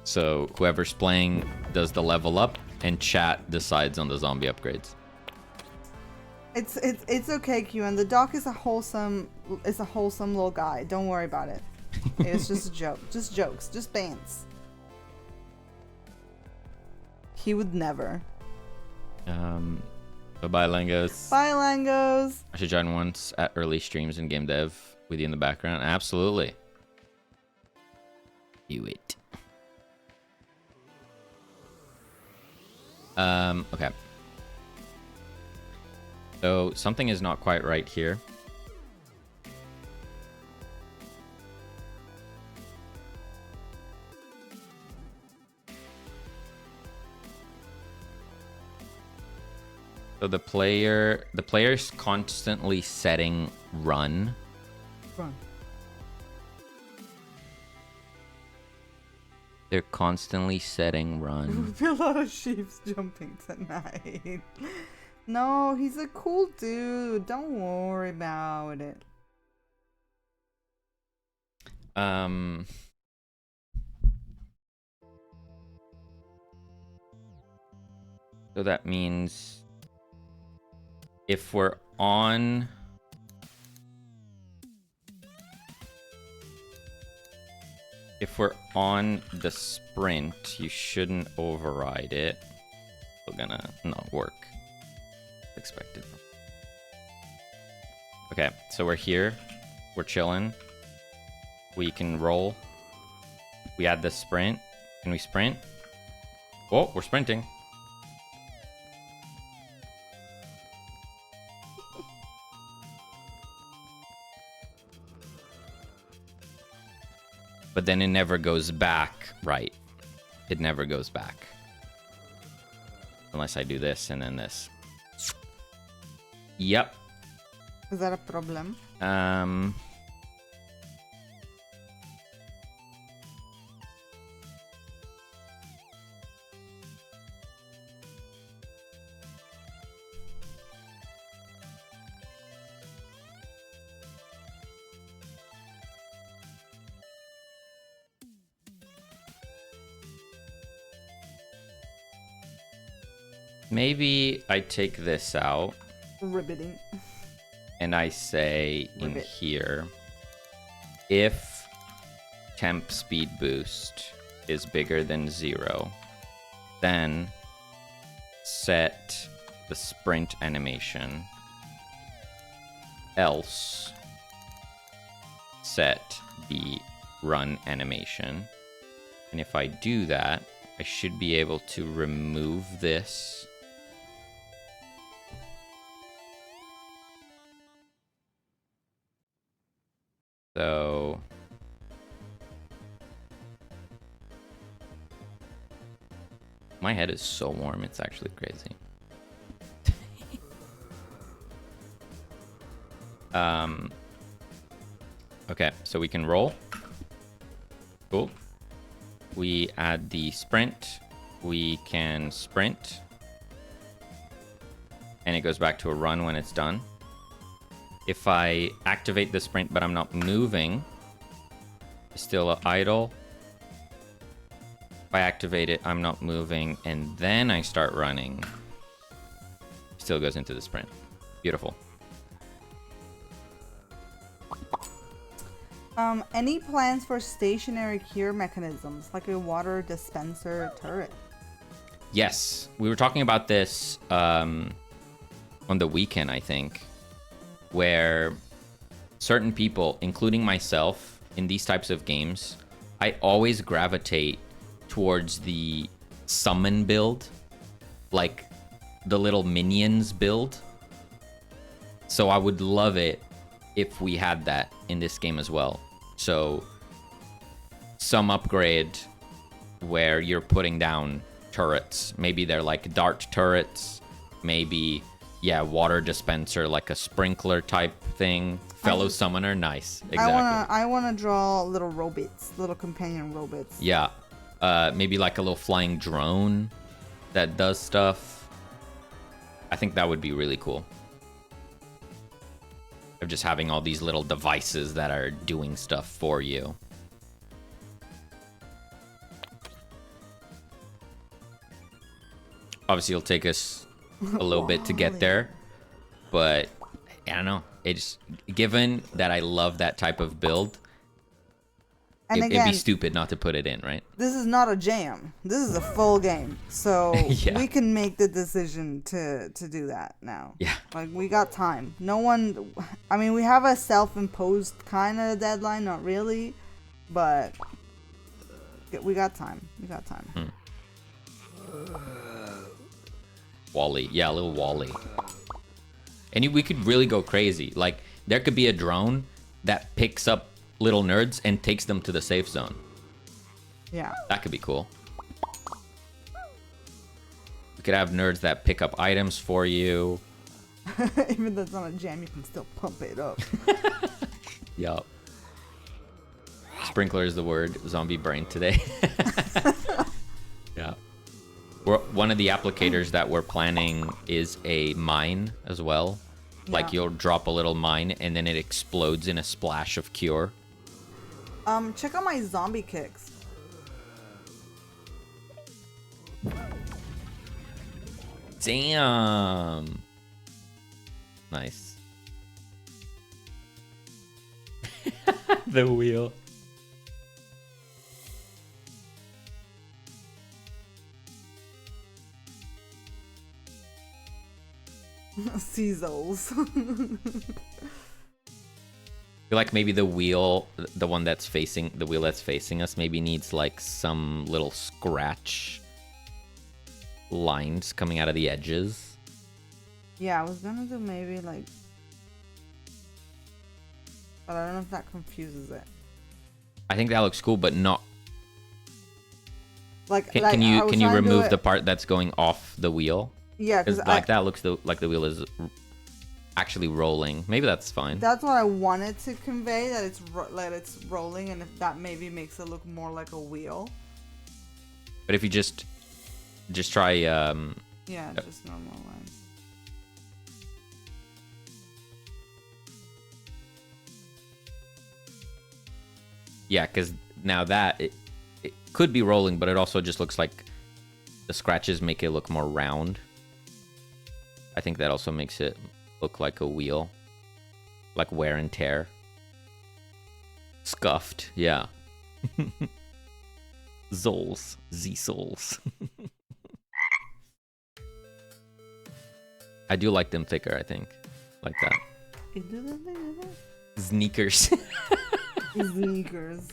So whoever's playing does the level up, and chat decides on the zombie upgrades. It's okay, Q, and the doc is a wholesome little guy. Don't worry about it. It's just a joke. Just jokes. Just bans. He would never. Bye-bye, Langos. Bye, Langos. I should join once at early streams in game dev with you in the background. Absolutely. Do it. Okay. So something is not quite right here. So the player's constantly setting run. Run. They're constantly setting There run. would be a lot of sheep jumping tonight. No, he's a cool dude. Don't worry about it. So that means if we're on the sprint, you shouldn't override it. We're gonna not work. Expected. Okay, so we're here. We're chilling. We can roll. We add the sprint. Can we sprint? Oh, we're sprinting. But then it never goes back, right? It never goes back. Unless I do this and then this. Yep. Is that a problem? Maybe I take this out. Riveting. and I say in Ribbit. here, if temp speed boost is bigger than 0, then set the sprint animation, else set the run animation. And if I do that, I should be able to remove this. So my head is so warm, it's actually crazy. Okay, so we can roll. Cool. We add the sprint. We can sprint. And it goes back to a run when it's done. If I activate the sprint but I'm not moving, it's still idle. If I activate it, I'm not moving, and then I start running, still goes into the sprint. Beautiful. Any plans for stationary cure mechanisms, like a water dispenser turret? Yes, we were talking about this on the weekend, I think, where certain people, including myself, in these types of games, I always gravitate towards the summon build, like the little minions build. So I would love it if we had that in this game as well. So some upgrade where you're putting down turrets. Maybe they're like dart turrets. Maybe, yeah, water dispenser, like a sprinkler type thing. Fellow summoner, nice. Exactly. I wanna draw little robots, little companion robots. Yeah. Maybe like a little flying drone that does stuff. I think that would be really cool. Of just having all these little devices that are doing stuff for you. Obviously, it'll take us a little bit to get there, but I don't know. It's given that I love that type of build. And It'd be stupid not to put it in, right? This is not a jam. This is a full game. So Yeah. we can make the decision to do that now. Yeah. Like, we got time. No one... I mean, we have a self-imposed kind of deadline. Not really. But we got time. We got time. Wally. Yeah, a little Wally. And we could really go crazy. Like, there could be a drone that picks up little nerds and takes them to the safe zone. Yeah. That could be cool. We could have nerds that pick up items for you. Even though it's not a jam, you can still pump it up. Yup. Sprinkler is the word. Zombie brain today. Yeah. One of the applicators that we're planning is a mine as well. Like, Yeah. you'll drop a little mine and then it explodes in a splash of cure. Check out my zombie kicks. Damn. Nice. The wheel. Seasels. I feel like maybe the wheel, the wheel that's facing us, maybe needs like some little scratch lines coming out of the edges. Yeah, I was gonna do maybe like... But I don't know if that confuses it. I think that looks cool, but not. Like, Can you I was trying to do remove it- the part that's going off the wheel? Yeah, Because because like that looks like the wheel is actually rolling. Maybe that's fine. that's what I wanted to convey, that it's it's rolling, and if that maybe makes it look more like a wheel. But if you just try Yeah, just normal lines. yeah, because now that it could be rolling, but it also just looks like the scratches make it look more round. I think that also makes it look like a wheel. like wear and tear. Scuffed, yeah. Zols, Z-Souls. I do like them thicker, I think. Like that. Sneakers. Sneakers.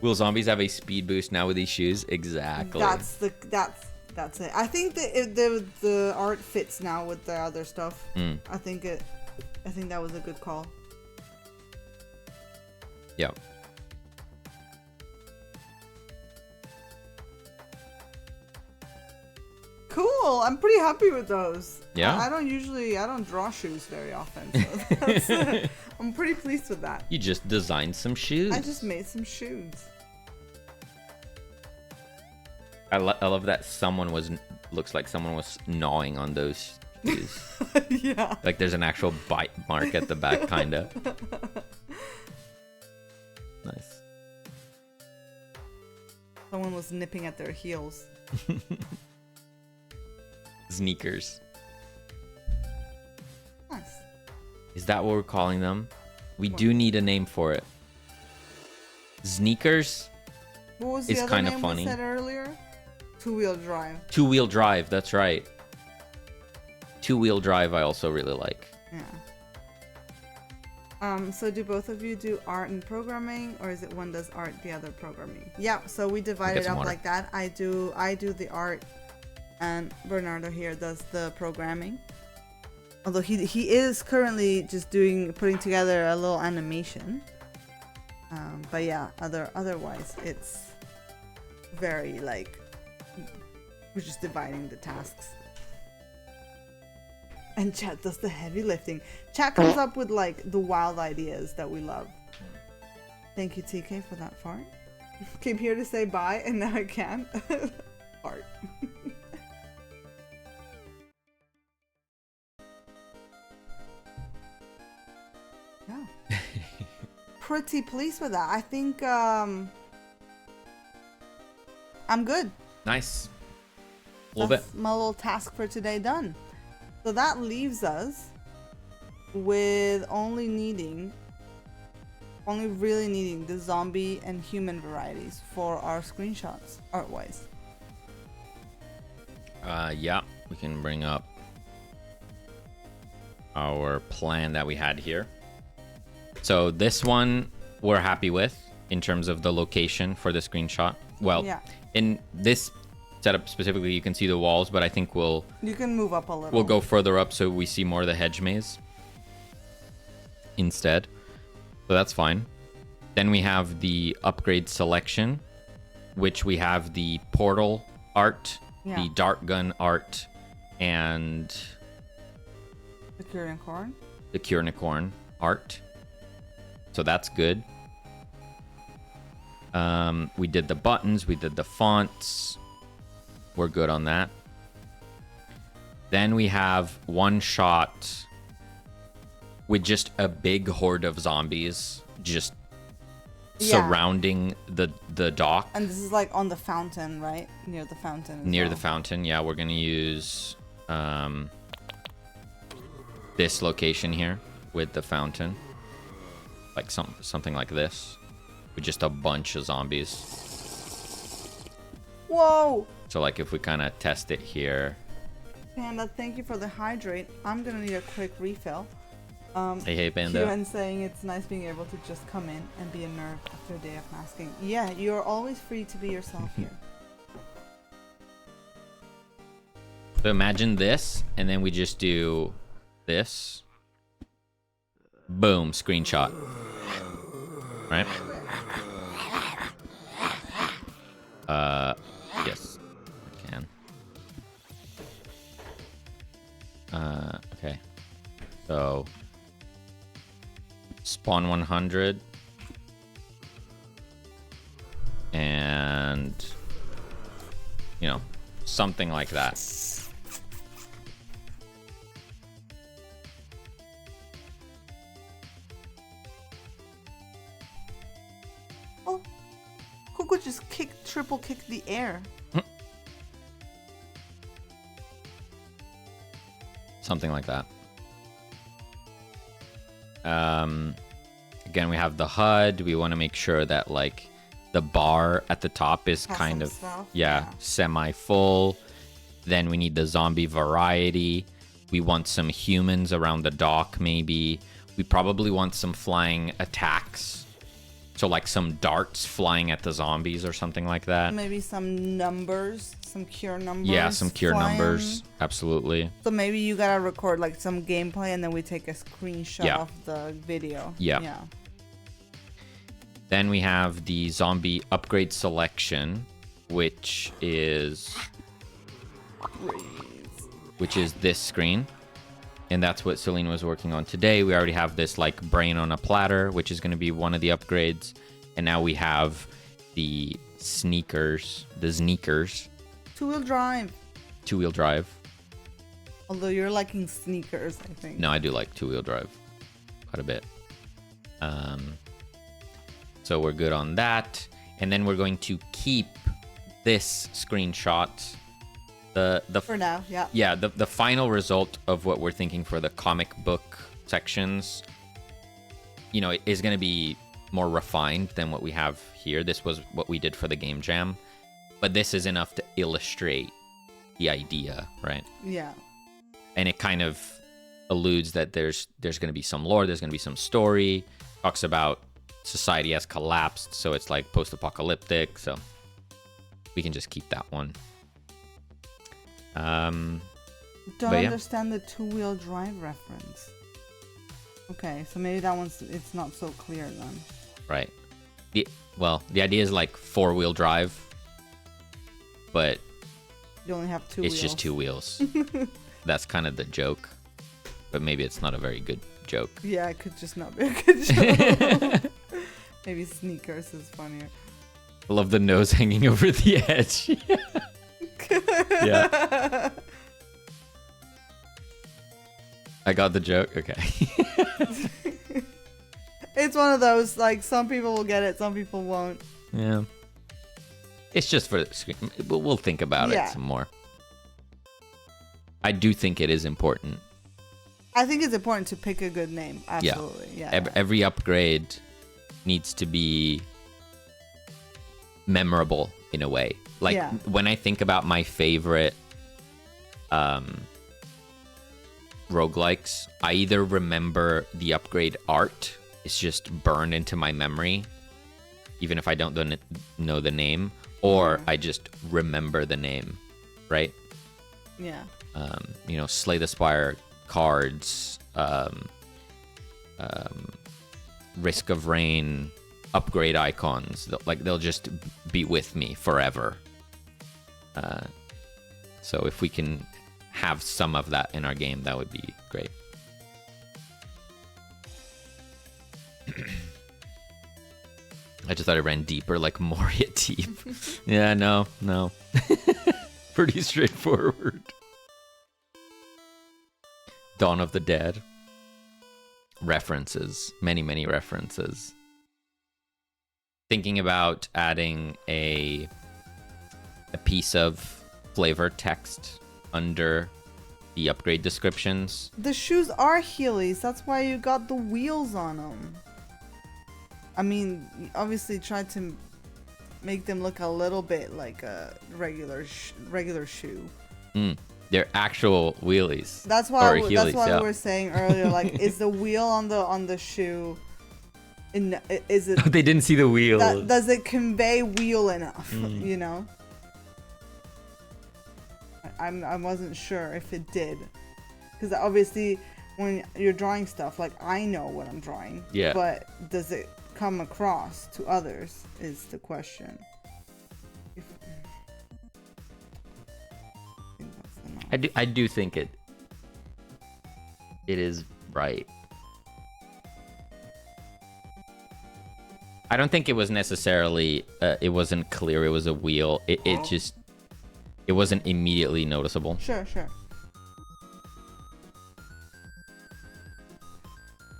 Will zombies have a speed boost now with these shoes? Exactly. That's it. I think the art fits now with the other stuff. I think that was a good call. Yeah. Cool. I'm pretty happy with those. Yeah? I don't draw shoes very often. So I'm pretty pleased with that. You just designed some shoes. I just made some shoes. I love that looks like someone was gnawing on those shoes. Yeah. Like there's an actual bite mark at the back, kinda. Nice. Someone was nipping at their heels. Sneakers. Nice. Is that what we're calling them? We do need a name for it. Sneakers? What was It's the other kinda name funny. we said earlier? Two-wheel drive. Two-wheel drive, that's right. Two-wheel drive I also really like. Yeah. So do both of you do art and programming, or is it one does art, the other programming? Yeah, so we divide Get it some up water. like that. I do the art, and Bernardo here does the programming. Although he is currently just putting together a little animation. But yeah, otherwise it's very like we're just dividing the tasks. And chat does the heavy lifting. Chat comes up with like the wild ideas that we love. Thank you, TK, for that fart. Came here to say bye and now I can't. Fart. Yeah. Pretty pleased with that. I think I'm good. Nice. A little bit. That's my little task for today done. So that leaves us with only really needing the zombie and human varieties for our screenshots, art-wise. Yeah, we can bring up our plan that we had here. So this one we're happy with in terms of the location for the screenshot. Well, Yeah. in this setup specifically, you can see the walls, but I think You can move up a little. we'll go further up so we see more of the hedge maze instead. So that's fine. Then we have the upgrade selection, which we have the portal art, Yeah. the dart gun art, and The Unicorn. the Unicorn art. So that's good. We did the buttons, we did the fonts. We're good on that. Then we have one shot with just a big horde of zombies just surrounding the dock. And this is like on the fountain, right? Near the fountain. Near the fountain, yeah. We're gonna use this location here with the fountain, like something like this, with just a bunch of zombies. Whoa! So like if we kind of test it here. Panda, thank you for the hydrate. I'm gonna need a quick refill. Hey Panda. QN saying it's nice being able to just come in and be a nerd after a day of masking. Yeah, you're always free to be yourself here. So imagine this, and then we just do this. Boom, screenshot. Right? Yes, I can. Okay. So, spawn 100. And, you know, something like that. Oh, Cuckoo just triple kicked the air. Something like that. Again, we have the HUD. We want to make sure that like the bar at the top is Has kind some of stuff, yeah, semi-full. Then we need the zombie variety. We want some humans around the dock, maybe. We probably want some flying attacks. So like some darts flying at the zombies or something like that. Maybe some numbers, some cure numbers. Yeah, some cure flying. numbers. Absolutely. So maybe you gotta record like some gameplay and then we take a screenshot Yeah. of the video. Yeah. Yeah. Then we have the zombie upgrade selection, which is this screen. And that's what Celine was working on today. We already have this like brain on a platter, which is going to be one of the upgrades. And now we have the sneakers. Two-wheel drive. Two-wheel drive. Although you're liking sneakers, I think. No, I do like two-wheel drive quite a bit. So we're good on that. And then we're going to keep this screenshot. For now, yeah. Yeah, the final result of what we're thinking for the comic book sections, you know, is going to be more refined than what we have here. This was what we did for the game jam, but this is enough to illustrate the idea, right? Yeah. And it kind of alludes that there's going to be some lore, there's going to be some story, talks about society has collapsed, so it's like post-apocalyptic, so we can just keep that one. Don't but yeah. understand the two-wheel drive reference. Okay, so maybe that one's it's not so clear then. Right. The idea is like four-wheel drive, but You only have two it's wheels. just two wheels. That's kind of the joke, but maybe it's not a very good joke. Yeah, it could just not be a good joke. Maybe sneakers is funnier. I love the nose hanging over the edge. Yeah. I got the joke. Okay. It's one of those, like, some people will get it, some people won't. Yeah. It's just for the screen. We'll think about it some more. I do think it is important. I think it's important to pick a good name. Absolutely. Yeah. Every upgrade needs to be memorable in a way. Like when I think about my favorite roguelikes, I either remember the upgrade art, it's just burned into my memory, even if I don't know the name, or I just remember the name, right? Yeah. You know, Slay the Spire cards, Risk of Rain, upgrade icons. They'll just be with me forever. So if we can have some of that in our game, that would be great. I just thought I ran deeper, like Moria deep. Yeah, no. Pretty straightforward. Dawn of the Dead. References. Many references. Thinking about adding a piece of flavor text under the upgrade descriptions. The shoes are Heelys. That's why you got the wheels on them. I mean, you obviously tried to make them look a little bit like a regular shoe. They're actual wheelies. That's why Heelys, we were saying earlier, like, is the wheel on the shoe? Is it? They didn't see the wheel. Does it convey wheel enough? You know. I wasn't sure if it did, because obviously when you're drawing stuff, like, I know what I'm drawing. Yeah. But does it come across to others? Is the question. I do think it is right. I don't think it was necessarily it wasn't clear it was a wheel. It wasn't immediately noticeable. Sure.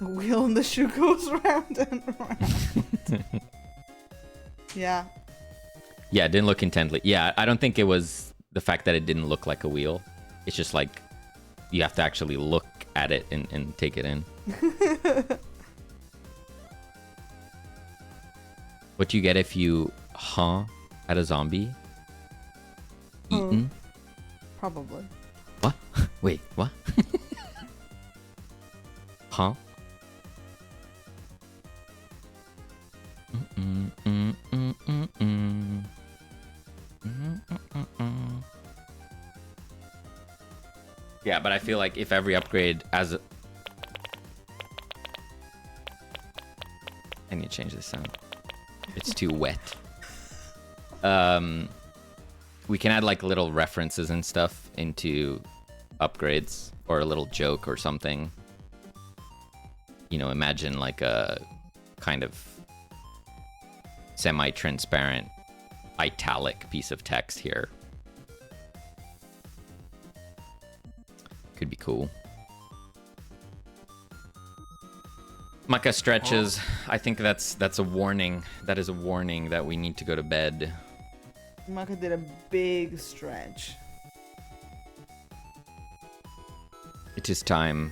The wheel in the shoe goes round and round. Yeah. Yeah, it didn't look intently. Yeah, I don't think it was the fact that it didn't look like a wheel. It's just like you have to actually look at it and take it in. What you get if you at a zombie? Eaten? Probably. What? Wait, what? Huh? Yeah, but I feel like if every upgrade as a... I need to change this sound. It's too wet. We can add like little references and stuff into upgrades, or a little joke or something. You know, imagine like a kind of semi-transparent italic piece of text here. Could be cool. Maka stretches. I think that's a warning. That is a warning that we need to go to bed. Maka did a big stretch. It is time.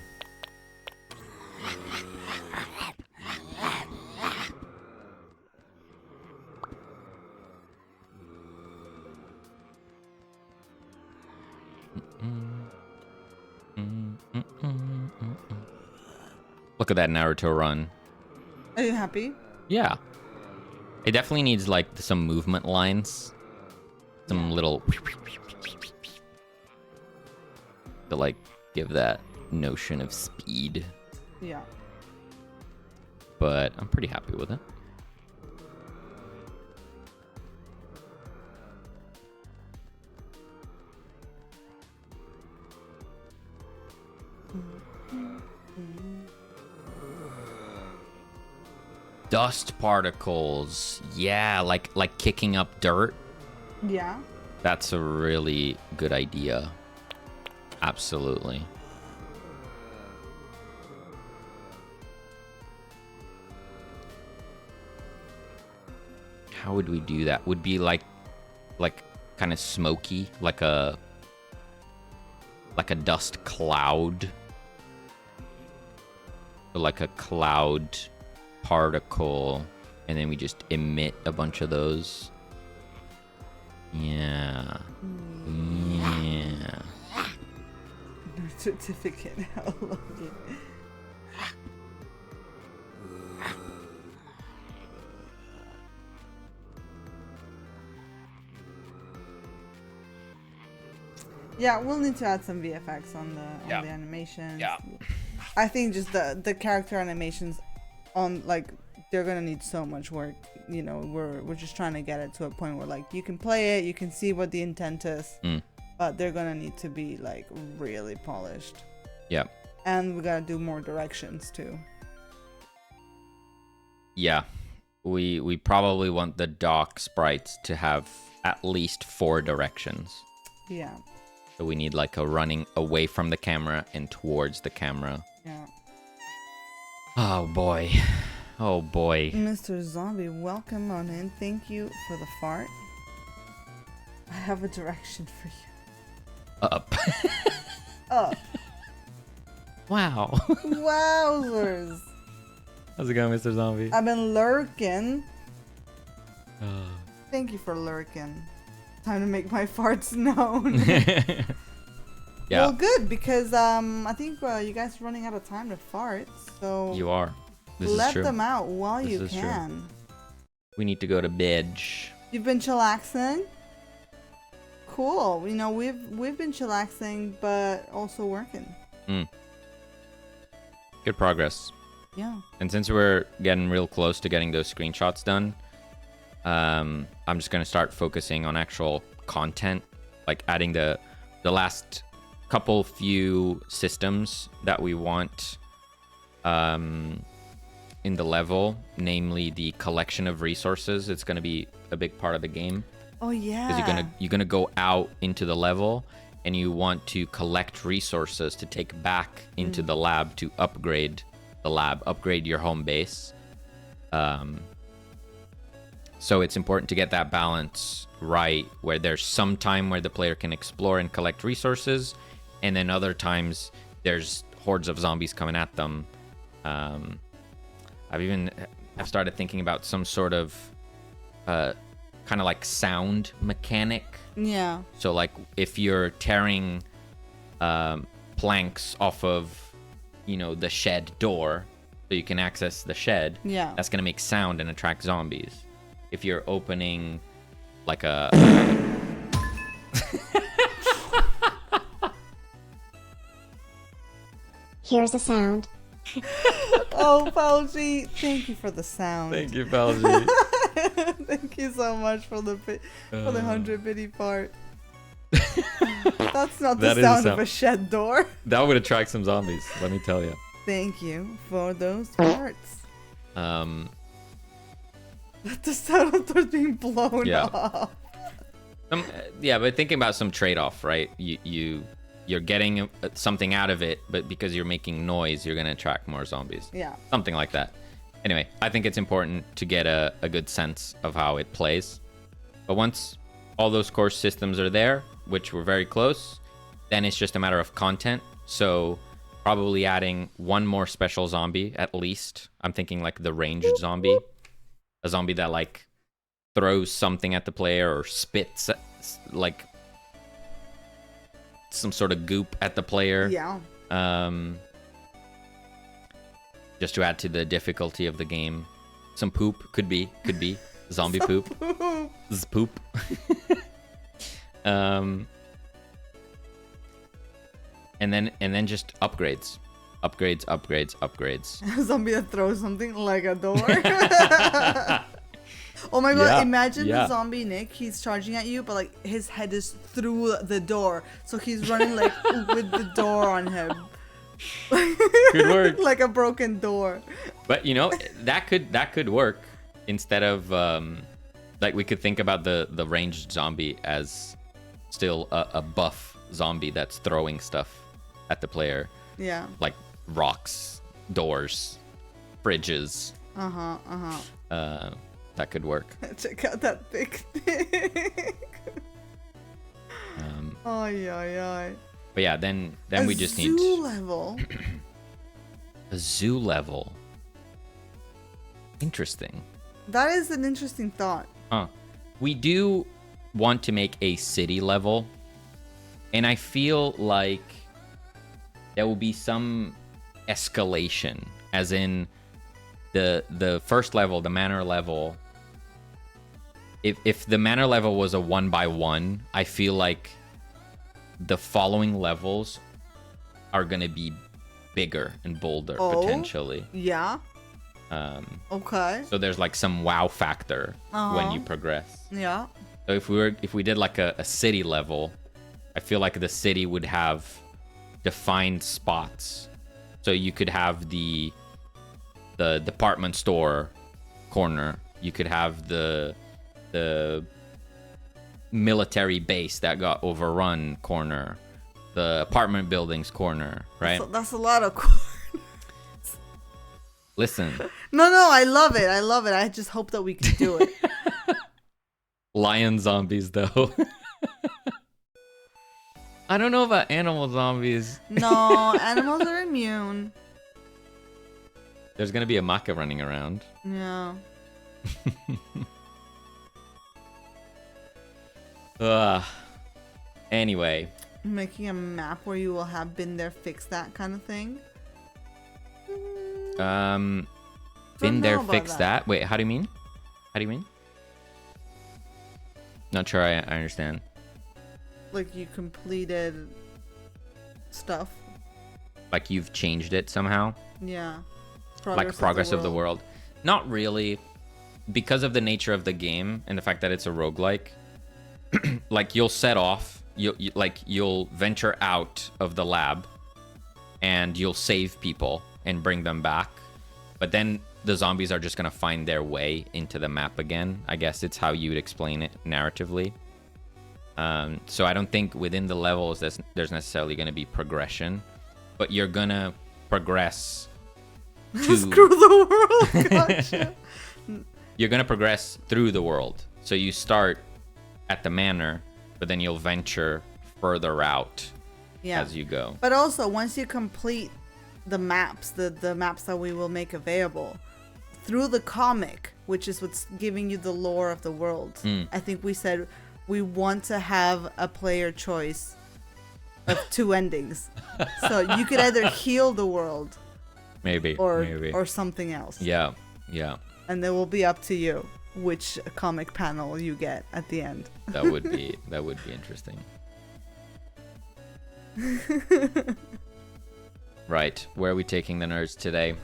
Look at that Naruto run. Are you happy? Yeah. It definitely needs like some movement lines. Some little to like give that notion of speed. Yeah. But I'm pretty happy with it. Dust particles. Yeah, like kicking up dirt. Yeah. That's a really good idea. Absolutely. How would we do that? Would be like kind of smoky, like a dust cloud. Or like a cloud particle, and then we just emit a bunch of those. Yeah. Yeah. Certificate. How lovely. Yeah, we'll need to add some VFX on the animations. Yeah. I think just the character animations on like they're gonna need so much work. You know, we're just trying to get it to a point where like you can play it, you can see what the intent is, but they're gonna need to be like really polished. Yeah. And we gotta do more directions too. Yeah. We probably want the dock sprites to have at least 4 directions. Yeah. So we need like a running away from the camera and towards the camera. Yeah. Oh boy. Oh boy. Mr. Zombie, welcome on in. Thank you for the fart. I have a direction for you. Up. Up. Wow. Wowzers. How's it going, Mr. Zombie? I've been lurking. Thank you for lurking. Time to make my farts known. Yeah. Well, good, because I think you guys are running out of time to fart, so You are. This is let true. them out while This you is true. can. We need to go to bed. You've been chillaxing? Cool. You know, we've been chillaxing, but also working. Good progress. Yeah. And since we're getting real close to getting those screenshots done, I'm just gonna start focusing on actual content, like adding the last few systems that we want in the level, namely the collection of resources. It's gonna be a big part of the game. Oh yeah. Because you're gonna go out into the level and you want to collect resources to take back into the lab to upgrade the lab, upgrade your home base. So it's important to get that balance right, where there's some time where the player can explore and collect resources, and then other times there's hordes of zombies coming at them. I've started thinking about some sort of kind of like sound mechanic. Yeah. So like if you're tearing planks off of, the shed door so you can access the shed, Yeah. that's going to make sound and attract zombies. If you're opening like a... Here's a sound. Oh, Pauji, thank you for the sound. Thank you, Balji. Thank you so much for the 100 bitty part. That's not the That is a sound of sound. a shed door. That would attract some zombies, let me tell you. Thank you for those parts. Um, The sound of doors being blown Yeah. off. but thinking about some trade-off, right? You're getting something out of it, but because you're making noise, you're going to attract more zombies. Yeah. Something like that. Anyway, I think it's important to get a good sense of how it plays. But once all those core systems are there, which we're very close, then it's just a matter of content. So probably adding one more special zombie at least. I'm thinking like the ranged zombie. A zombie that like throws something at the player or spits like some sort of goop at the player. Yeah. Just to add to the difficulty of the game. Some poop could be zombie poop. Poop. And then just upgrades. A zombie that throws something like a door. Oh my god, Yeah, imagine yeah. the zombie Nick, he's charging at you, but like his head is through the door. So he's running like with the door on him. Could work. Like a broken door. But that could work instead of like we could think about the ranged zombie as still a buff zombie that's throwing stuff at the player, Yeah. like rocks, doors, fridges. That could work. Check out that big thing. Ay, ay, ay. But yeah, then we just need zoo level. a zoo level. Interesting. That is an interesting thought. Huh. We do want to make a city level, and I feel like there will be some escalation, as in the first level, the manor level. If the manor level was a 1x1, I feel like the following levels are gonna be bigger and bolder potentially. Yeah. Okay. So there's like some wow factor when you progress. Yeah. So if we did like a city level, I feel like the city would have defined spots. So you could have the department store corner. You could have the military base that got overrun corner. The apartment buildings corner, right? That's a lot of corners. Listen, No, I love it. I just hope that we can do it. lion zombies though. I don't know about animal zombies. No, animals are immune. There's gonna be a maca running around. Yeah. Anyway, Making a map where you will have been there, fix that kind of thing. been Don't there, know about fix that. that. Wait, how do you mean? Not sure I understand. Like you completed stuff. Like you've changed it somehow? Yeah. Like progress of the world. Not really. Because of the nature of the game and the fact that it's a roguelike, like you'll set off, you'll venture out of the lab and you'll save people and bring them back. But then the zombies are just going to find their way into the map again. I guess it's how you would explain it narratively. So I don't think within the levels there's necessarily going to be progression, but you're going to progress to... Screw the world. Gotcha. You're going to progress through the world. So you start at the manor, but then you'll venture further out Yeah. as you go. But also, once you complete the maps, the maps that we will make available, through the comic, which is what's giving you the lore of the world. I think we said we want to have a player choice of 2 endings. So you could either heal the world Maybe. or something else. Yeah. And it will be up to you which comic panel you get at the end. That would be interesting. Right. Where are we taking the nerds today?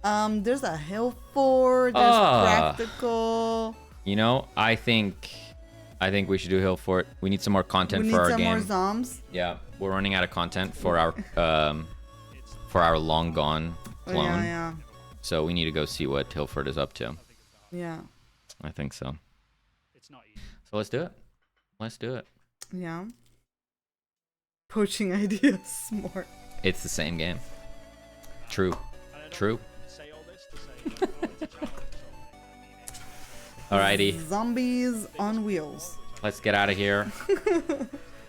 There's a hill fort, there's practical. You know, I think we should do Hill Fort. We need some more content for our game. We need some more zombs. Yeah, we're running out of content for our long gone clone. Yeah. So we need to go see what Hilford is up to. Yeah. I think so. It's not easy. So let's do it. Let's do it. Yeah. Poaching ideas more. It's the same game. True. True. Say all this to say, like, oh, it's a challenge. Alrighty, Zombies on wheels. let's get out of here.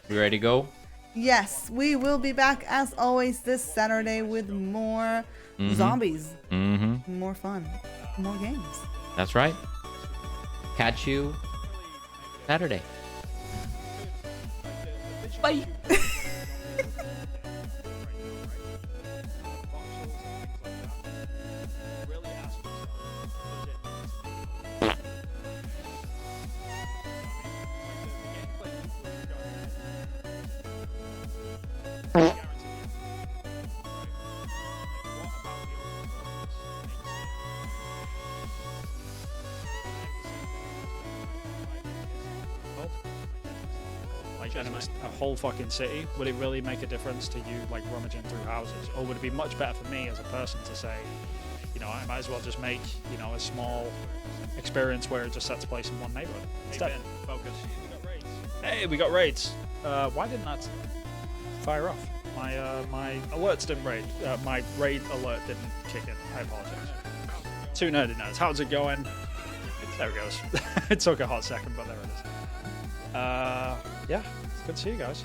We ready to go? Yes, we will be back as always this Saturday with more zombies. Mm-hmm. More fun. More games. That's right. Catch you Saturday. Bye. Like, and it was a whole fucking city. Would it really make a difference to you, like, rummaging through houses? Or would it be much better for me as a person to say, you know, I might as well just make, you know, a small experience where it just sets place in one neighborhood instead? Focus. Hey, we got raids. Why didn't that fire off? My alerts didn't raid. My raid alert didn't kick in. I apologize. 2 nerdy nerds. How's it going? There it goes. It took a hot second, but there it is. Yeah, it's good to see you guys.